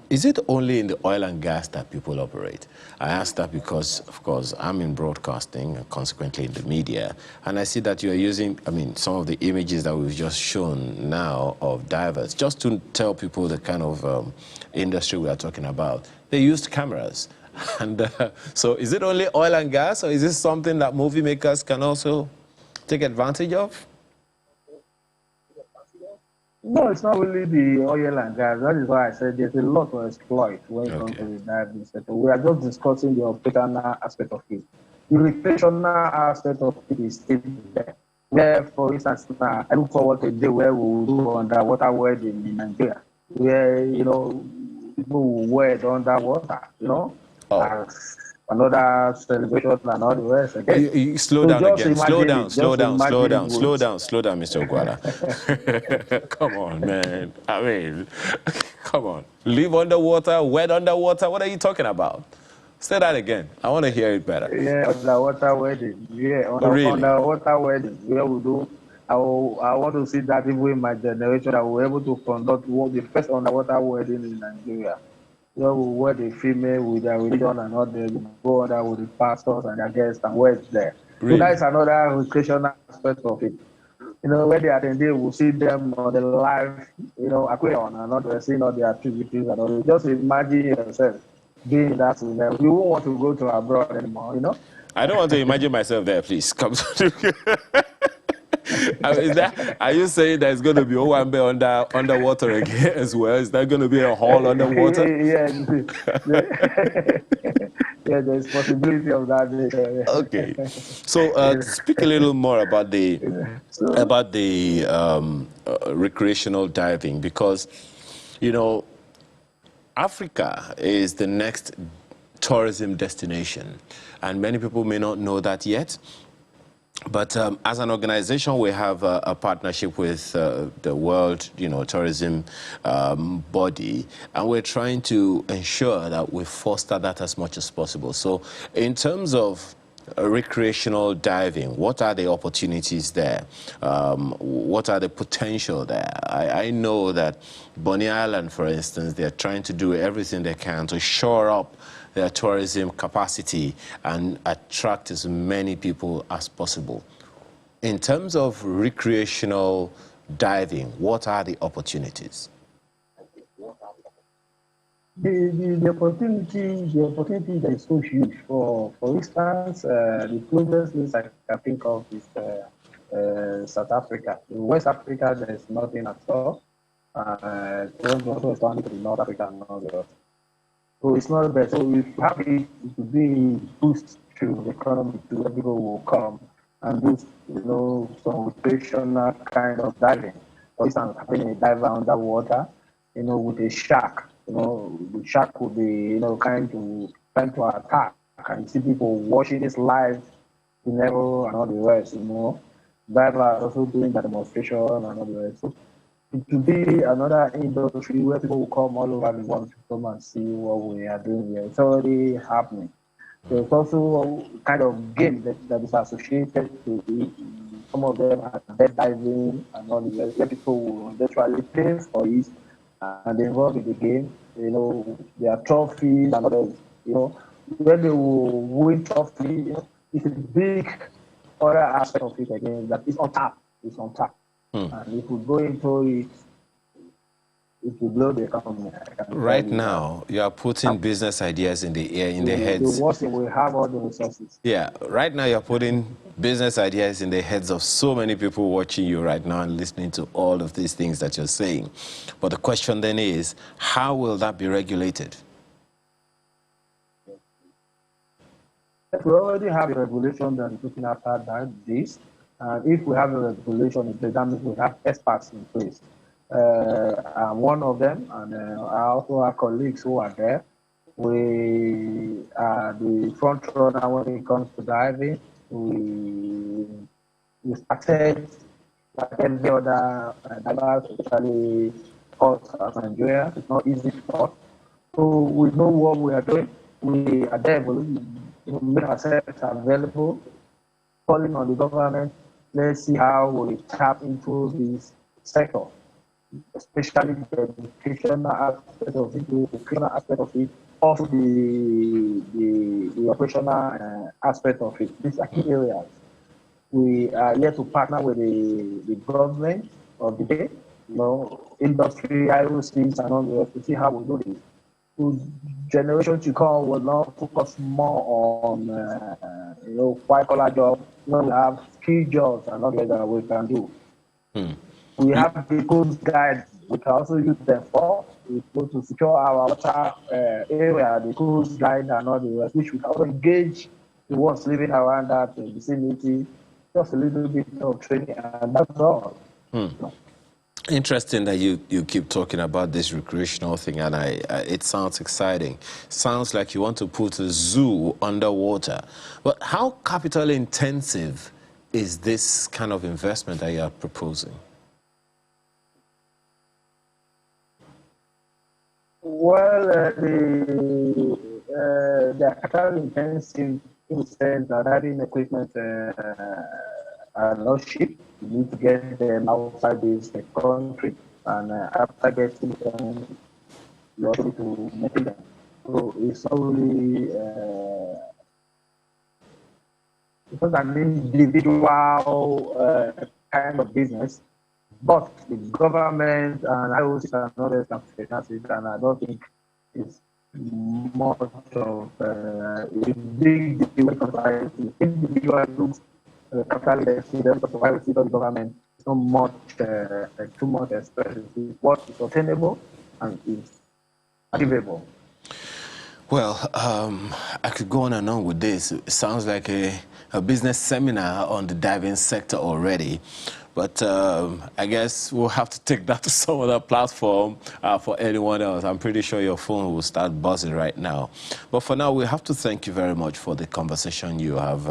Is it only in the oil and gas that people operate? I ask that because, of course, I'm in broadcasting and consequently in the media, and I see that you're using, some of the images that we've just shown now of divers, just to tell people the kind of industry we are talking about. They used cameras. And so is it only oil and gas, or is this something that movie makers can also take advantage of? No, it's not really the oil and gas. That is why I said there's a lot to exploit when it comes to the diving sector. We are just discussing the operational aspect of it. The recreational aspect of it is still there. Where, for instance, now, I look forward to a day where we will do underwater wedding in Nigeria, where, people will wed underwater, as another celebration and all the rest again. Slow So down just again. Slow imagine down, it. slow Just down, slow imagine down, slow what- down, slow down, Mr. Oguala. Come on, man. Come on. Live underwater, wed underwater. What are you talking about? Say that again. I want to hear it better. Yeah, underwater wedding. Yeah, Really? underwater wedding. Where we do. I want to see that even in my generation, I will be able to conduct the first underwater wedding in Nigeria. Where we wed a female with their religion and all the go under with the pastors and their guests and wed there. Really? So that is another recreational aspect of it. When they attend, we will see them on the live, aquarium and all the seeing all the activities and all. Just imagine yourself being in that level. You won't want to go to abroad anymore. I don't want to imagine myself there, please. Come are you saying there's going to be Owambe underwater again as well? Is that going to be a hall underwater? Yeah, there's possibility of that. Okay. So speak a little more about the recreational diving, because, Africa is the next tourism destination, and many people may not know that yet. But as an organization, we have a partnership with the World, Tourism body, and we're trying to ensure that we foster that as much as possible. So, in terms of recreational diving, what are the opportunities there? What are the potential there? I know that Bonny Island, for instance, they're trying to do everything they can to shore up their tourism capacity and attract as many people as possible. In terms of recreational diving, what are the opportunities? The opportunity that is so huge. For instance, the closest place I can think of is South Africa. In West Africa, there is nothing at all. Also expanding to the North Africa and all the rest. So it's not bad. So if you have it to be boost to the economy, to where people will come and do, some recreational kind of diving. For instance, having a diver underwater, with a shark. The shark will be, trying to attack, and see people watching this live, and all the rest. Divers also doing that demonstration and all the rest. So it will be another industry where people will come all over the world to come and see what we are doing here. It's already happening. There's also a kind of game that is associated to it. Some of them are dead diving and all the rest. Where people will literally pay for it and they involve in the game. You know, there are trophies and others. You know, when they will win trophy, you know, it's a big other aspect of it again that is on tap. It's on tap. And if we go into it, it will blow the economy. Right now, you are putting business ideas in the air, in the heads. The worst thing, we have all the resources. Yeah, right now you're putting business ideas in the heads of so many people watching you right now and listening to all of these things that you're saying. But the question then is, how will that be regulated? We already have a regulation that is looking after this. And if we have a regulation in place, that means we have experts in place. I'm one of them, and I also have colleagues who are there. We are the front runner when it comes to diving. We started like every other diver, especially us as Nigeria. It's not easy for us. So we know what we are doing. We are there. We make ourselves available, calling on the government. Let's see how we tap into this sector, especially the educational aspect of it, the educational aspect of it, also the operational aspect of it. These are key areas. We are here to partner with the government of the day, you know, industry, IOCs, and all the rest to see how we do this. So generation to come will now focus more on, you know, white-collar jobs. You know, we have skill jobs and all that we can do. We have the coast guides. We can also use them for to secure our water area, the coast guide and all the rest, which we can also engage the ones living around that vicinity. Just a little bit of training, and that's all. Interesting that you keep talking about this recreational thing, and it sounds exciting. Sounds like you want to put a zoo underwater. But how capital intensive is this kind of investment that you are proposing? Well, the capital intensive in the sense that having equipment are not cheap. You need to get them outside this country, and after getting them, you're able to make them. So it's only it's not an individual kind of business, but the government and IOC and others can finance it, and I don't think it's much of a big deal because individual groups capital investment because of IOC the government. It's not much, too much expensive. It's what is sustainable and is achievable. Well, I could go on and on with this. It sounds like a business seminar on the diving sector already. But I guess we'll have to take that to some other platform for anyone else. I'm pretty sure your phone will start buzzing right now. But for now, we have to thank you very much for the conversation you have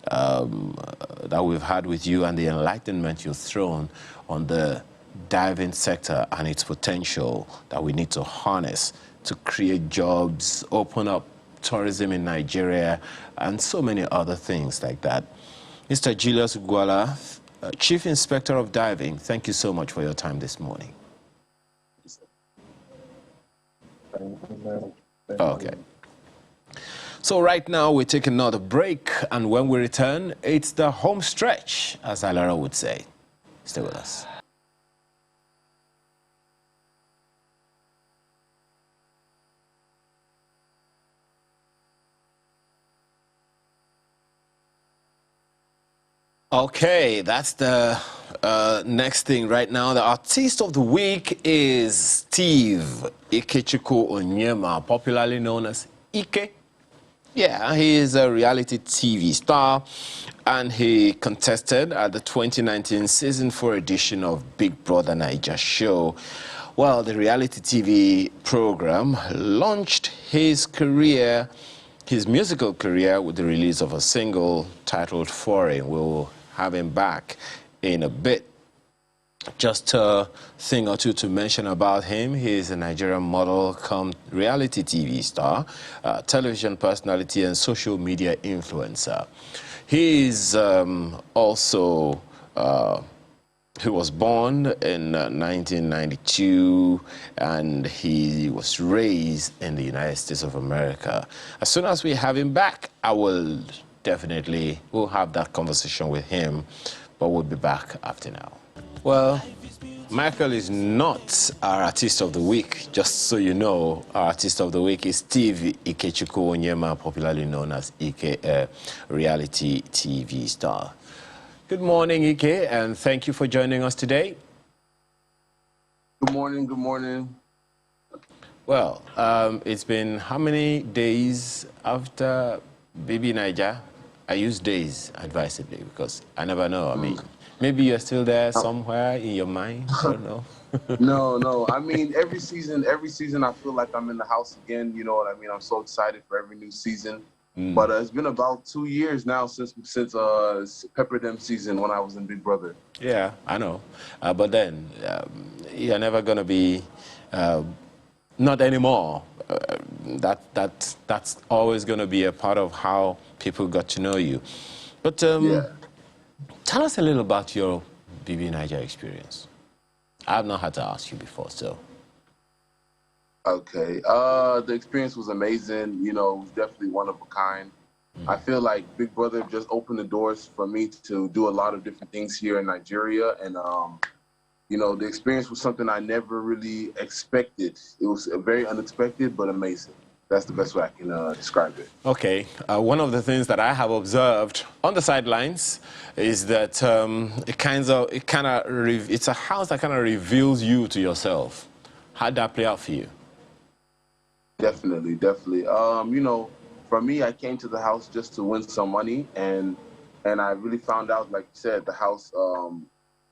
that we've had with you and the enlightenment you've thrown on the diving sector and its potential that we need to harness to create jobs, open up tourism in Nigeria, and so many other things like that. Mr. Julius Ugwala, Chief Inspector of Diving, thank you so much for your time this morning. Okay. So right now, we take another break, and when we return, it's the home stretch, as Alara would say. Stay with us. Okay, that's the next thing right now. The artist of the week is Steve Ikechukwu Onyema, popularly known as Ike. Yeah, he is a reality TV star, and he contested at the 2019 Season 4 edition of Big Brother Naija show. Well, the reality TV program launched his career, his musical career, with the release of a single titled Foreign. We'll have him back in a bit. Just a thing or two to mention about him. He is a Nigerian model come reality TV star, television personality, and social media influencer. He is also, he was born in 1992, and he was raised in the United States of America. As soon as we have him back, we'll have that conversation with him, but we'll be back after now. Well, Michael is not our Artist of the Week. Just so you know, our Artist of the Week is Steve Ikechukwu Onyema, popularly known as Ike, reality TV star. Good morning, Ike, and thank you for joining us today. Good morning, good morning. Well, it's been how many days after Baby Niger? I use days advisedly because I never know. I mean, maybe you're still there somewhere in your mind. I don't know. No. I mean, every season, I feel like I'm in the house again. You know what I mean? I'm so excited for every new season. But it's been about 2 years now since Pepperdam season when I was in Big Brother. Yeah, I know. But then you're never gonna be not anymore. That's always gonna be a part of how people got to know you. But tell us a little about your BB Niger experience. I've not had to ask you before, so. Okay. The experience was amazing. You know, it was definitely one of a kind. I feel like Big Brother just opened the doors for me to do a lot of different things here in Nigeria. And, you know, the experience was something I never really expected. It was very unexpected, but amazing. That's the best way I can describe it. Okay. One of the things that I have observed on the sidelines is that it's a house that kind of reveals you to yourself. How'd that play out for you? Definitely. You know, for me, I came to the house just to win some money, and I really found out, like you said, the house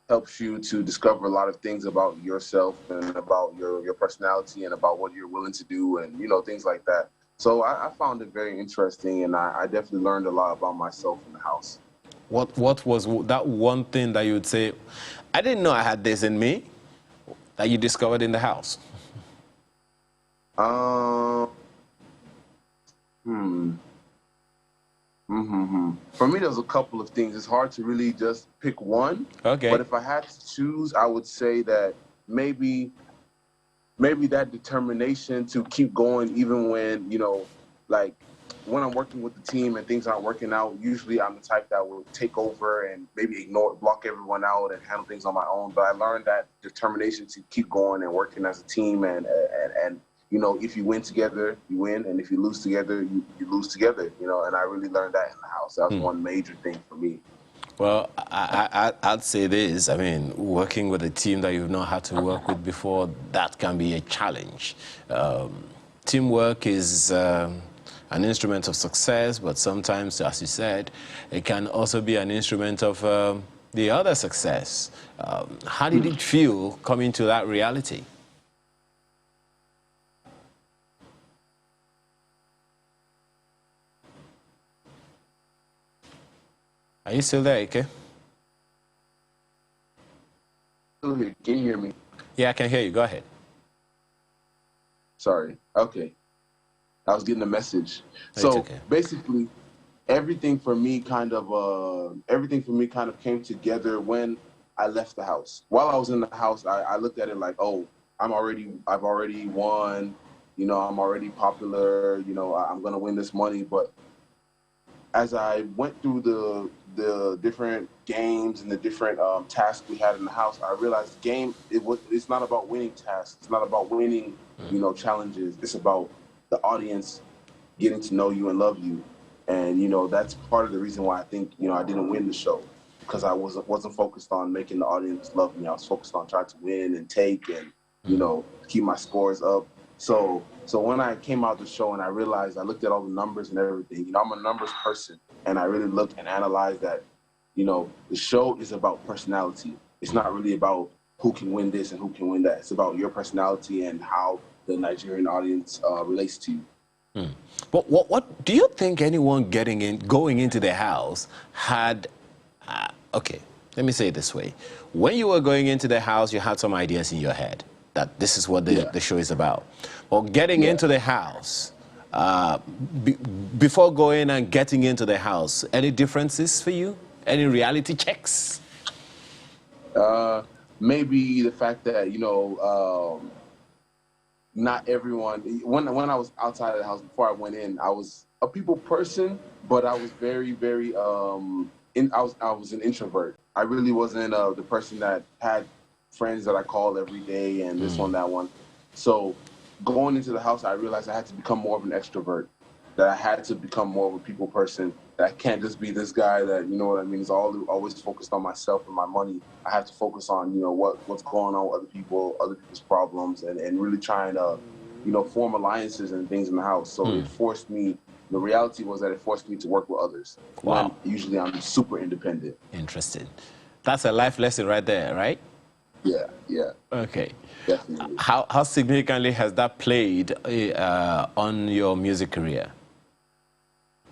helps you to discover a lot of things about yourself and about your personality and about what you're willing to do, and you know, things like that. So I found it very interesting, and I definitely learned a lot about myself in the house. What was that one thing that you would say, I didn't know I had this in me, that you discovered in the house? For me, there's a couple of things. It's hard to really just pick one. Okay. But if I had to choose, I would say that maybe that determination to keep going, even when, you know, like when I'm working with the team and things aren't working out, usually I'm the type that will take over and maybe block everyone out and handle things on my own. But I learned that determination to keep going and working as a team, and you know, if you win together, you win, and if you lose together, you lose together, you know, and I really learned that in the house. That was one major thing for me. Well, I'd say this. I mean, working with a team that you've not had to work with before, that can be a challenge. Teamwork is an instrument of success, but sometimes, as you said, it can also be an instrument of the other success. How did it feel coming to that reality? Are you still there, Ike? Still here. Can you hear me? Yeah, I can hear you. Go ahead. Sorry. Okay. I was getting a message. So okay. Basically, everything for me kind of came together when I left the house. While I was in the house, I looked at it like, oh, I've already won. You know, I'm already popular. You know, I'm gonna win this money. But as I went through the different games and the different tasks we had in the house, I realized it's not about winning tasks. It's not about winning, you know, challenges. It's about the audience getting to know you and love you. And, you know, that's part of the reason why I think, you know, I didn't win the show, because I wasn't focused on making the audience love me. I was focused on trying to win and take and, you know, keep my scores up. So when I came out the show and I realized, I looked at all the numbers and everything, you know, I'm a numbers person, and I really looked and analyzed that, you know, the show is about personality. It's not really about who can win this and who can win that. It's about your personality and how the Nigerian audience relates to you. But what do you think anyone going into the house had? Okay, let me say it this way. When you were going into the house, you had some ideas in your head that this is what the show is about. Or getting into the house, before going and getting into the house, any differences for you? Any reality checks? Maybe the fact that, not everyone, when I was outside of the house before I went in, I was a people person, but I was very, very, I was an introvert. I really wasn't the person that had friends that I called every day and this one, that one. So going into the house, I realized I had to become more of an extrovert, that I had to become more of a people person, that I can't just be this guy that, you know what I mean, is always focused on myself and my money. I have to focus on, what's going on with other people's problems, and really trying to, form alliances and things in the house. So it forced me, the reality was that it forced me to work with others. Wow. When usually I'm super independent. Interesting. That's a life lesson right there, right? Yeah. Okay. Definitely. How significantly has that played on your music career?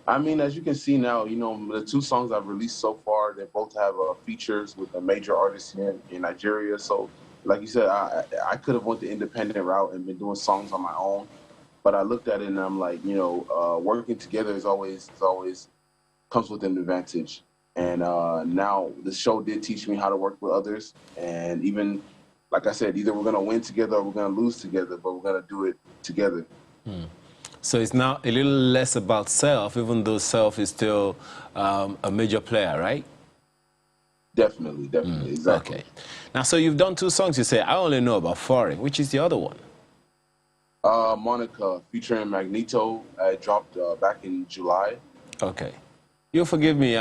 I mean, as you can see now, the 2 songs I've released so far, they both have features with a major artist here in Nigeria. So, like you said, I could have went the independent route and been doing songs on my own, but I looked at it and I'm like, working together is always comes with an advantage. And now the show did teach me how to work with others, and even, like I said, either we're gonna win together or we're gonna lose together, but we're gonna do it together. So it's now a little less about self, even though self is still a major player, right? Definitely, exactly. Okay. Now, so you've done 2 songs. You say, I only know about Foreign. Which is the other one? Monica, featuring Magneto, dropped back in July. Okay. You'll forgive me.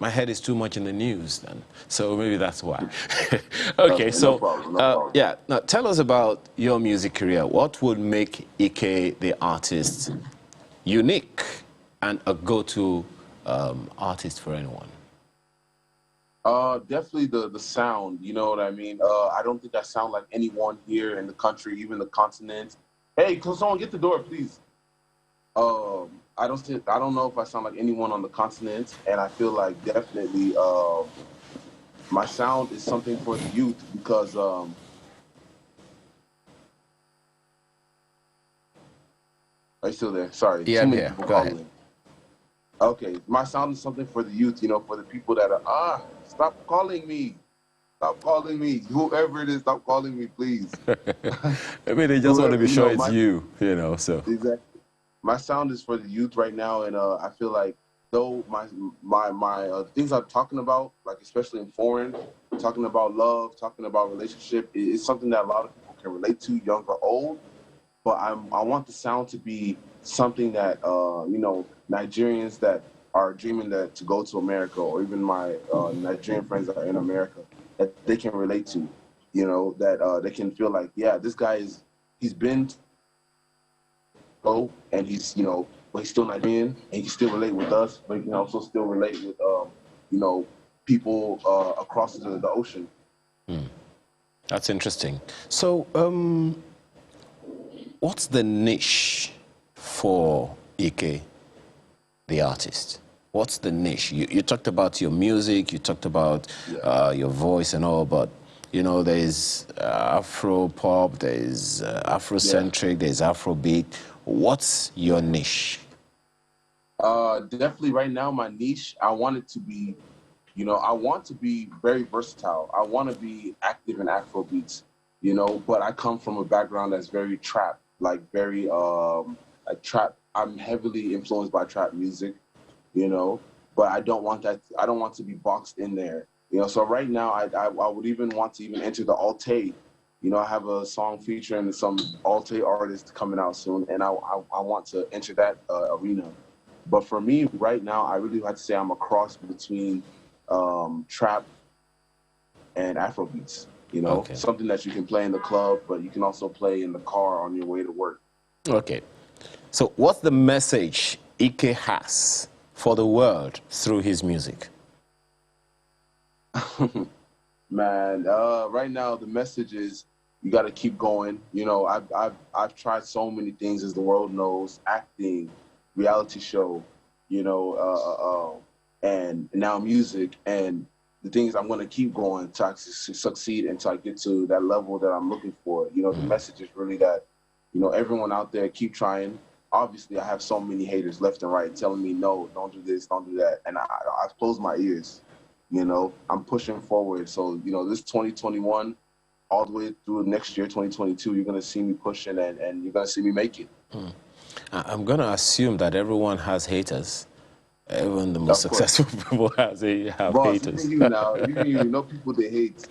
My head is too much in the news then. So maybe that's why. Okay, no problem. Yeah. Now, tell us about your music career. What would make Ike, the artist, unique and a go-to artist for anyone? Definitely the sound, you know what I mean? I don't think I sound like anyone here in the country, even the continent. Hey, can someone get the door, please? I don't know if I sound like anyone on the continent, and I feel like definitely my sound is something for the youth, because are you still there? Sorry, Yeah, too many yeah. people Go calling. ahead. Okay, my sound is something for the youth, for the people that are, stop calling me. Stop calling me. Whoever it is, stop calling me, please. Maybe they just want to be sure it's you, so. Exactly. My sound is for the youth right now, and I feel like, though my things I'm talking about, like especially in Foreign, talking about love, talking about relationship, it's something that a lot of people can relate to, young or old. But I want the sound to be something that Nigerians that are dreaming to go to America, or even my Nigerian friends that are in America, that they can relate to, that they can feel like, yeah, this guy he's been and he's but he's still Nigerian, and he can still relate with us, but he can also still relate with people across the ocean. That's interesting. So what's the niche for Ike, the artist? What's the niche? You talked about your music, you talked about your voice and all, but there's Afro pop, there's Afrocentric, there's Afrobeat. What's your niche? Definitely right now, my niche, I want it to be, I want to be very versatile. I want to be active in Afro beats, but I come from a background that's very trap, like very like trap. I'm heavily influenced by trap music, but I don't want that. I don't want to be boxed in there, So right now, I would even want to enter the Alte. I have a song featuring some Alte artists coming out soon, and I want to enter that arena. But for me, right now, I really have to say I'm a cross between trap and Afrobeats. Okay. Something that you can play in the club, but you can also play in the car on your way to work. Okay. So what's the message Ike has for the world through his music? Man, right now the message is you got to keep going. I've tried so many things, as the world knows: acting, reality show, and now music. And the thing is, I'm going to keep going to succeed until I get to that level that I'm looking for. You know, the message is really that, you know, everyone out there, keep trying. Obviously, I have so many haters left and right telling me, no, don't do this, don't do that. And I've closed my ears. You know, I'm pushing forward. So, you know, this 2021, all the way through next year, 2022, you're going to see me pushing and you're going to see me make it. I'm going to assume that everyone has haters. Even the most successful people have haters. You now, you know people they hate.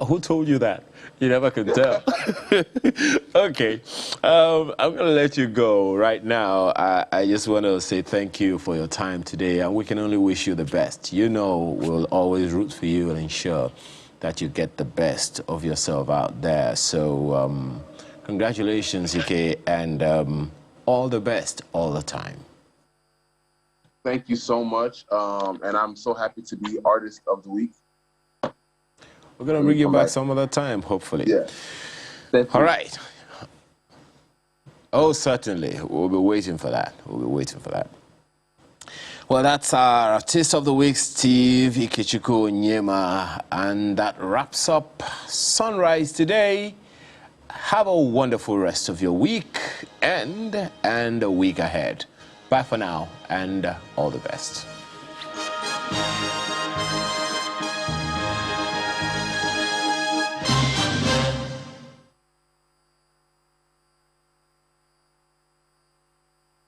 Who told you that? You never can tell. Okay, I'm going to let you go right now. I just want to say thank you for your time today, and we can only wish you the best. You know, we'll always root for you and ensure that you get the best of yourself out there. So congratulations, Ike, and all the best all the time. Thank you so much, and I'm so happy to be Artist of the Week. We're going to bring you back some other time, hopefully. Yeah. All right. Oh, certainly. We'll be waiting for that. We'll be waiting for that. Well, that's our Artist of the Week, Steve Ikechukwu Onyema, and that wraps up Sunrise today. Have a wonderful rest of your week and a week ahead. Bye for now, and all the best.